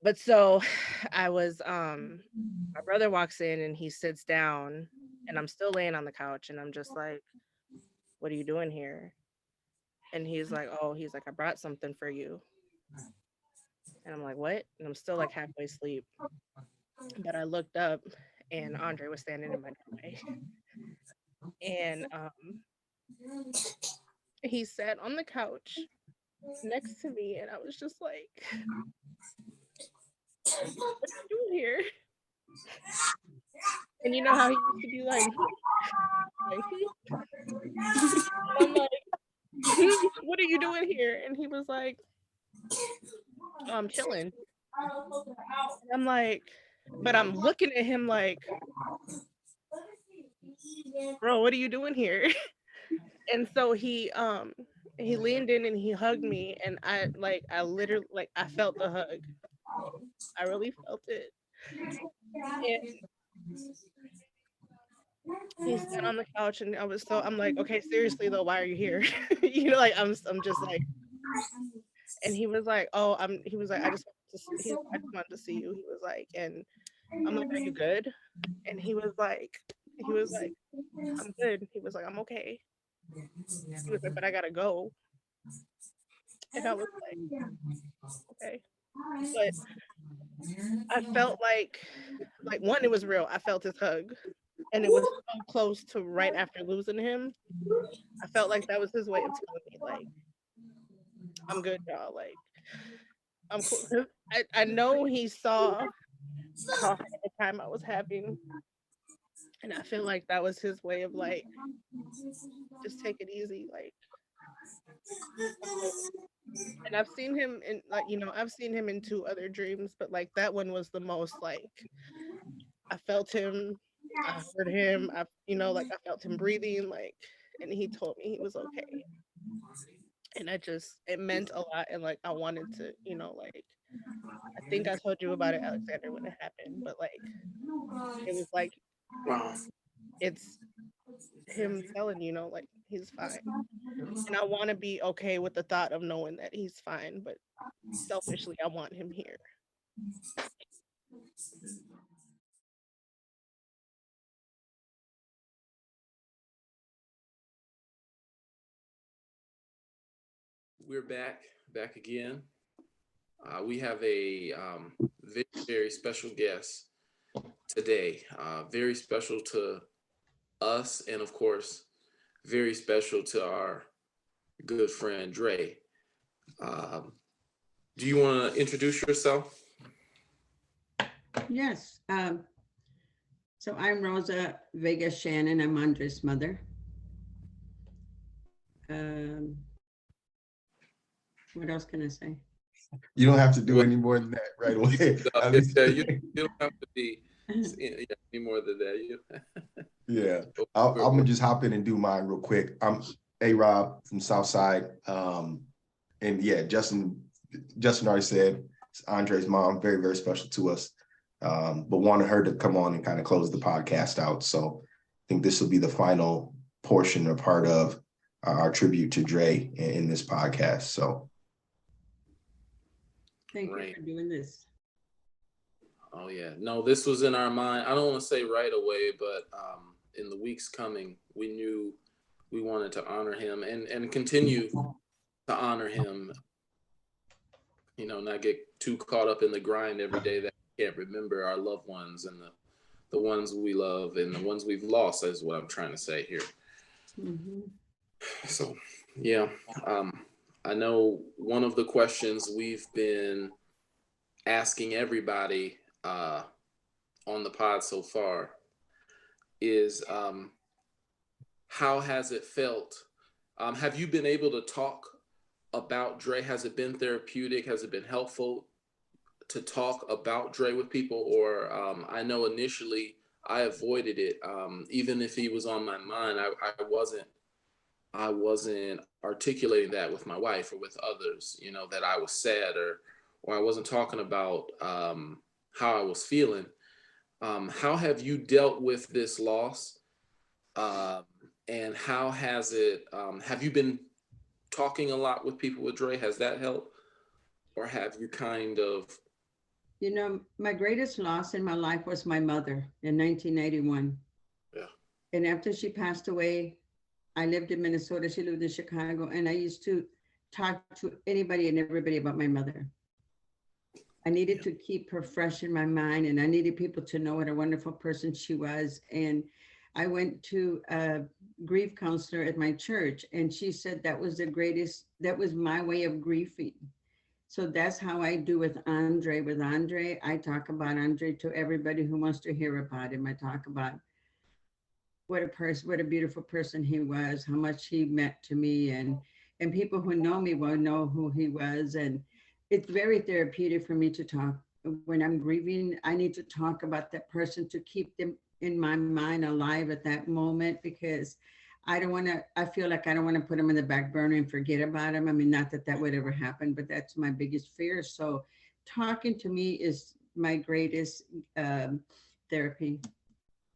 But so I was my brother walks in and he sits down and I'm still laying on the couch and I'm just like, what are you doing here? And he's like, I brought something for you. And I'm like, what? And I'm still like halfway asleep. But I looked up and Andre was standing in my doorway. And he sat on the couch next to me and I was just like, what are you doing here? And you know how he used to be like I'm like, what are you doing here? And he was like, I'm chilling. And I'm like, but I'm looking at him like, bro, what are you doing here? And so he leaned in and he hugged me and I literally like I felt the hug. I really felt it. And he sat on the couch and I'm like, okay, seriously though, why are you here? Like I'm just like, and he was like, he was like, I just wanted to see you. He was like, and I'm like, are you good? And he was like, I'm good. He was like, I'm okay. He was like, but I gotta go. And I was like, okay. But I felt like one, it was real. I felt his hug. And it was so close to right after losing him. I felt like that was his way of telling me, like, I'm good, y'all. Like, I'm cool. 'Cause I know he saw how hard the time I was having. And I feel like that was his way of like, just take it easy. Like, and I've seen him in like, I've seen him in two other dreams, but like that one was the most like I felt him, I heard him, like I felt him breathing, like, and he told me he was okay. And it meant a lot. And like, I wanted to, like, I think I told you about it, Alexander, when it happened, but like, it was like, Wow. it's him telling, like, he's fine. And I want to be okay with the thought of knowing that he's fine, but selfishly, I want him here. We're back again. We have a very, very special guest today. Very special to us, and of course, very special to our good friend Dre. Do you want to introduce yourself? Yes. So I'm Rosa Vega Shannon. I'm Andre's mother. What else can I say? You don't have to do any more than that right away. You don't have to be any more than that. Yeah, I'm gonna just hop in and do mine real quick. I'm ARob from Southside. And yeah, Justin already said it's Andre's mom, very, very special to us. But wanted her to come on and kind of close the podcast out. So I think this will be the final portion or part of our tribute to Dre in this podcast. So Thank you for doing this. Oh yeah, no, this was in our mind. I don't want to say right away, but in the weeks coming, we knew we wanted to honor him and continue to honor him. Not get too caught up in the grind every day that we can't remember our loved ones and the ones we love and the ones we've lost, is what I'm trying to say here. Mm-hmm. So, yeah, I know one of the questions we've been asking everybody on the pod so far is how has it felt? Have you been able to talk about Dre? Has it been therapeutic? Has it been helpful to talk about Dre with people? Or I know initially I avoided it. Even if he was on my mind, I wasn't articulating that with my wife or with others, that I was sad or I wasn't talking about how I was feeling. How have you dealt with this loss? And how has it, have you been talking a lot with people with Dre? Has that helped? Or have you kind of? My greatest loss in my life was my mother in 1981. Yeah. And after she passed away, I lived in Minnesota. She lived in Chicago. And I used to talk to anybody and everybody about my mother. I needed to keep her fresh in my mind, and I needed people to know what a wonderful person she was. And I went to a grief counselor at my church, and she said that was that was my way of grieving. So that's how I do with Andre. With Andre, I talk about Andre to everybody who wants to hear about him. I talk about what a beautiful person he was, how much he meant to me, and people who know me will know who he was. And it's very therapeutic for me to talk. When I'm grieving, I need to talk about that person to keep them in my mind alive at that moment, because I feel like I don't want to put them in the back burner and forget about them. I mean, not that would ever happen, but that's my biggest fear. So talking to me is my greatest therapy,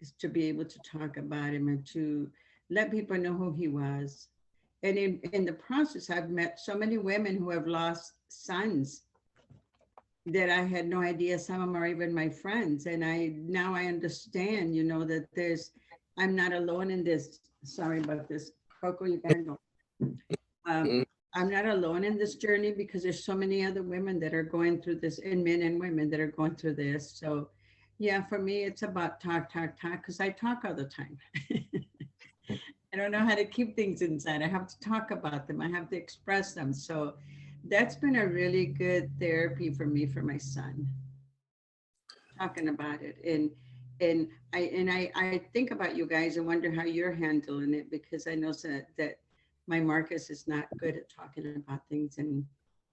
is to be able to talk about him and to let people know who he was. And in the process, I've met so many women who have lost sons that I had no idea. Some of them are even my friends. And now I understand, that I'm not alone in this. Sorry about this. Coco, you gotta go. I'm not alone in this journey, because there's so many other women that are going through this, and men and women that are going through this. So yeah, for me, it's about talk, because I talk all the time. I don't know how to keep things inside. I have to talk about them. I have to express them. So that's been a really good therapy for me, for my son, talking about it. And And I think about you guys and wonder how you're handling it, because I know that my Marcus is not good at talking about things. And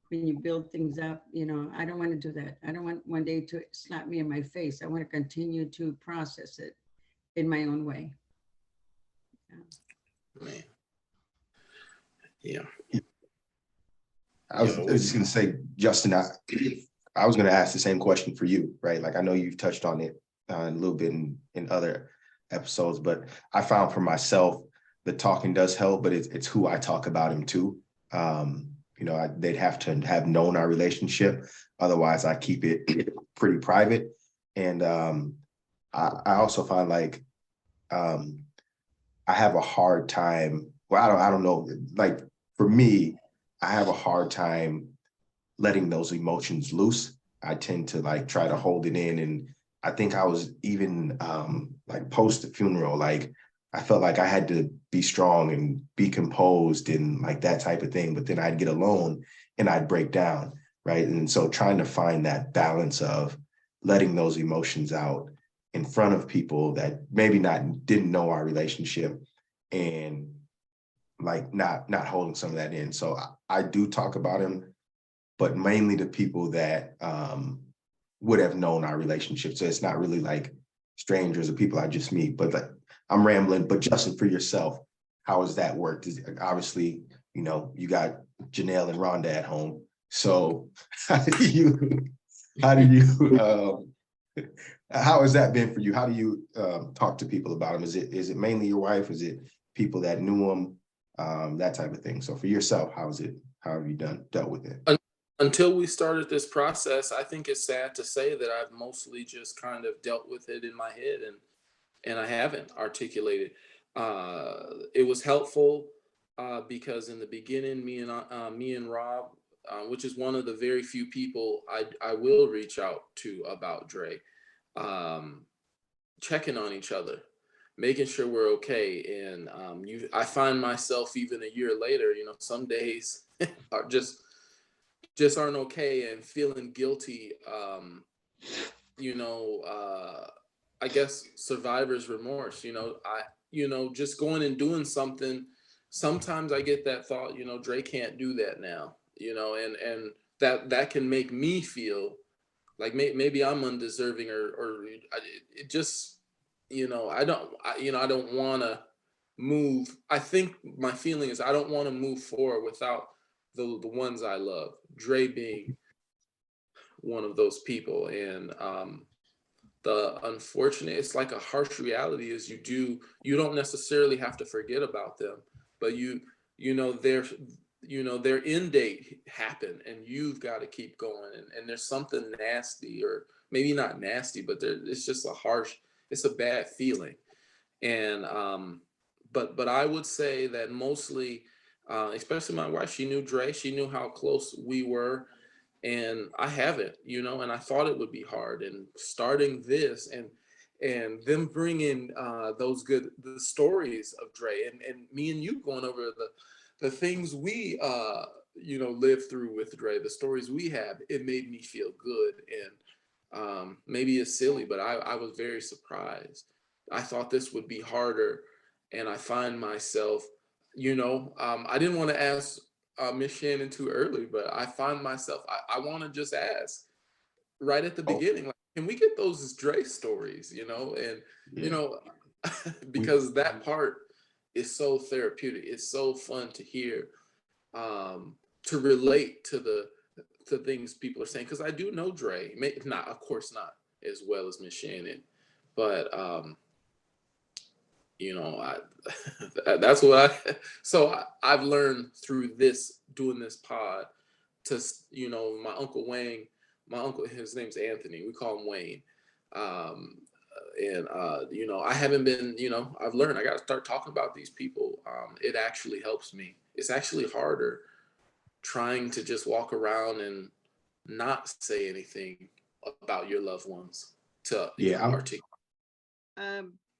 when you build things up, I don't want to do that. I don't want one day to slap me in my face. I want to continue to process it in my own way. Man. Yeah. I was just going to say, Justin, I was going to ask the same question for you, right? Like, I know you've touched on it a little bit in other episodes, but I found for myself, the talking does help, but it's who I talk about him to. They'd have to have known our relationship. Otherwise, I keep it pretty private. And I also find like I have a hard time. Well, I don't know. Like for me, I have a hard time letting those emotions loose. I tend to like try to hold it in. And I think I was even like post the funeral, like I felt like I had to be strong and be composed and like that type of thing. But then I'd get alone and I'd break down, right? And so trying to find that balance of letting those emotions out in front of people that maybe didn't know our relationship, and like not holding some of that in. So I do talk about him, but mainly to people that would have known our relationship. So it's not really like strangers or people I just meet, but like, I'm rambling. But Justin, for yourself, how has that worked? Obviously, you got Janelle and Rhonda at home. So how has that been for you? How do you talk to people about him? Is it mainly your wife? Is it people that knew him? That type of thing. So for yourself, how have you dealt with it? Until we started this process, I think it's sad to say that I've mostly just kind of dealt with it in my head, and I haven't articulated. It was helpful because in the beginning, me and Rob, which is one of the very few people I will reach out to about Dre, checking on each other, making sure we're okay. And I find myself even a year later, some days are just aren't okay and feeling guilty. I guess survivor's remorse. Just going and doing something. Sometimes I get that thought, Dre can't do that now. And that can make me feel like maybe I'm undeserving, or it just, I don't want to move. I think my feeling is I don't want to move forward without the ones I love, Dre being one of those people. And the unfortunate, it's like a harsh reality is you don't necessarily have to forget about them, but their end date happened and you've got to keep going. And there's something nasty, or maybe not nasty, but it's just it's a bad feeling. And but I would say that mostly, especially my wife, she knew Dre, she knew how close we were, and I haven't, and I thought it would be hard. And starting this and them bringing the stories of Dre, and me and you going over the things we lived through with Dre, the stories we have, it made me feel good. And maybe it's silly, but I was very surprised. I thought this would be harder, and I find myself, I didn't want to ask Miss Shannon too early, but I find myself, I want to just ask right at the beginning, like, can we get those Dre stories, and because that part is so therapeutic. It's so fun to hear, to relate to things people are saying, because I do know Dre, not, of course not as well as Miss Shannon, but that's what I've learned through doing this pod to, my uncle Wayne, his name's Anthony, we call him Wayne. I haven't been, I've learned I got to start talking about these people. It actually helps me. It's actually harder trying to just walk around and not say anything about your loved ones to articulate.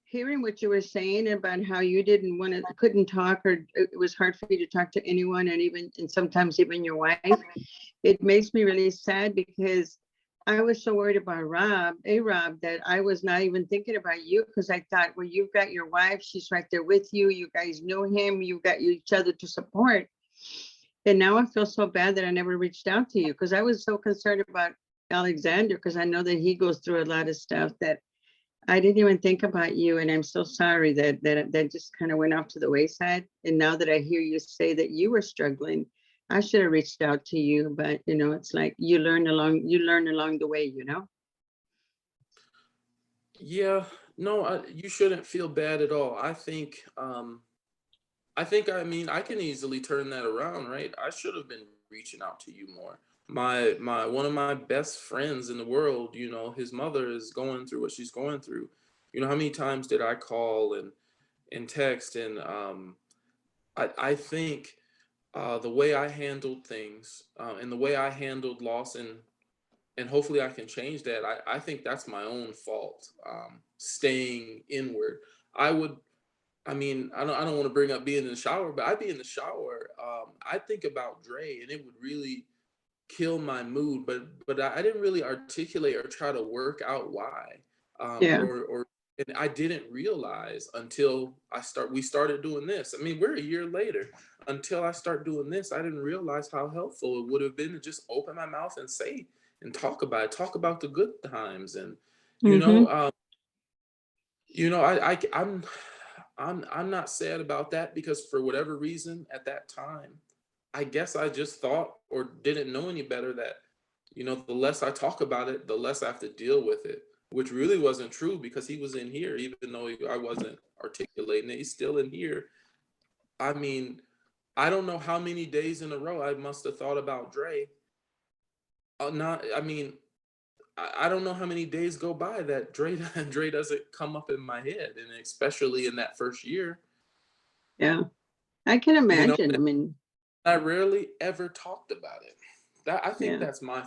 Hearing what you were saying about how you couldn't talk, or it was hard for you to talk to anyone, and sometimes even your wife, it makes me really sad, because I was so worried about ARob, that I was not even thinking about you, because I thought, well, you've got your wife, she's right there with you. You guys know him, you've got each other to support. And now I feel so bad that I never reached out to you, because I was so concerned about Alexander, because I know that he goes through a lot of stuff that I didn't even think about you. And I'm so sorry that just kind of went off to the wayside. And now that I hear you say that you were struggling, I should have reached out to you, but it's like you learn along the way, Yeah, no, you shouldn't feel bad at all. I mean, I can easily turn that around, right? I should have been reaching out to you more. My one of my best friends in the world, his mother is going through what she's going through. How many times did I call and text, and I think the way I handled things, and the way I handled loss, and hopefully I can change that. I think that's my own fault. Staying inward. I would. I mean, I don't want to bring up being in the shower, but I'd be in the shower. I think about Dre, and it would really kill my mood. But I didn't really articulate or try to work out why. Yeah. And I didn't realize until we started doing this. I mean, we're a year later. Until I start doing this, I didn't realize how helpful it would have been to just open my mouth and say and talk about the good times, and you Mhm. know, um, I'm not sad about that, because for whatever reason at that time, I guess I just thought or didn't know any better that, the less I talk about it, the less I have to deal with it, which really wasn't true, because he was in here, even though I wasn't articulating it, he's still in here. I mean, I don't know how many days in a row I must have thought about Dre. Not, I mean, I don't know how many days go by that Dre doesn't come up in my head, and especially in that first year. Yeah. I can You know, imagine. I mean, I rarely ever talked about it. I think yeah. that's my,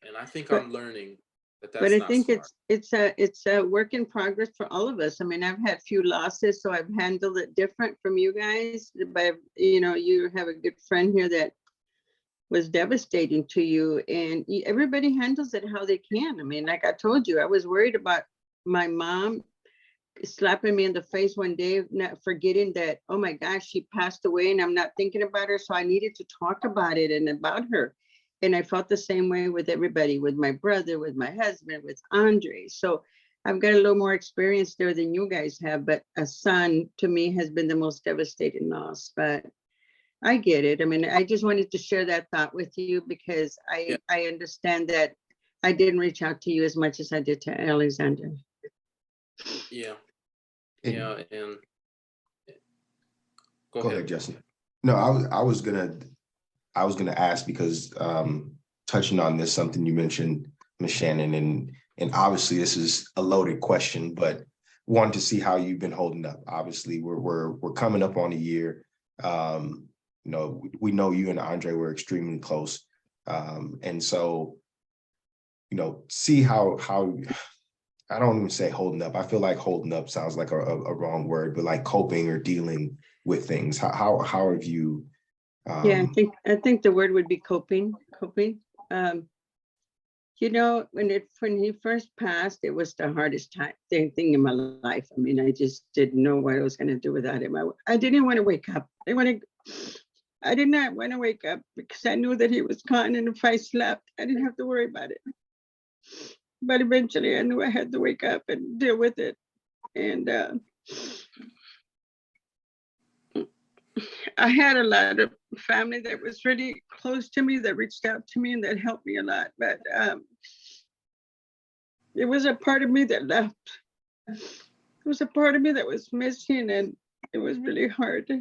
and I think But I'm learning that but that's I not think smart. it's a work in progress for all of us. I mean, I've had few losses, so I've handled it different from you guys. But you have a good friend here that was devastating to you, and everybody handles it how they can. I mean, like I told you, I was worried about my mom slapping me in the face one day, not forgetting that, oh my gosh, she passed away and I'm not thinking about her. So I needed to talk about it and about her. And I felt the same way with everybody, with my brother, with my husband, with Andre. So I've got a little more experience there than you guys have, but a son to me has been the most devastating loss. But I get it. I mean, I just wanted to share that thought with you, because Yeah, I understand that I didn't reach out to you as much as I did to Alexander. yeah, And yeah. And go go ahead. ahead, Jesse. No, I was gonna ask, because touching on this, something you mentioned, Ms. Shannon, and obviously this is a loaded question, but wanted to see how you've been holding up. Obviously, we're coming up on a year. We know you and Andre were extremely close. And so, see how I don't even say holding up. I feel like holding up sounds like a wrong word, but like coping or dealing with things. How have you? Yeah, I think the word would be coping. Um, when he first passed, it was the hardest thing in my life. I mean, I just didn't know what I was going to do without him. I didn't want to wake up. I did not want to wake up, because I knew that he was gone, and if I slept, I didn't have to worry about it. But eventually, I knew I had to wake up and deal with it. And I had a lot of family that was really close to me, that reached out to me and that helped me a lot. But it was a part of me that left. It was a part of me that was missing, and it was really hard.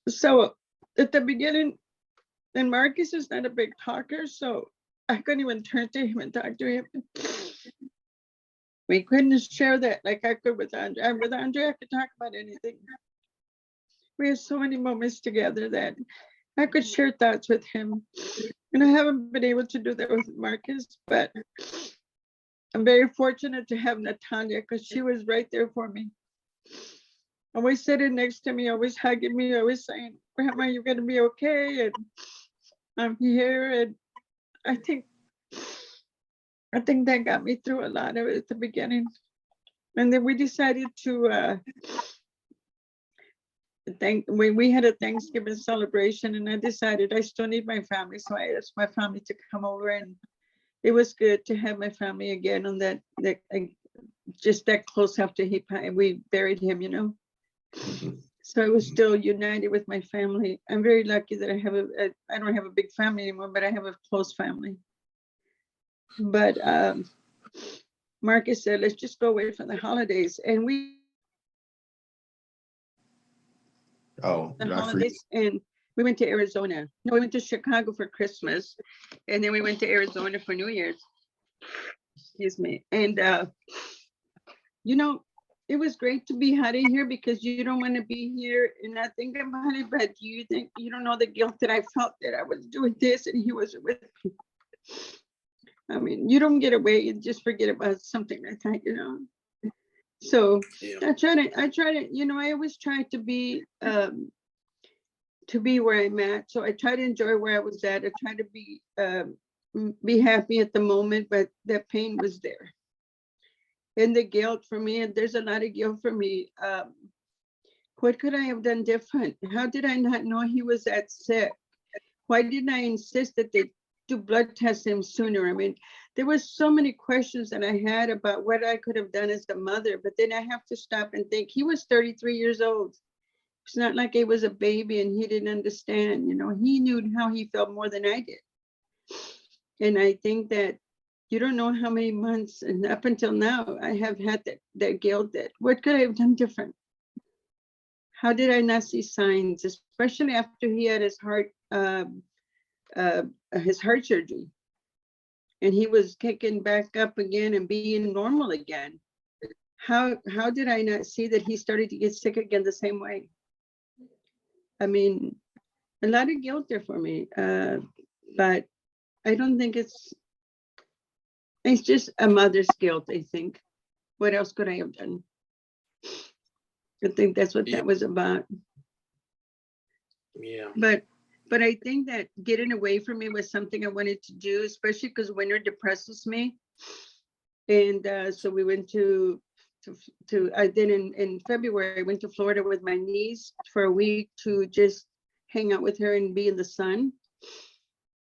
So at the beginning, and Marcus is not a big talker, so I couldn't even turn to him and talk to him. We couldn't share that like I could with Andre. And with Andre, I could talk about anything. We had so many moments together that I could share thoughts with him. And I haven't been able to do that with Marcus, but I'm very fortunate to have Natalia, because she was right there for me. Always sitting next to me, always hugging me, always saying, Grandma, you're going to be okay. And I'm here. And I think I think that got me through a lot of it at the beginning. And then we decided to we had a Thanksgiving celebration, and I decided I still need my family. So I asked my family to come over, and it was good to have my family again on that just that close after we buried him, you know. So I was still united with my family. I'm very lucky that I don't have a big family anymore, but I have a close family. But Marcus said, let's just go away for the holidays. And and we went to Arizona. No, we went to Chicago for Christmas. And then we went to Arizona for New Year's. Excuse me. And, you know, it was great to be out of here because you don't want to be here and not think about it. But you don't know the guilt that I felt that I was doing this and he wasn't with me. I mean, you don't get away and just forget about something like that, you know. So yeah. I try to, you know, I always try to be where I'm at. So I try to enjoy where I was at. I try to be happy at the moment, but that pain was there. And the guilt for me, and there's a lot of guilt for me. What could I have done different? How did I not know he was that sick? Why didn't I insist that they do blood tests him sooner? I mean, there was so many questions that I had about what I could have done as a mother, but then I have to stop and think he was 33 years old. It's not like he was a baby and he didn't understand, you know, he knew how he felt more than I did. And I think that you don't know how many months and up until now, I have had that guilt that what could I have done different? How did I not see signs, especially after he had his heart surgery and he was kicking back up again and being normal again? How did I not see that he started to get sick again the same way? I mean, a lot of guilt there for me, but I don't think it's just a mother's guilt, I think. What else could I have done? I think that's what that was about. Yeah. But I think that getting away from me was something I wanted to do, especially because winter depresses me. And so we went in February, I went to Florida with my niece for a week to just hang out with her and be in the sun.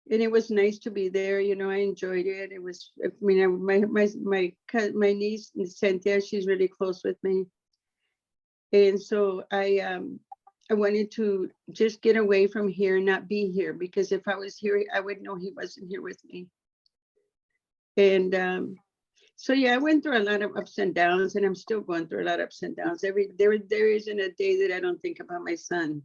And it was nice to be there. You know, I enjoyed it. It was, I mean, my niece, Cynthia, she's really close with me. And so I wanted to just get away from here and not be here, because if I was here, I would know he wasn't here with me. And so, yeah, I went through a lot of ups and downs, and I'm still going through a lot of ups and downs. There isn't a day that I don't think about my son.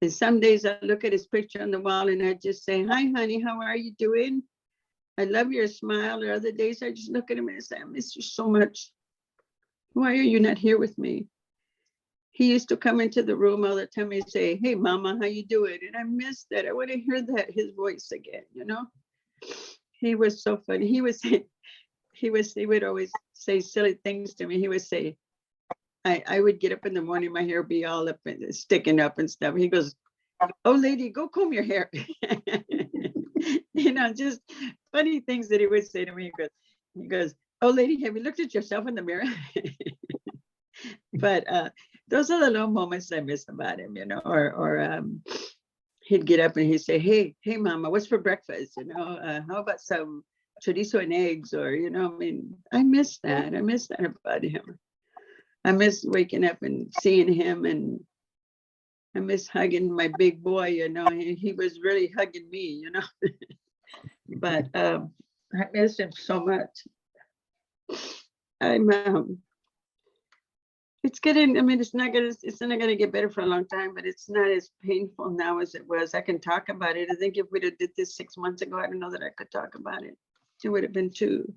And some days I look at his picture on the wall and I just say, hi, honey, how are you doing? I love your smile. Or other days I just look at him and say, I miss you so much. Why are you not here with me? He used to come into the room all the time and say, hey, mama, how you doing? And I miss that. I want to hear his voice again, you know? He was so funny. He would always say silly things to me. He would say, I would get up in the morning, my hair would be all up and sticking up and stuff. He goes, oh, lady, go comb your hair. You know, just funny things that he would say to me. He goes, oh, lady, have you looked at yourself in the mirror? But those are the little moments I miss about him, you know, or he'd get up and he'd say, hey, mama, what's for breakfast? You know, how about some chorizo and eggs? Or, you know, I mean, I miss that. I miss that about him. I miss waking up and seeing him, and I miss hugging my big boy, you know. He was really hugging me, you know. But I miss him so much. It's getting, I mean, it's not gonna get better for a long time, but it's not as painful now as it was. I can talk about it. I think if we'd have did this 6 months ago, I don't know that I could talk about it. It would have been too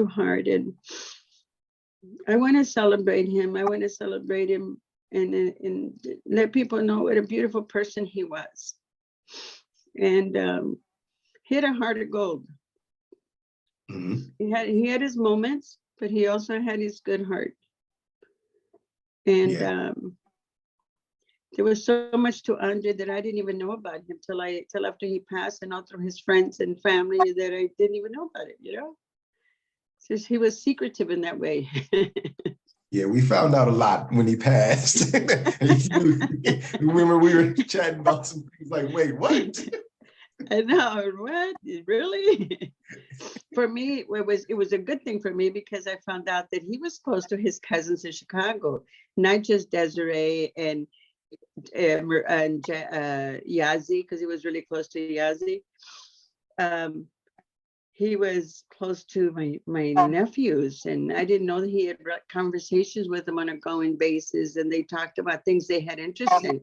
hard. And I want to celebrate him. I want to celebrate him and let people know what a beautiful person he was. And he had a heart of gold. Mm-hmm. He had his moments, but he also had his good heart. And there was so much to Andre that I didn't even know about him till after he passed, and all through his friends and family that I didn't even know about it, you know. Just he was secretive in that way. Yeah, we found out a lot when he passed. Remember, we were chatting about some things like, wait, what? I know, what? Really? For me, it was a good thing for me because I found out that he was close to his cousins in Chicago, not just Desiree and Yazi, because he was really close to Yazi. He was close to my nephews, and I didn't know that he had conversations with them on a going basis, and they talked about things they had interest in.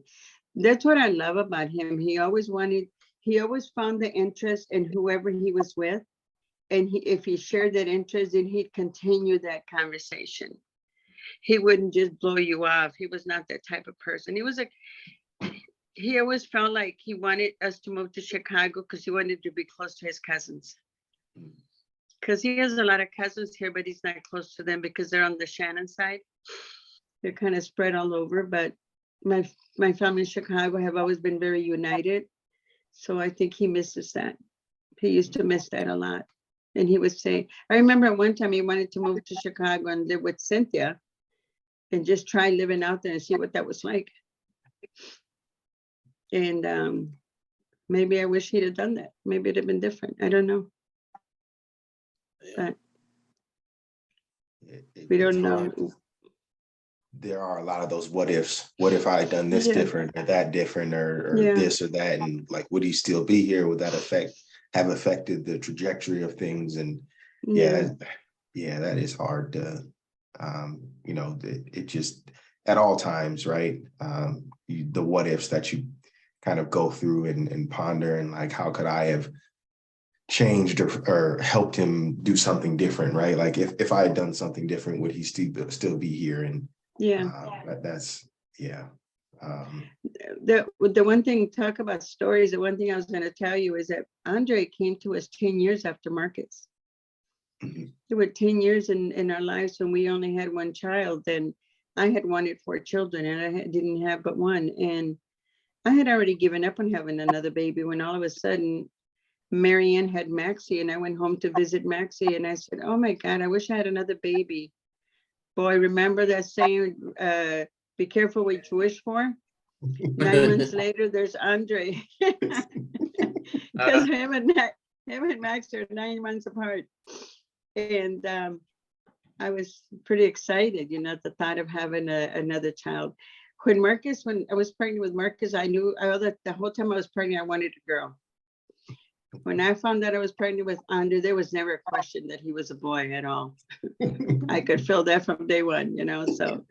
That's what I love about him. He always found the interest in whoever he was with, and if he shared that interest, then he'd continue that conversation. He wouldn't just blow you off. He was not that type of person. He always felt like he wanted us to move to Chicago because he wanted to be close to his cousins. Because he has a lot of cousins here, but he's not close to them because they're on the Shannon side. They're kind of spread all over, but my family in Chicago have always been very united. So I think he misses that. He used to miss that a lot. And he would say, I remember one time he wanted to move to Chicago and live with Cynthia and just try living out there and see what that was like. And maybe I wish he'd have done that. Maybe it'd have been different. I don't know. But we don't know. There are a lot of those what ifs. What if I had done this different or that different or this or that? And like, would he still be here? Would that have affected the trajectory of things? And that is hard to, it just at all times, right? The what ifs that you kind of go through and ponder and like, how could I have changed or helped him do something different, right? Like if I had done something different, would he still be here? And that's the one thing, talk about stories, the one thing I was going to tell you is that Andre came to us 10 years after Marcus. There were 10 years in our lives when we only had one child. Then I had wanted 4 children and I didn't have but one, and I had already given up on having another baby when all of a sudden Marianne had Maxi, and I went home to visit Maxi, and I said, oh my God, I wish I had another baby. Boy, remember that saying, be careful what you wish for? 9 months later, there's Andre. Because him and Max are 9 months apart. And I was pretty excited, at the thought of having another child. When I was pregnant with Marcus, I knew the whole time I was pregnant, I wanted a girl. When I found out I was pregnant with Andre, there was never a question that he was a boy at all. I could feel that from day one, so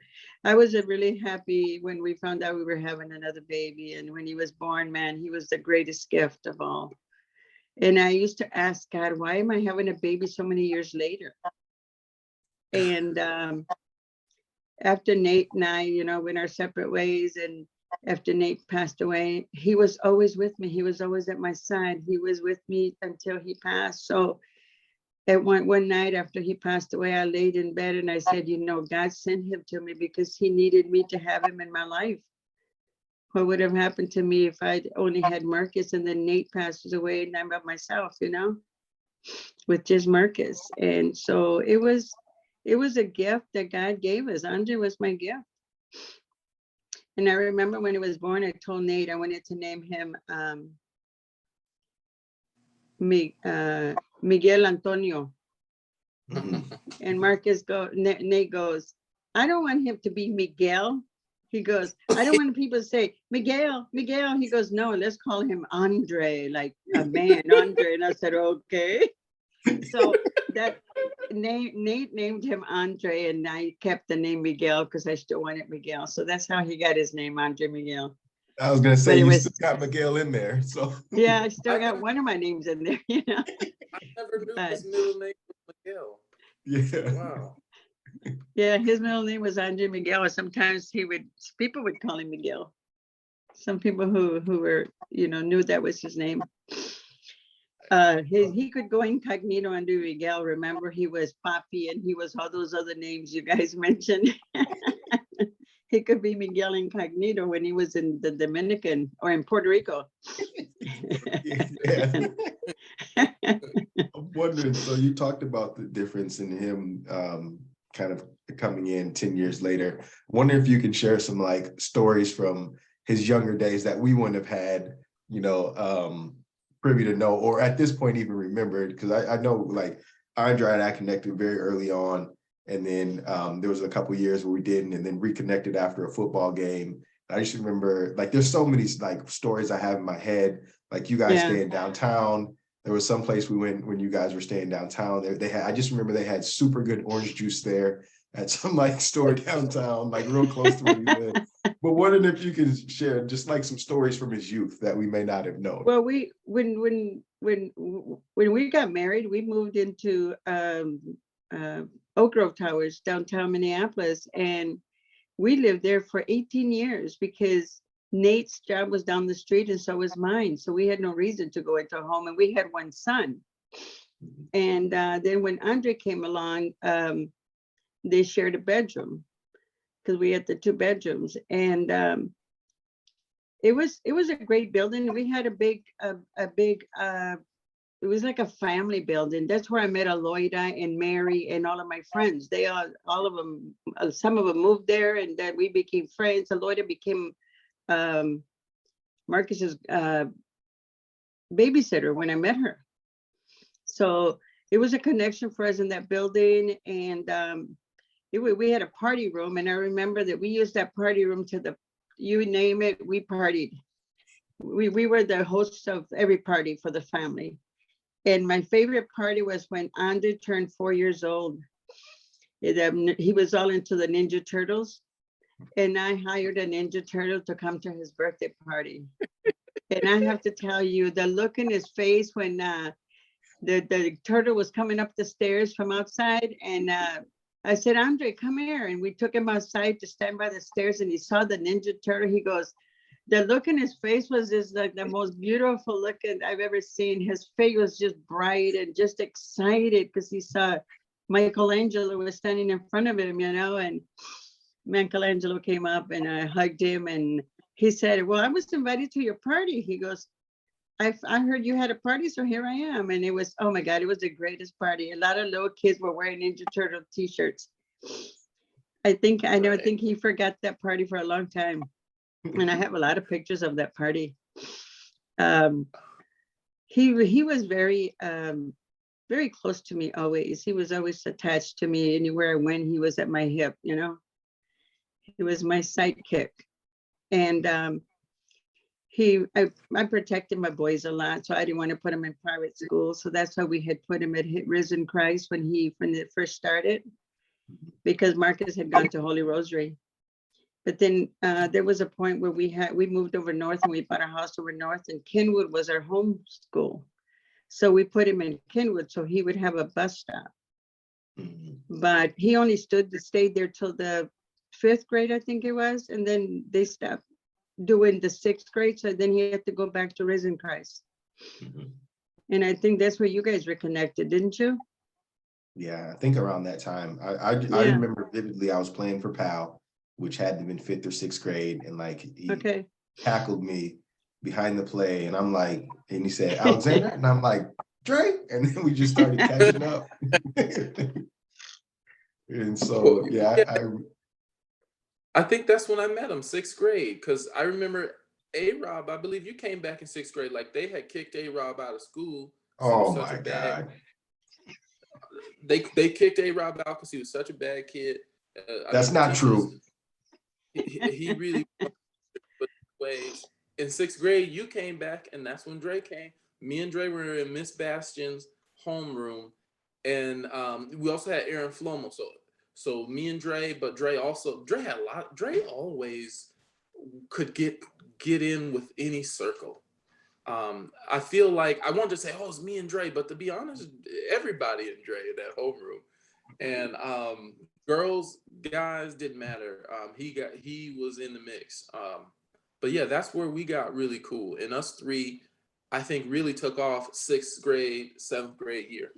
I was really happy when we found out we were having another baby. And when he was born, man, he was the greatest gift of all. And I used to ask God, why am I having a baby so many years later? And after Nate and I, went our separate ways, and after Nate passed away, he was always with me. He was always at my side. He was with me until he passed. So at one night after he passed away, I laid in bed and I said, God sent him to me because he needed me to have him in my life. What would have happened to me if I'd only had Marcus and then Nate passes away and I'm by myself, with just Marcus. And so it was a gift that God gave us. Andre was my gift. And I remember when he was born, I told Nate I wanted to name him Miguel Antonio. And Nate goes, I don't want him to be Miguel. He goes, I don't want people to say, Miguel. He goes, no, let's call him Andre, like a man, Andre. And I said, okay. So that Nate named him Andre, and I kept the name Miguel because I still wanted Miguel. So that's how he got his name, Andre Miguel. I was going to say, you still got Miguel in there. So yeah, I still got one of my names in there, I never knew his middle name was Miguel. Yeah. Wow. Yeah, his middle name was Andre Miguel, or sometimes people would call him Miguel. Some people who were, knew that was his name. He could go incognito under Miguel. Remember, he was Papi and he was all those other names you guys mentioned. He could be Miguel Incognito when he was in the Dominican or in Puerto Rico. Yeah. wondering, so you talked about the difference in him kind of coming in 10 years later. Wonder if you can share some like stories from his younger days that we wouldn't have had, privy to know, or at this point even remembered, because I know like Andre and I connected very early on, and then there was a couple years where we didn't, and then reconnected after a football game. I just remember, like, there's so many like stories I have in my head, like you guys staying downtown. There was some place we went when you guys were staying downtown. They had, I just remember they had super good orange juice there at some like store downtown, like real close to where we live. But wondering if you could share just like some stories from his youth that we may not have known. Well, when we got married, we moved into Oak Grove Towers, downtown Minneapolis, and we lived there for 18 years because Nate's job was down the street and so was mine. So we had no reason to go into a home, and we had one son. And then when Andre came along, they shared a bedroom because we had the 2 bedrooms, and it was a great building. We had a big it was like a family building. That's where I met Aloyda and Mary and all of my friends. They all of them, some of them moved there, and then we became friends. Aloyda became Marcus's babysitter when I met her. So it was a connection for us in that building, and we had a party room, and I remember that we used that party room to you name it, we partied. We were the hosts of every party for the family. And my favorite party was when Andre turned 4 years old. He was all into the Ninja Turtles, and I hired a Ninja Turtle to come to his birthday party. And I have to tell you, the look in his face when the turtle was coming up the stairs from outside, and I said, Andre, come here. And we took him outside to stand by the stairs, and he saw the Ninja Turtle. He goes, the look in his face was just like the most beautiful look I've ever seen. His face was just bright and just excited because he saw Michelangelo was standing in front of him, and Michelangelo came up, and I hugged him, and he said, well, I was invited to your party. He goes, I heard you had a party, so here I am. And it was, oh my God, it was the greatest party. A lot of little kids were wearing Ninja Turtle t-shirts. I think he forgot that party for a long time. And I have a lot of pictures of that party. He was very, very close to me always. He was always attached to me. Anywhere I went, he was at my hip, He was my sidekick. And I protected my boys a lot, so I didn't want to put them in private school. So that's why we had put him at Risen Christ when it first started, because Marcus had gone to Holy Rosary. But then there was a point where we moved over north, and we bought a house over north, and Kenwood was our home school. So we put him in Kenwood so he would have a bus stop. But he only stayed there till the 5th grade, I think it was, and then they stopped doing the 6th grade, so then he had to go back to Risen Christ. And I think that's where you guys reconnected, didn't you? Yeah, I think around that time. I remember vividly, I was playing for Pal, which had to have been 5th or 6th grade, and like he tackled me behind the play, and I'm like, and he said, Alexander, and I'm like, Dre, and then we just started catching up. And so I think that's when I met him, 6th grade, because I remember ARob, I believe you came back in 6th grade, like they had kicked ARob out of school. Oh my God. They kicked ARob out because he was such a bad kid. That's not true. He really ways. In 6th grade, you came back, and that's when Dre came. Me and Dre were in Miss Bastion's homeroom, and we also had Aaron Flomo. So me and Dre, but Dre had a lot. Dre always could get in with any circle. I feel like I wanted to say, oh, it's me and Dre, but to be honest, everybody and Dre in that homeroom, and girls, guys, didn't matter. He was in the mix. But yeah, that's where we got really cool. And us 3, I think, really took off 6th grade, 7th grade year.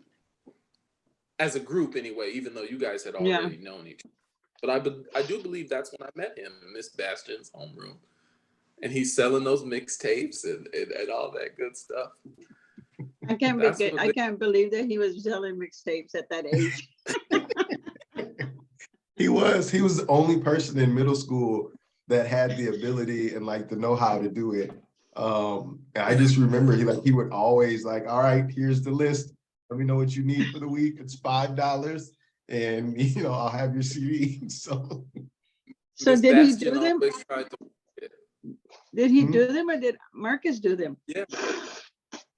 As a group anyway, even though you guys had already known each other. But I do believe that's when I met him in Miss Bastion's homeroom. And he's selling those mixtapes and all that good stuff. I can't That's be, what I they- can't believe that he was selling mixtapes at that age. He was the only person in middle school that had the ability and like the know-how to do it. And I just remember he would always like, all right, here's the list. Let me know what you need for the week. It's $5. And I'll have your CD. So So Miss did he Bastion do them? always tried to. Did he Hmm? do them or did Marcus do them? Yeah.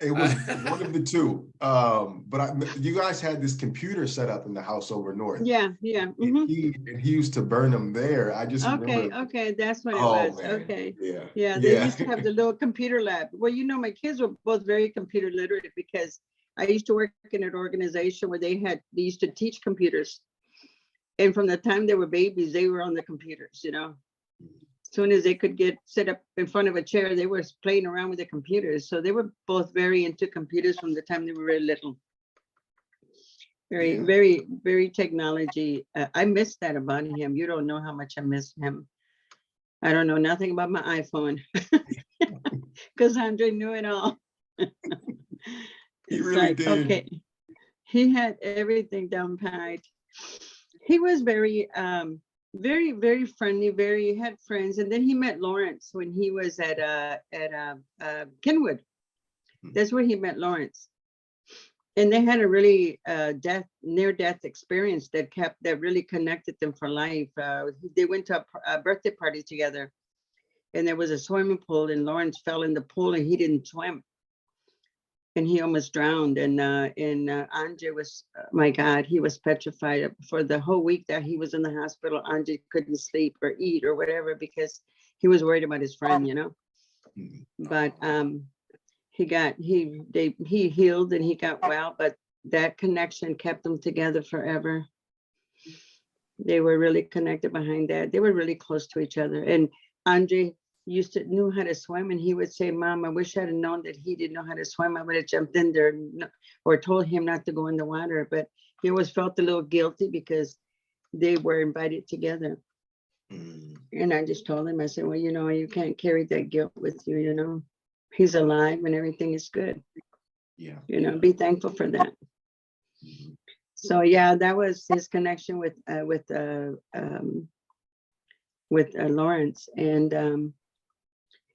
it was one of the two. But you guys had this computer set up in the house over north. Yeah. And he used to burn them there. I just remember. Okay, that's what it Oh, was. man. Okay. Yeah. Yeah, they used to have the little computer lab. Well, my kids were both very computer literate because I used to work in an organization where they used to teach computers. And from the time they were babies, they were on the computers, As soon as they could sit up in front of a chair, they were playing around with the computers. So they were both very into computers from the time they were very little. Very, Yeah. very, very technology. I miss that about him. You don't know how much I miss him. I don't know nothing about my iPhone because Andre knew it all. He really did. Okay. He had everything down pat. He was very, very, very friendly, had friends. And then he met Lawrence when he was at Kenwood. That's where he met Lawrence. And they had a really near-death experience that really connected them for life. They went to a birthday party together, and there was a swimming pool, and Lawrence fell in the pool, and he didn't swim, and he almost drowned. And Andre was, my God, he was petrified for the whole week that he was in the hospital. Andre couldn't sleep or eat or whatever because he was worried about his friend, But he healed and he got well, but that connection kept them together forever. They were really connected behind that. They were really close to each other. And Andre knew how to swim, and he would say, Mom, I wish I'd have known that he didn't know how to swim. I would have jumped in there or told him not to go in the water. But he always felt a little guilty because they were invited together. And I just told him, I said, well, you can't carry that guilt with you, He's alive and everything is good. Yeah. Be thankful for that. So yeah, that was his connection with Lawrence, and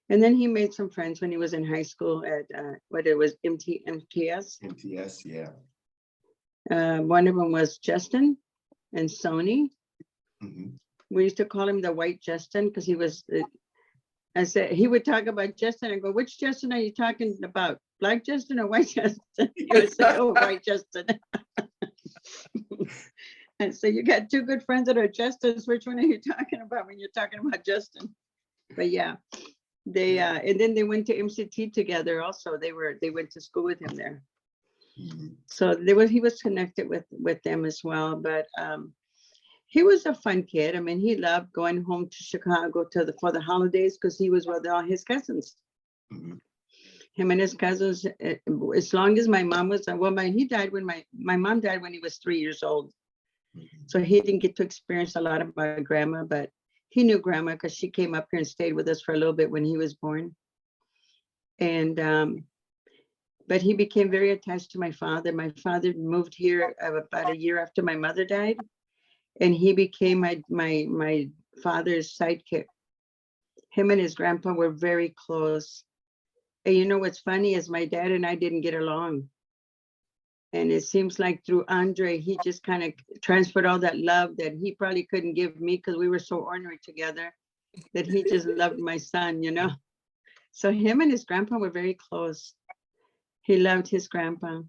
then he made some friends when he was in high school at MTS. MTS, yeah. One of them was Justin and Sony. Mhm. We used to call him the White Justin because he was. I said he would talk about Justin and go, which Justin are you talking about? Black Justin or white Justin? He would say, oh, white Justin. And so you got two good friends that are Justins. Which one are you talking about when you're talking about Justin? But yeah, they and then they went to MCT together also. They went to school with him there. So he was connected with them as well. But he was a fun kid. I mean, he loved going home to Chicago for the holidays because he was with all his cousins. Him and his cousins, as long as my mom was, he died when my mom died when he was 3 years old. So he didn't get to experience a lot of my grandma, but he knew grandma because she came up here and stayed with us for a little bit when he was born. And, but he became very attached to my father. My father moved here about a year after my mother died. And he became my father's sidekick. Him and his grandpa were very close. And what's funny is my dad and I didn't get along. And it seems like through Andre, he just kind of transferred all that love that he probably couldn't give me because we were so ornery together that he just loved my son, So him and his grandpa were very close. He loved his grandpa.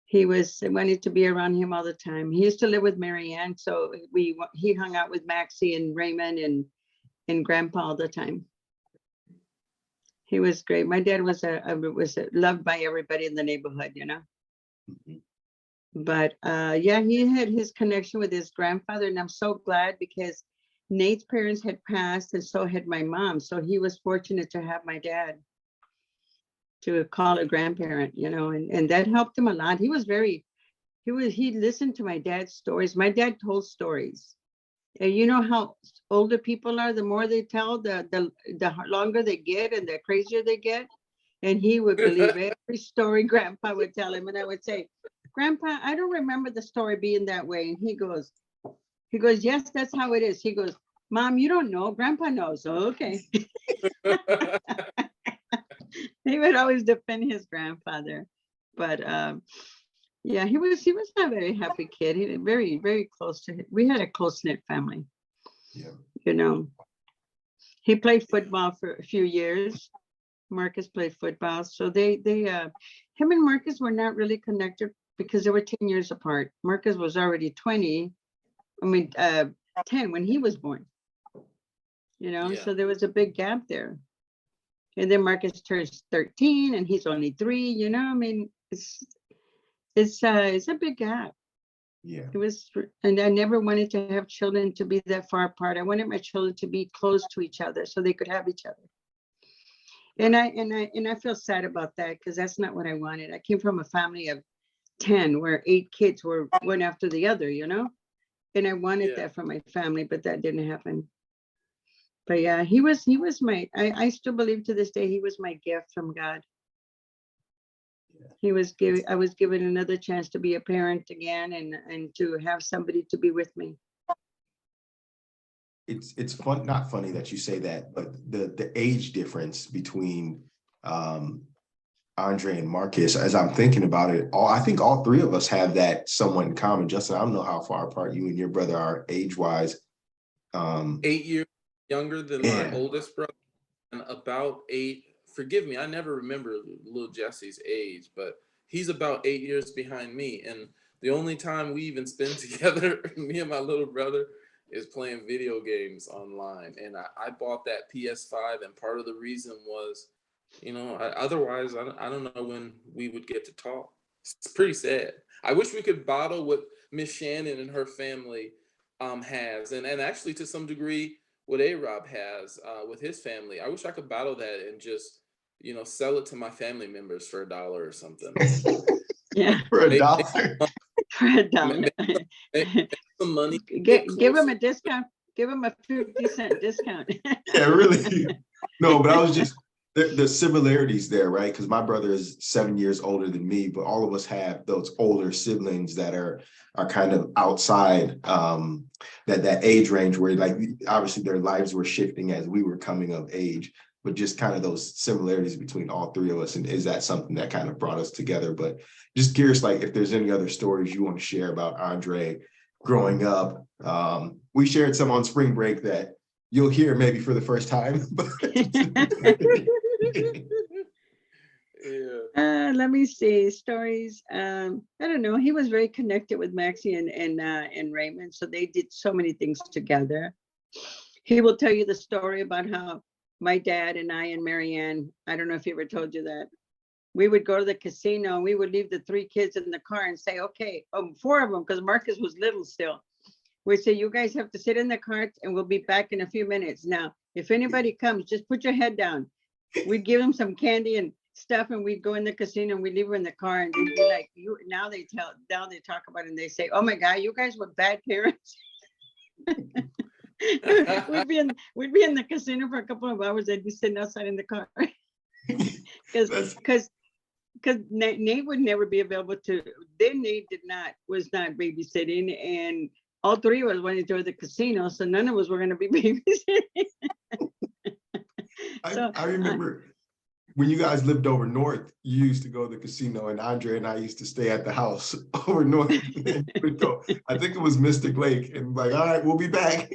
He wanted to be around him all the time. He used to live with Marianne, so he hung out with Maxi and Raymond and Grandpa all the time. He was great. My dad was loved by everybody in the neighborhood, But yeah, he had his connection with his grandfather, and I'm so glad because Nate's parents had passed, and so had my mom. So he was fortunate to have my dad to call a grandparent, and that helped him a lot. He listened to my dad's stories. My dad told stories. And you know how older people are, the more they tell, the longer they get and the crazier they get. And he would believe every story Grandpa would tell him. And I would say, Grandpa, I don't remember the story being that way. And he goes, yes, that's how it is. He goes, Mom, you don't know. Grandpa knows. Oh, okay. He would always defend his grandfather. But yeah, he was not a very happy kid. He was very, very close to him. We had a close-knit family. Yeah. You know, he played football for a few years. Marcus played football. So him and Marcus were not really connected because they were 10 years apart. Marcus was already 10 when he was born. You know, Yeah. so there was a big gap there. And then Marcus turns 13 and he's only 3, you know, I mean, it's a big gap. Yeah. It was, and I never wanted to have children to be that far apart. I wanted my children to be close to each other so they could have each other. And I feel sad about that because that's not what I wanted. I came from a family of 10 where 8 kids were one after the other, you know, and I wanted that for my family, but that didn't happen. But yeah, he was I still believe to this day, he was my gift from God. I was given another chance to be a parent again and to have somebody to be with me. It's fun, not funny that you say that, but the age difference between Andre and Marcus, as I'm thinking about it, I think all 3 of us have that somewhat in common. Justin, I don't know how far apart you and your brother are age-wise. 8 years younger than my oldest brother, and about 8. Forgive me, I never remember little Jesse's age, but he's about 8 years behind me. And the only time we even spend together, me and my little brother, is playing video games online. And I bought that PS5, and part of the reason was, you know, otherwise I don't know when we would get to talk. It's pretty sad. I wish we could bottle what Miss Shannon and her family has, and actually to some degree what ARob has with his family. I wish I could bottle that and just, you know, sell it to my family members for $1 or something. Yeah. For $1. For $1. Make some money. Give him a discount. Give him a 50-cent discount. Yeah, really. No, but I was just, the similarities there, right? Because my brother is 7 years older than me, but all of us have those older siblings that are kind of outside that age range where, like, obviously their lives were shifting as we were coming of age, but just kind of those similarities between all 3 of us. And is that something that kind of brought us together? But just curious, like, if there's any other stories you want to share about Andre growing up. We shared some on spring break that you'll hear maybe for the first time. Yeah. Let me see stories. I don't know. He was very connected with Maxi and Raymond, so they did so many things together. He will tell you the story about how my dad and I and Marianne, I don't know if he ever told you that, we would go to the casino and we would leave the 3 kids in the car and say, okay, 4 of them, because Marcus was little still. We'd say, you guys have to sit in the car and we'll be back in a few minutes. Now, if anybody comes, just put your head down. We'd give them some candy and stuff and we'd go in the casino and we'd leave her in the car and they'd be like, now they talk about it and they say, oh my God, you guys were bad parents. we'd be in the casino for a couple of hours. They'd be sitting outside in the car. Because Nate would never be available to, then Nate was not babysitting, and all 3 of us wanted to go to the casino, so none of us were going to be babysitting. I remember when you guys lived over north, you used to go to the casino, and Andre and I used to stay at the house over north. And we'd go, I think it was Mystic Lake, and like, all right, we'll be back.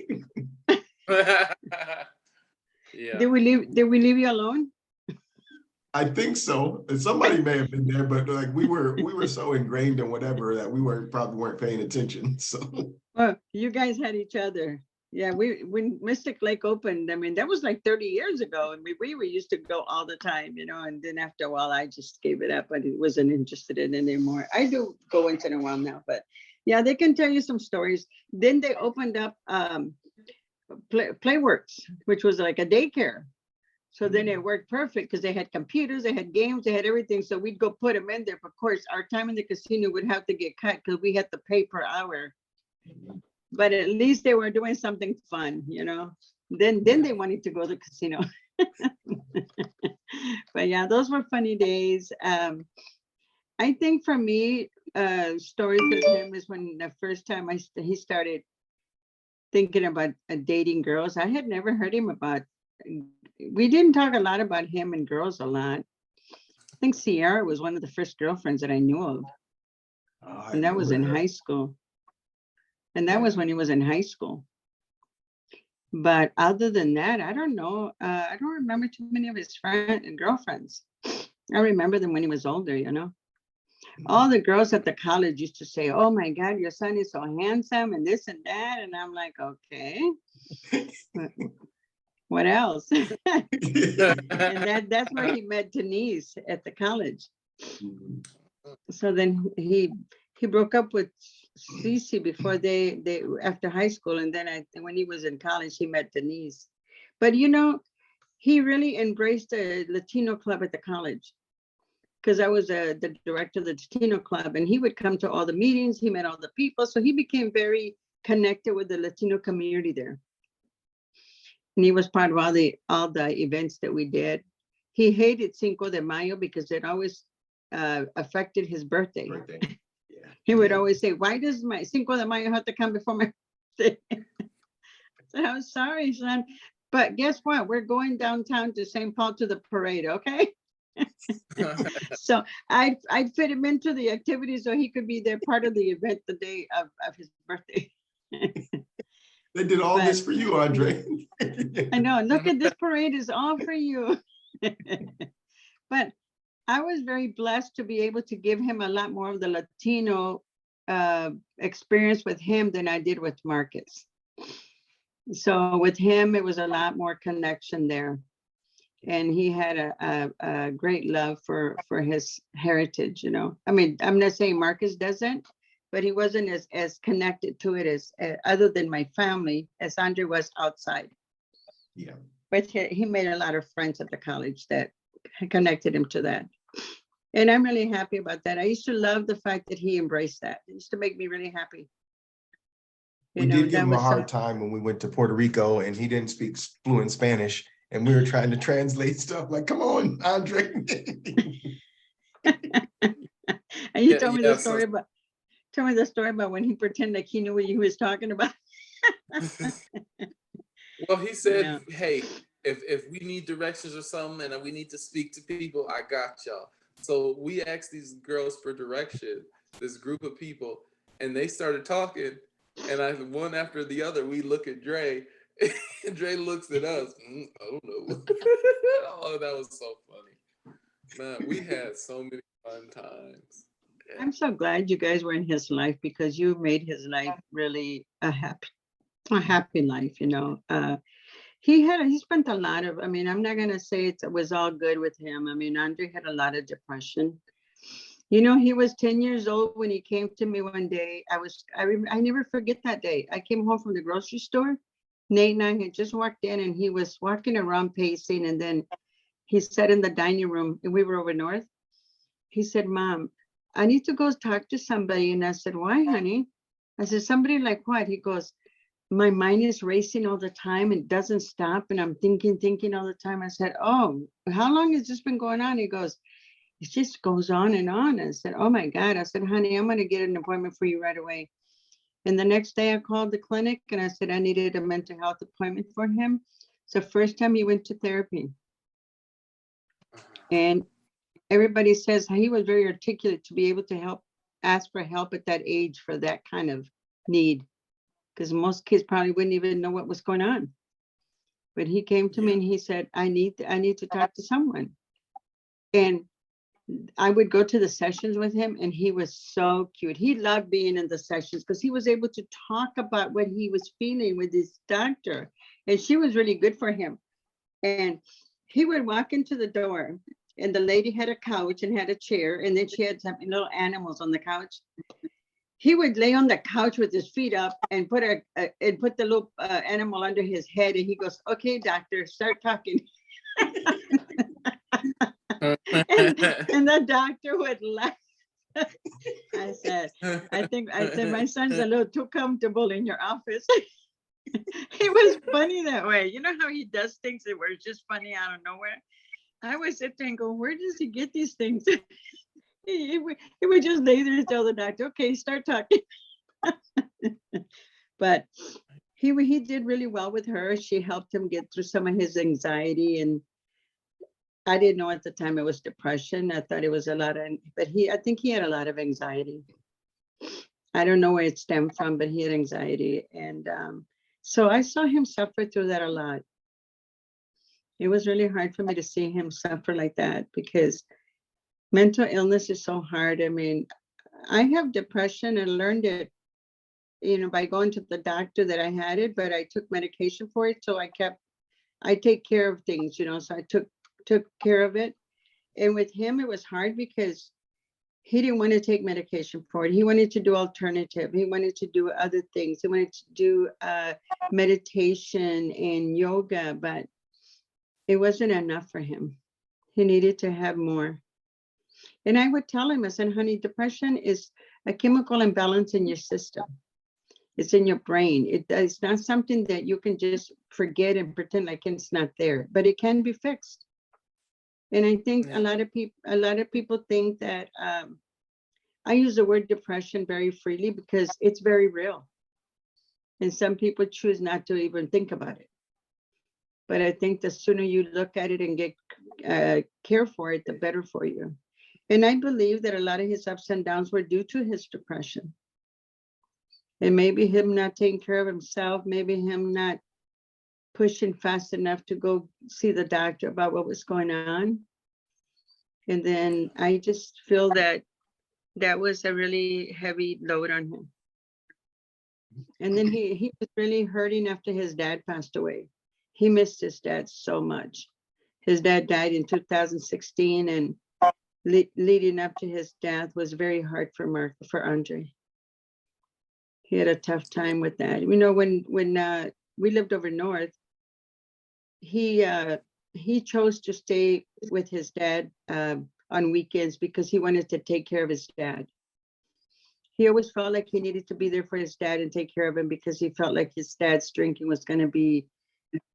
Yeah. Did we leave you alone? I think so. And somebody may have been there, but like we were so ingrained in whatever that we probably weren't paying attention. So well, you guys had each other. Yeah, when Mystic Lake opened, I mean, that was like 30 years ago. And we were used to go all the time, you know, and then after a while I just gave it up. I wasn't interested in it anymore. I do go once in a while now, but yeah, they can tell you some stories. Then they opened up Playworks, which was like a daycare. So then it worked perfect because they had computers, they had games, they had everything. So we'd go put them in there. But of course, our time in the casino would have to get cut because we had to pay per hour. But at least they were doing something fun, you know. Then they wanted to go to the casino. But yeah, those were funny days. I think for me, stories with him is when the first time he started thinking about dating girls. I had never heard him about. We didn't talk a lot about him and girls a lot. I think Sierra was one of the first girlfriends that I knew of, and that was in high school. And that was when he was in high school. But other than that, I don't know. I don't remember too many of his friends and girlfriends. I remember them when he was older, you know. All the girls at the college used to say, "Oh my God, your son is so handsome," and this and that. And I'm like, okay, what else? And that's where he met Denise at the college. So then he broke up with Cece before they after high school, and then when he was in college, he met Denise. But you know, he really embraced the Latino club at the college, because I was the director of the Latino club, and he would come to all the meetings. He met all the people, so he became very connected with the Latino community there. And he was part of all the events that we did. He hated Cinco de Mayo because it always affected his birthday. Yeah. He would always say, "Why does my Cinco de Mayo have to come before my birthday?" So I'm sorry, son, but guess what? We're going downtown to St. Paul to the parade, okay? So I'd fit him into the activity so he could be there part of the event the day of his birthday. They did all this for you, Andre. I know, look at this parade is all for you. But I was very blessed to be able to give him a lot more of the Latino experience with him than I did with Marcus. So with him, it was a lot more connection there. And he had a great love for his heritage, you know. I mean, I'm not saying Marcus doesn't, but he wasn't as connected to it as other than my family as Andre was outside. Yeah. But he made a lot of friends at the college that connected him to that. And I'm really happy about that. I used to love the fact that he embraced that. It used to make me really happy. We did give him a hard time when we went to Puerto Rico and he didn't speak fluent Spanish. And we were trying to translate stuff like, come on, Andre. And you told me the story about, when he pretended like he knew what he was talking about. Well, he said, "Hey, if we need directions or something and we need to speak to people, I got y'all." So we asked these girls for direction, this group of people, and they started talking. And one after the other, we look at Dre, and Dre looks at us. I don't know. Oh, that was so funny. Man, we had so many fun times. Yeah. I'm so glad you guys were in his life, because you made his life really a happy life, you know. He spent a lot of, I mean, I'm not gonna say it was all good with him. I mean, Andre had a lot of depression. You know, he was 10 years old when he came to me one day. I never forget that day. I came home from the grocery store. Nate and I had just walked in, and he was walking around pacing, and then he sat in the dining room, and we were over north. He said, "Mom, I need to go talk to somebody." And I said, "Why, honey?" I said, "Somebody like what?" He goes, "My mind is racing all the time and doesn't stop. And I'm thinking all the time." I said, "Oh, how long has this been going on?" He goes, "It just goes on and on." I said, "Oh my God." I said, "Honey, I'm going to get an appointment for you right away." And the next day I called the clinic and I said I needed a mental health appointment for him. It's the first time he went to therapy. And everybody says he was very articulate to be able to ask for help at that age for that kind of need, because most kids probably wouldn't even know what was going on. But he came to me and he said, I need to talk to someone. And I would go to the sessions with him, and he was so cute. He loved being in the sessions because he was able to talk about what he was feeling with his doctor. And she was really good for him. And he would walk into the door, and the lady had a couch and had a chair, and then she had some little animals on the couch. He would lay on the couch with his feet up and put the little animal under his head, and he goes, "Okay, doctor, start talking." and the doctor would laugh. I said, "My son's a little too comfortable in your office." It was funny that way. You know how he does things that were just funny out of nowhere. I would sit there and go, where does he get these things? He would just lay there and tell the doctor, okay, start talking. But he did really well with her. She helped him get through some of his anxiety, and I didn't know at the time it was depression. I thought it was a lot of, but I think he had a lot of anxiety. I don't know where it stemmed from, but he had anxiety. And so I saw him suffer through that a lot. It was really hard for me to see him suffer like that, because mental illness is so hard. I mean, I have depression and learned it, by going to the doctor that I had it, but I took medication for it. So I take care of things, so I took care of it. And with him, it was hard because he didn't want to take medication for it. He wanted to do alternative. He wanted to do other things. He wanted to do meditation and yoga, but it wasn't enough for him. He needed to have more. And I would tell him, I said, honey, depression is a chemical imbalance in your system. It's in your brain. It's not something that you can just forget and pretend like it's not there, but it can be fixed. And I think a lot of people think that I use the word depression very freely because it's very real. And some people choose not to even think about it. But I think the sooner you look at it and get care for it, the better for you. And I believe that a lot of his ups and downs were due to his depression. And maybe him not taking care of himself, maybe him not pushing fast enough to go see the doctor about what was going on. And then I just feel that was a really heavy load on him. And then he was really hurting after his dad passed away. He missed his dad so much. His dad died in 2016, and leading up to his death was very hard for Andre. He had a tough time with that. When we lived over north, he chose to stay with his dad on weekends because he wanted to take care of his dad. He always felt like he needed to be there for his dad and take care of him because he felt like his dad's drinking was going to be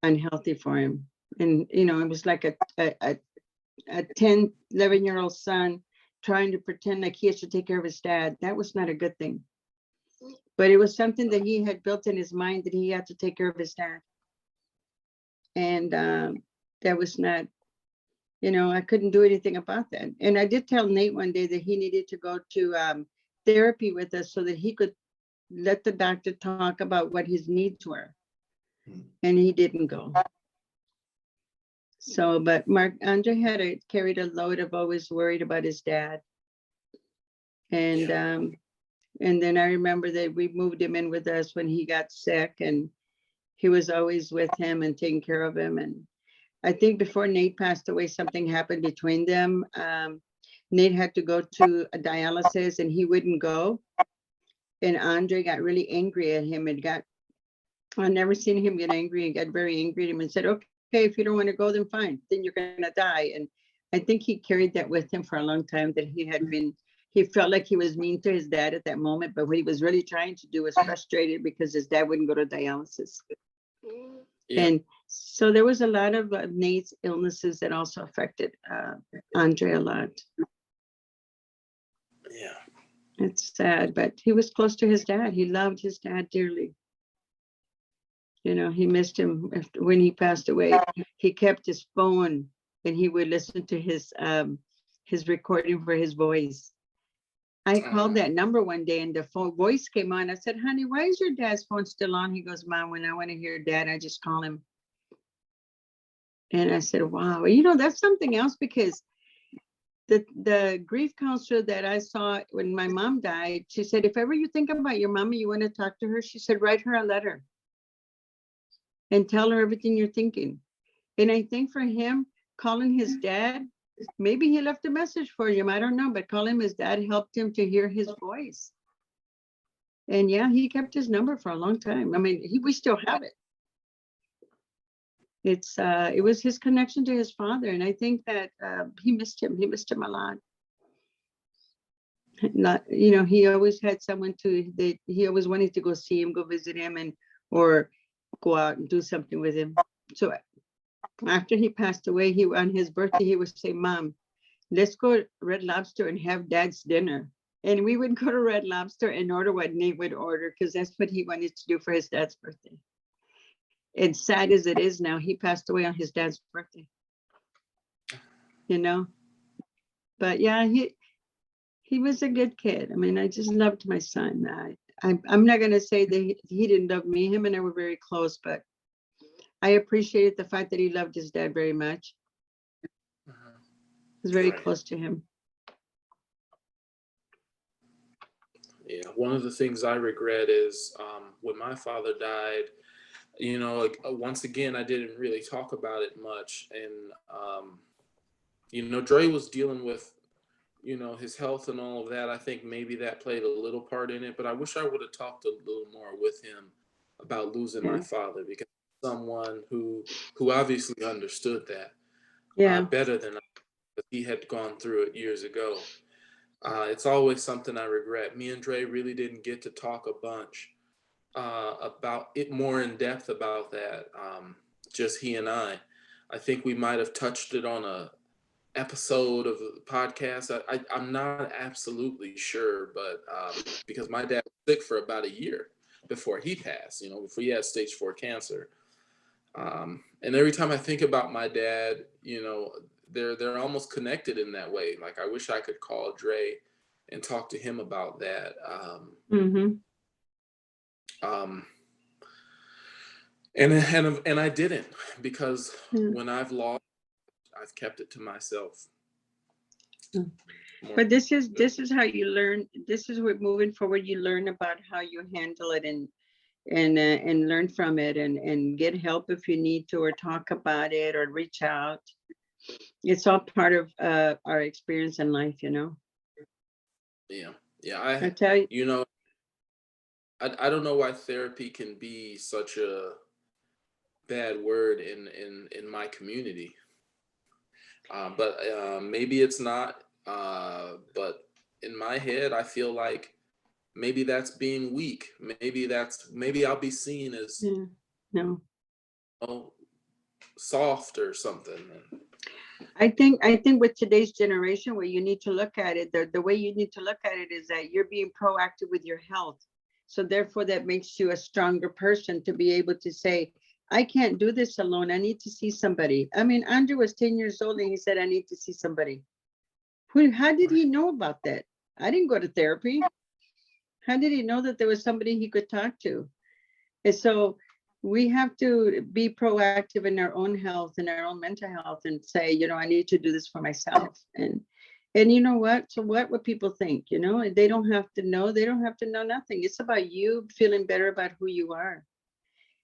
unhealthy for him. And, it was like a 10, 11-year-old son trying to pretend like he has to take care of his dad. That was not a good thing. But it was something that he had built in his mind that he had to take care of his dad. And that was not, I couldn't do anything about that. And I did tell Nate one day that he needed to go to therapy with us so that he could let the doctor talk about what his needs were. And he didn't go. So, but Andre carried a load of always worried about his dad. And then I remember that we moved him in with us when he got sick, and he was always with him and taking care of him. And I think before Nate passed away, something happened between them. Nate had to go to a dialysis and he wouldn't go. And Andre got really angry at him I've never seen him get angry, and got very angry at him and said, okay, if you don't want to go, then fine, then you're going to die. And I think he carried that with him for a long time, that he felt like he was mean to his dad at that moment, but what he was really trying to do was frustrated because his dad wouldn't go to dialysis. Yeah. And so there was a lot of Nate's illnesses that also affected Andre a lot. Yeah. It's sad, but he was close to his dad. He loved his dad dearly. He missed him when he passed away. He kept his phone and he would listen to his recording for his voice. I called that number one day and the phone voice came on. I said, honey, why is your dad's phone still on? He goes, Mom, when I want to hear Dad, I just call him. And I said, wow, that's something else, because the grief counselor that I saw when my mom died, she said, if ever you think about your mom and you want to talk to her, she said, write her a letter and tell her everything you're thinking. And I think for him, calling his dad, maybe he left a message for him, I don't know, but calling his dad helped him to hear his voice. And yeah, he kept his number for a long time. I mean, we still have it. It was his connection to his father. And I think that he missed him a lot. He always had someone he always wanted to go see him, go visit him, or go out and do something with him. So After he passed away, he on his birthday, he would say, Mom, let's go to Red Lobster and have Dad's dinner. And we would go to Red Lobster and order what Nate would order, because that's what he wanted to do for his dad's birthday. And sad as it is now, he passed away on his dad's birthday. You know? But yeah, he was a good kid. I mean, I just loved my son. I'm not going to say that he didn't love me. Him and I were very close, but I appreciated the fact that he loved his dad very much. I was very close to him. Yeah, one of the things I regret is when my father died, you know, like, once again, I didn't really talk about it much. And, you know, Dre was dealing with, you know, his health and all of that. I think maybe that played a little part in it, but I wish I would have talked a little more with him about losing my father, because someone who obviously understood that better than I, because he had gone through it years ago. It's always something I regret. Me and Dre really didn't get to talk a bunch about it more in depth about that. Just he and I think we might have touched it on a episode of the podcast. I'm not absolutely sure, but because my dad was sick for about a year before he passed, you know, before he had stage 4 cancer. And every time I think about my dad, you know, they're almost connected in that way. Like, I wish I could call Dre and talk to him about that. And I didn't, because when I've lost, I've kept it to myself. But this is how you learn. This is what moving forward, you learn about how you handle it and learn from it and get help if you need to, or talk about it or reach out. It's all part of our experience in life, you know. Yeah. I tell you, you know, I don't know why therapy can be such a bad word in my community. But maybe it's not. But in my head, I feel like maybe that's being weak. Maybe I'll be seen as no, soft or something. I think with today's generation, where you need to look at it, the way you need to look at it is that you're being proactive with your health. So therefore, that makes you a stronger person to be able to say, I can't do this alone. I need to see somebody. I mean, Andrew was 10 years old and he said, I need to see somebody. How did he know about that? I didn't go to therapy. How did he know that there was somebody he could talk to? And so we have to be proactive in our own health and our own mental health and say, you know, I need to do this for myself. And you know what? So what people think, you know, they don't have to know. They don't have to know nothing. It's about you feeling better about who you are.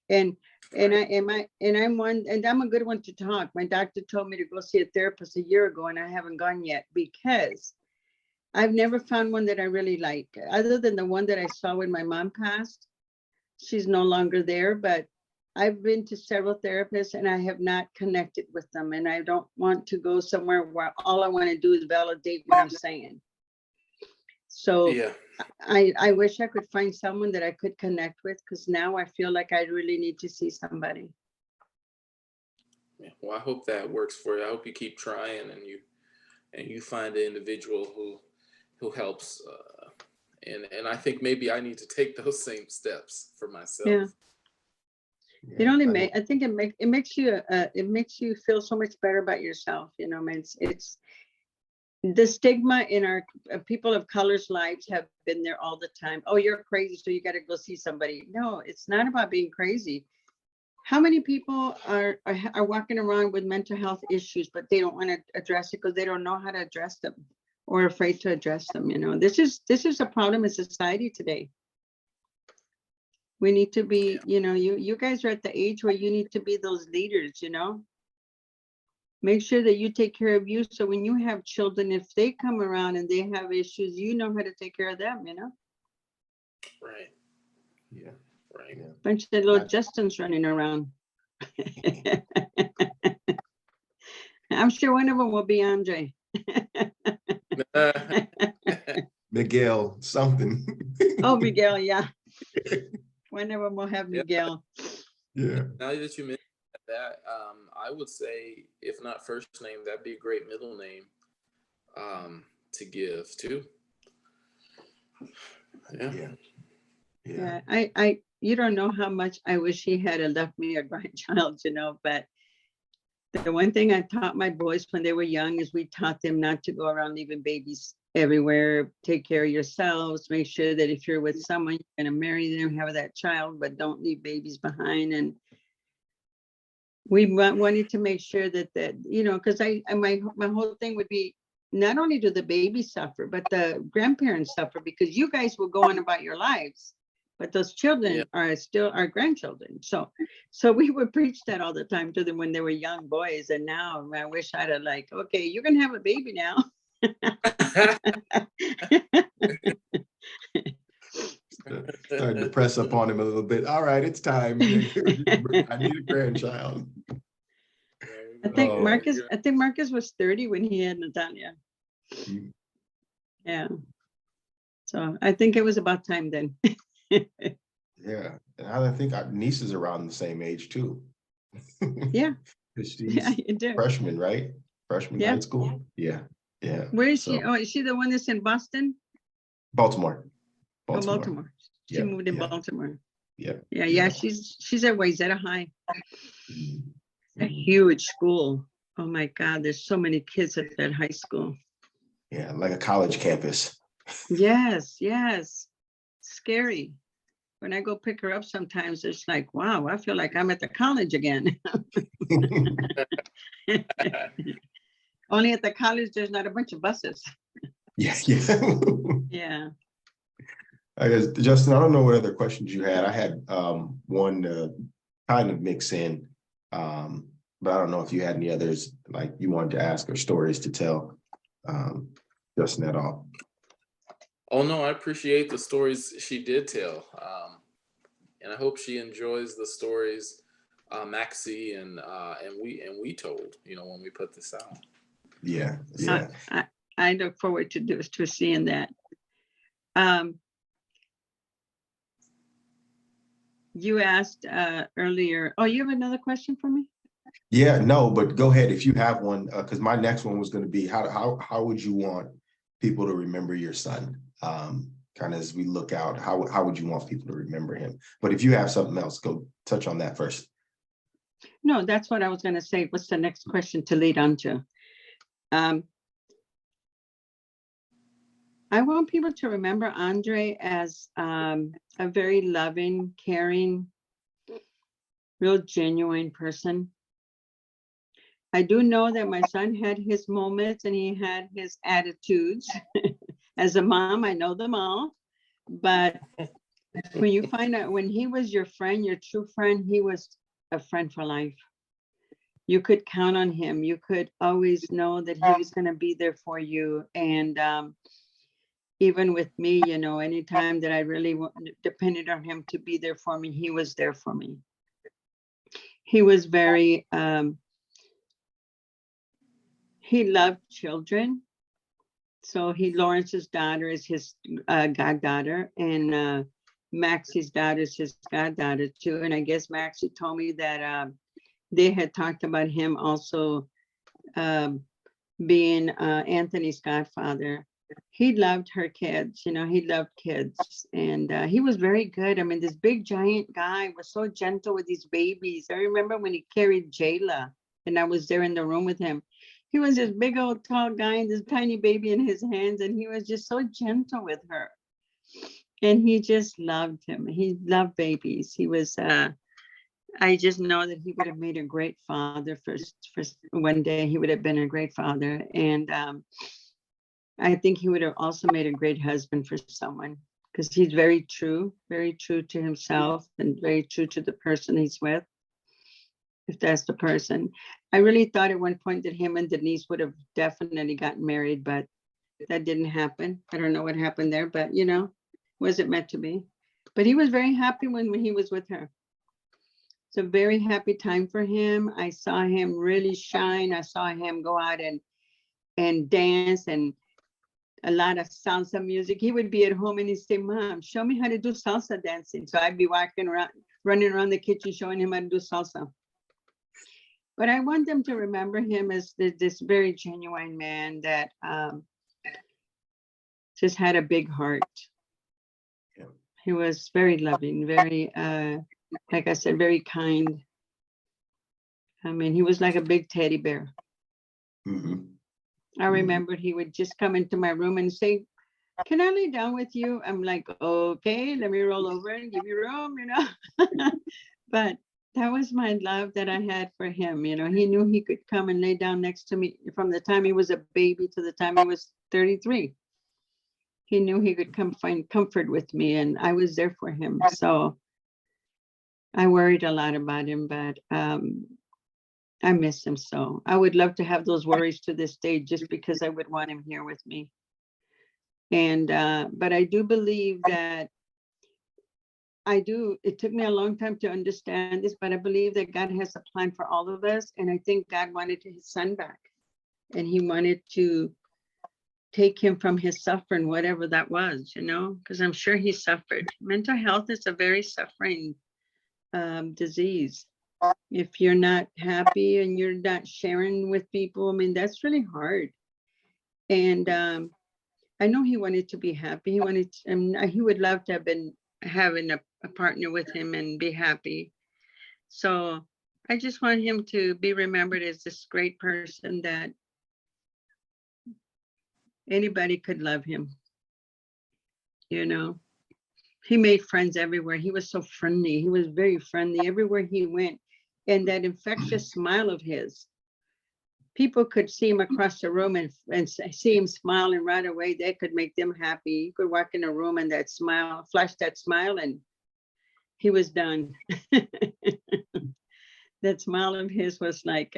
And I'm a good one to talk. My doctor told me to go see a therapist a year ago, and I haven't gone yet because I've never found one that I really like, other than the one that I saw when my mom passed. She's no longer there, but I've been to several therapists and I have not connected with them. And I don't want to go somewhere where all I want to do is validate what I'm saying. So I wish I could find someone that I could connect with, because now I feel like I really need to see somebody. Yeah, well, I hope that works for you. I hope you keep trying and you find an individual who helps. And I think maybe I need to take those same steps for myself. Yeah. It only I think it makes you feel so much better about yourself. You know, it's the stigma in our people of color's lives have been there all the time. Oh, you're crazy, so you got to go see somebody. No, it's not about being crazy. How many people are walking around with mental health issues, but they don't want to address it because they don't know how to address them or afraid to address them? You know, this is a problem in society today. We need to be, you know, you guys are at the age where you need to be those leaders, you know. Make sure that you take care of you. So when you have children, if they come around and they have issues, you know how to take care of them, you know? Right. Yeah. Right. Yeah. Bunch of little Justins running around. I'm sure one of them will be Andre. Miguel, something. Oh, Miguel, yeah. One of them will have Miguel. Yeah. Now that you mentioned that, I would say, if not first name, that'd be a great middle name to give too. Yeah. Yeah, I you don't know how much I wish he had left me a grandchild, but the one thing I taught my boys when they were young is we taught them not to go around leaving babies everywhere. Take care of yourselves. Make sure that if you're with someone, you're going to marry them, have that child, but don't leave babies behind. And we wanted to make sure that because my whole thing would be, not only do the babies suffer, but the grandparents suffer, because you guys will go on about your lives, but those children are still our grandchildren. So we would preach that all the time to them when they were young boys. And now I wish I'd have okay, you're gonna have a baby now. Starting to press up on him a little bit. All right, it's time. I need a grandchild. I think Marcus was 30 when he had Natalia. Yeah. So I think it was about time then. Yeah, and I think our niece is around the same age too. Yeah. She's freshman, right? Freshman high school. Yeah. Where is she? Oh, is she the one that's in Boston? Baltimore. Baltimore. She moved in Baltimore. Yeah. She's at Wayzata High. A huge school. Oh my God, there's so many kids at that high school. Yeah, like a college campus. Yes. Scary. When I go pick her up sometimes, it's like, wow, I feel like I'm at the college again. Only at the college, there's not a bunch of buses. Yeah. Yeah. I guess, Justin, I don't know what other questions you had. I had one kind of mix in, but I don't know if you had any others like you wanted to ask or stories to tell, Justin, at all. Oh no, I appreciate the stories she did tell, and I hope she enjoys the stories Maxi and we told. When we put this out. Yeah. I look forward to seeing that. You asked earlier. Oh, you have another question for me? Yeah, no, but go ahead if you have one, because my next one was going to be how would you want people to remember your son? Kind of as we look out, how would you want people to remember him? But if you have something else, go touch on that first. No, that's what I was going to say. What's the next question to lead on to? I want people to remember Andre as a very loving, caring, real genuine person. I do know that my son had his moments and he had his attitudes. As a mom, I know them all. But when you find out, when he was your friend, your true friend, he was a friend for life. You could count on him. You could always know that he was going to be there for you. And even with me, anytime that I really depended on him to be there for me, he was there for me. He was very, he loved children. So Lawrence's daughter is his goddaughter, and Maxi's daughter is his goddaughter too. And I guess Maxi told me that they had talked about him also being Anthony's godfather. He loved her kids, he loved kids, and he was very good. I mean, this big giant guy was so gentle with these babies. I remember when he carried Jayla, and I was there in the room with him. He was this big old tall guy and this tiny baby in his hands, and he was just so gentle with her. And he just loved him. He loved babies. He was, I just know that he would have made a great father for one day. He would have been a great father. And I think he would have also made a great husband for someone, because he's very true to himself and very true to the person he's with. If that's the person. I really thought at one point that him and Denise would have definitely gotten married, but that didn't happen. I don't know what happened there, but wasn't meant to be. But he was very happy when he was with her. It's a very happy time for him. I saw him really shine. I saw him go out and dance, and a lot of salsa music. He would be at home and he'd say, "Mom, show me how to do salsa dancing." So I'd be walking around, running around the kitchen, showing him how to do salsa. But I want them to remember him as this very genuine man that just had a big heart. Yeah. He was very loving, very, like I said, very kind. I mean, he was like a big teddy bear. Mhm. I remembered he would just come into my room and say, "Can I lay down with you?" I'm like, "Okay, let me roll over and give you room," you know. But that was my love that I had for him. You know, he knew he could come and lay down next to me from the time he was a baby to the time he was 33. He knew he could come find comfort with me, and I was there for him. So I worried a lot about him, but I miss him so. I would love to have those worries to this day just because I would want him here with me. And but I do believe that it took me a long time to understand this, but I believe that God has a plan for all of us. And I think God wanted his son back, and he wanted to take him from his suffering, whatever that was, you know, because I'm sure he suffered. Mental health is a very suffering disease. If you're not happy and you're not sharing with people, I mean, that's really hard. And I know he wanted to be happy. He wanted, he would love to have been having a partner with him and be happy. So I just want him to be remembered as this great person that anybody could love him. You know, he made friends everywhere. He was so friendly. He was very friendly everywhere he went. And that infectious smile of his, people could see him across the room and see him smile, and right away they could make them happy. You could walk in a room and that smile, flash that smile, and he was done. That smile of his was like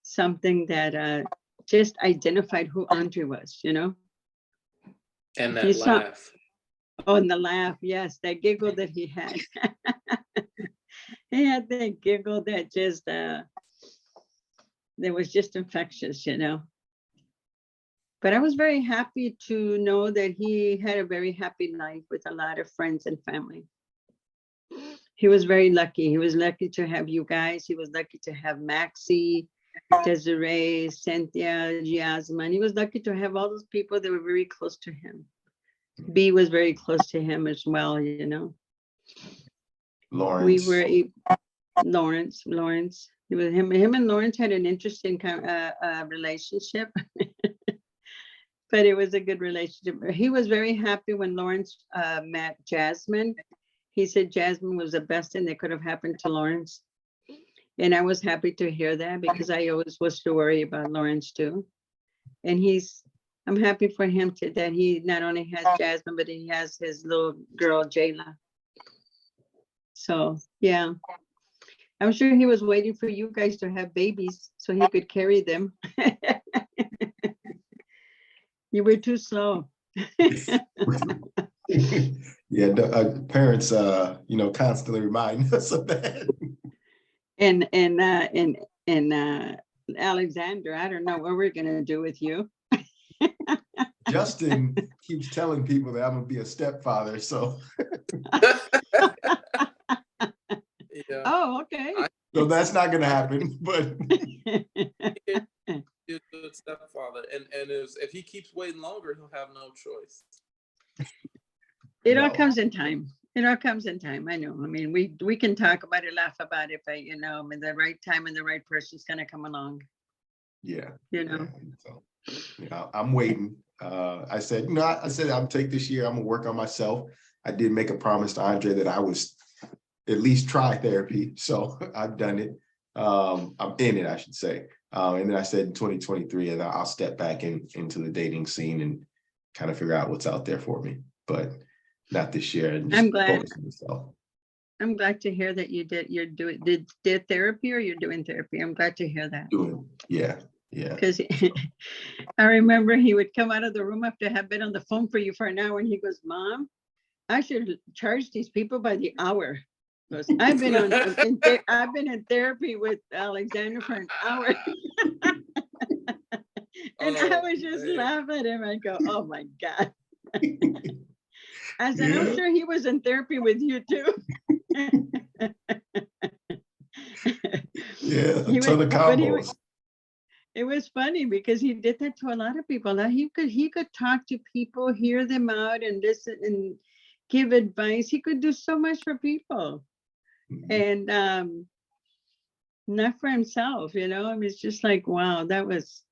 something that just identified who Andre was, you know? And If you that saw, laugh. oh, and the laugh, yes, that giggle that he had. He had that giggle that just, that was just infectious, you know? But I was very happy to know that he had a very happy life with a lot of friends and family. He was very lucky. He was lucky to have you guys. He was lucky to have Maxi, Desiree, Cynthia, Jasmine. He was lucky to have all those people that were very close to him. B was very close to him as well, you know. Lawrence. We were Lawrence. It was him and Lawrence had an interesting kind of relationship. But it was a good relationship. He was very happy when Lawrence met Jasmine. He said Jasmine was the best thing that could have happened to Lawrence. And I was happy to hear that, because I always was to worry about Lawrence too. And I'm happy for him too, that he not only has Jasmine, but he has his little girl, Jayla. So yeah, I'm sure he was waiting for you guys to have babies so he could carry them. You were too slow. Yeah, parents, constantly remind us of that. And Alexander, I don't know what we're gonna do with you. Justin keeps telling people that I'm gonna be a stepfather, so. Yeah. Oh, okay. So that's not gonna happen, but. He's a good stepfather, and if he keeps waiting longer, he'll have no choice. It all comes in time. It all comes in time. I know. I mean, we can talk about it, laugh about it, but the right time and the right person's gonna come along. Yeah. Yeah, so, I'm waiting. I said I'll take this year. I'm gonna work on myself. I did make a promise to Andre that I was at least try therapy, so I've done it. I'm in it, I should say. And then I said in 2023, and I'll step back into the dating scene and kind of figure out what's out there for me, but not this year. I'm glad. I'm glad to hear that did therapy, or you're doing therapy. I'm glad to hear that. Yeah. Because I remember he would come out of the room after have been on the phone for you for an hour, and he goes, "Mom, I should charge these people by the hour." Goes, I've been in therapy with Alexander for an hour. And I was just laughing at him. I go, "Oh my God." I said, I'm sure he was in therapy with you too. Yeah, a He ton was, of but combos. it was funny because he did that to a lot of people. Now he could talk to people, hear them out, and listen and give advice. He could do so much for people, Mhm. and not for himself. I mean, it's just like, wow, it was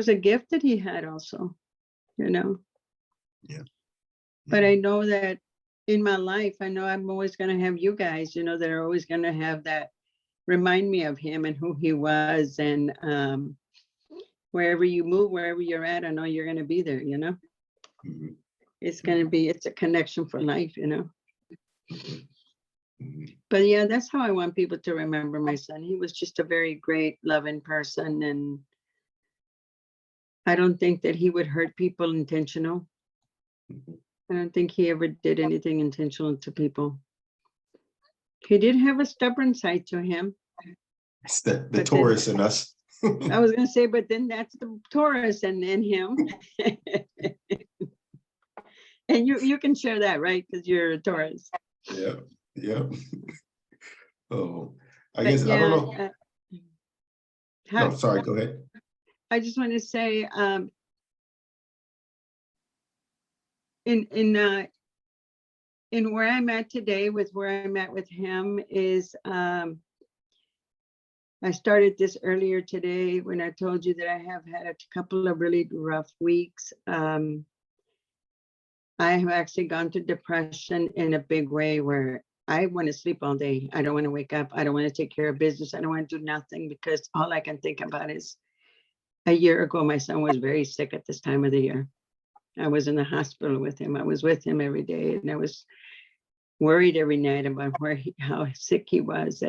a gift that he had also. Yeah. But I know that in my life, I know I'm always going to have you guys, that are always going to have that remind me of him and who he was. And wherever you move, wherever you're at, I know you're going to be there, Mhm. It's a connection for life, Mhm. Mhm. But yeah, that's how I want people to remember my son. He was just a very great, loving person. And I don't think that he would hurt people intentional. Mhm. I don't think he ever did anything intentional to people. He did have a stubborn side to him. It's the But then- Taurus in us. I was gonna say, but then that's the Taurus and him. And you can share that, right? Because you're a Taurus. Yeah, yeah. Oh, I But guess I don't know. how- No, sorry, go ahead. I just want to say, in where I'm at today with where I'm at with him is, I started this earlier today when I told you that I have had a couple of really rough weeks. I have actually gone through depression in a big way where I want to sleep all day. I don't want to wake up. I don't want to take care of business. I don't want to do nothing because all I can think about is a year ago, my son was very sick at this time of the year. I was in the hospital with him. I was with him every day, and I was worried every night about how sick he was.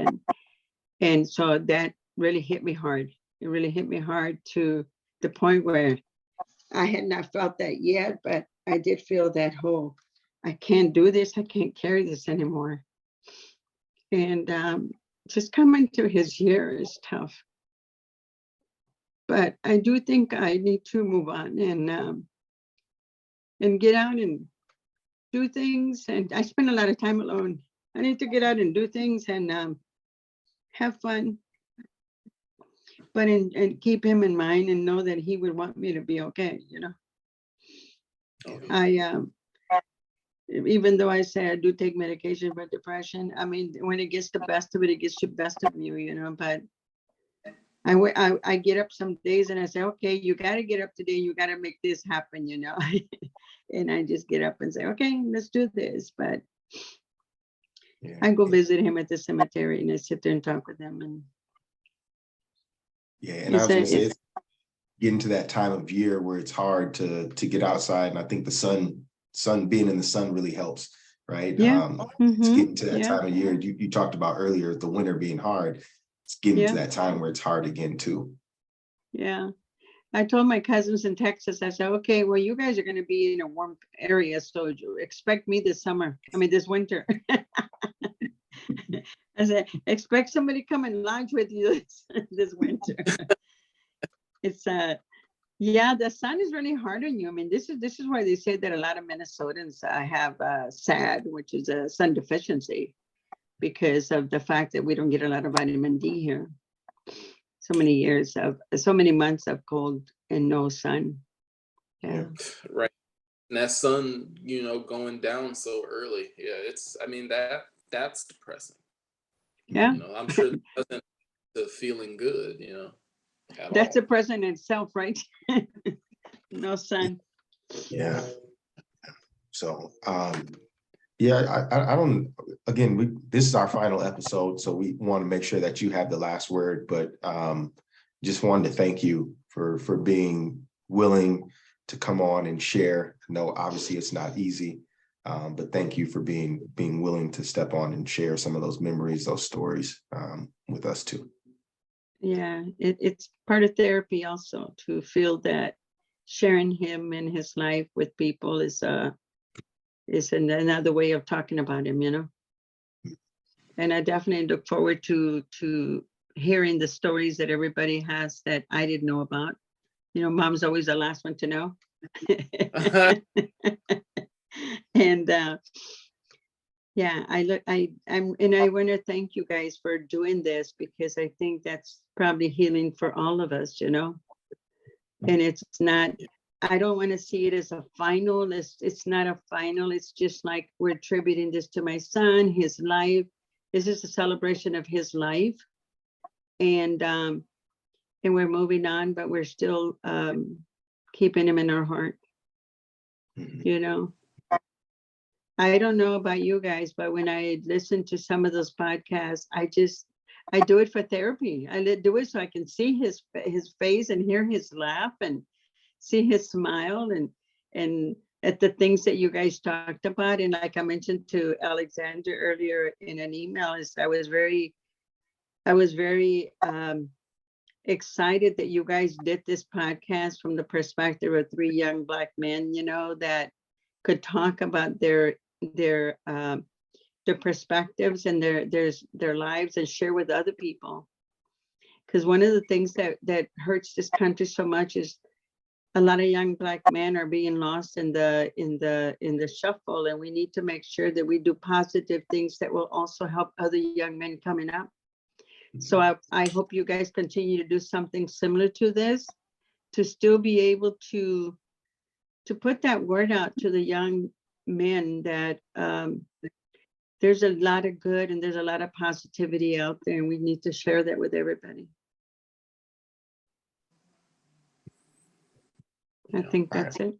And so that really hit me hard. It really hit me hard to the point where I had not felt that yet, but I did feel that whole, I can't do this. I can't carry this anymore. And just coming to his year is tough. But I do think I need to move on and get out and do things. And I spend a lot of time alone. I need to get out and do things and have fun, but and keep him in mind and know that he would want me to be okay. I even though I say I do take medication for depression, I mean, when it gets the best of it, it gets the best of you, but I get up some days and I say, okay, you got to get up today. You got to make this happen, and I just get up and say, okay, let's do this. But Yeah. I go visit him at the cemetery and I sit there and talk with him. And Yeah, and I was gonna say it's getting to that time of year where it's hard to get outside, and I think the sun being in the sun really helps, right? Yeah. It's getting to that Yeah. time of year. You talked about earlier the winter being hard. It's getting Yeah. to that time where it's hard again too. Yeah. I told my cousins in Texas, I said, okay, well, you guys are going to be in a warm area, so you expect me this winter. I said, expect somebody to come and lodge with you this winter. It's yeah, the sun is really hard on you. I mean, this is why they say that a lot of Minnesotans have SAD, which is a sun deficiency, because of the fact that we don't get a lot of vitamin D here. So many months of cold and no sun. Yeah. Right. And that sun, going down so early. Yeah, that's depressing. Yeah. I'm sure it doesn't the feeling good, That's all. a present in itself, right? No sun. Yeah. So yeah, I don't, again, this is our final episode, so we want to make sure that you have the last word, but just wanted to thank you for being willing to come on and share. No, obviously it's not easy, but thank you for being willing to step on and share some of those memories, those stories with us too. Yeah, it's part of therapy also to feel that sharing him and his life with people is another way of talking about him, And I definitely look forward to hearing the stories that everybody has that I didn't know about. Mom's always the last one to know. And Yeah, I want to thank you guys for doing this, because I think that's probably healing for all of us, you know? And it's not, I don't want to see it as a final. It's not a final. It's just like we're attributing this to my son, his life. This is a celebration of his life. And we're moving on, but we're still keeping him in our heart, you know? I don't know about you guys, but when I listen to some of those podcasts, I do it for therapy. I do it so I can see his face and hear his laugh and see his smile and at the things that you guys talked about. And like I mentioned to Alexander earlier in an email, is I was very excited that you guys did this podcast from the perspective of 3 young Black men, you know, that could talk about their perspectives and their lives and share with other people. Because one of the things that hurts this country so much is a lot of young Black men are being lost in the shuffle, and we need to make sure that we do positive things that will also help other young men coming up. So I hope you guys continue to do something similar to this, to still be able to put that word out to the young men that there's a lot of good and there's a lot of positivity out there, and we need to share that with everybody. I think that's it.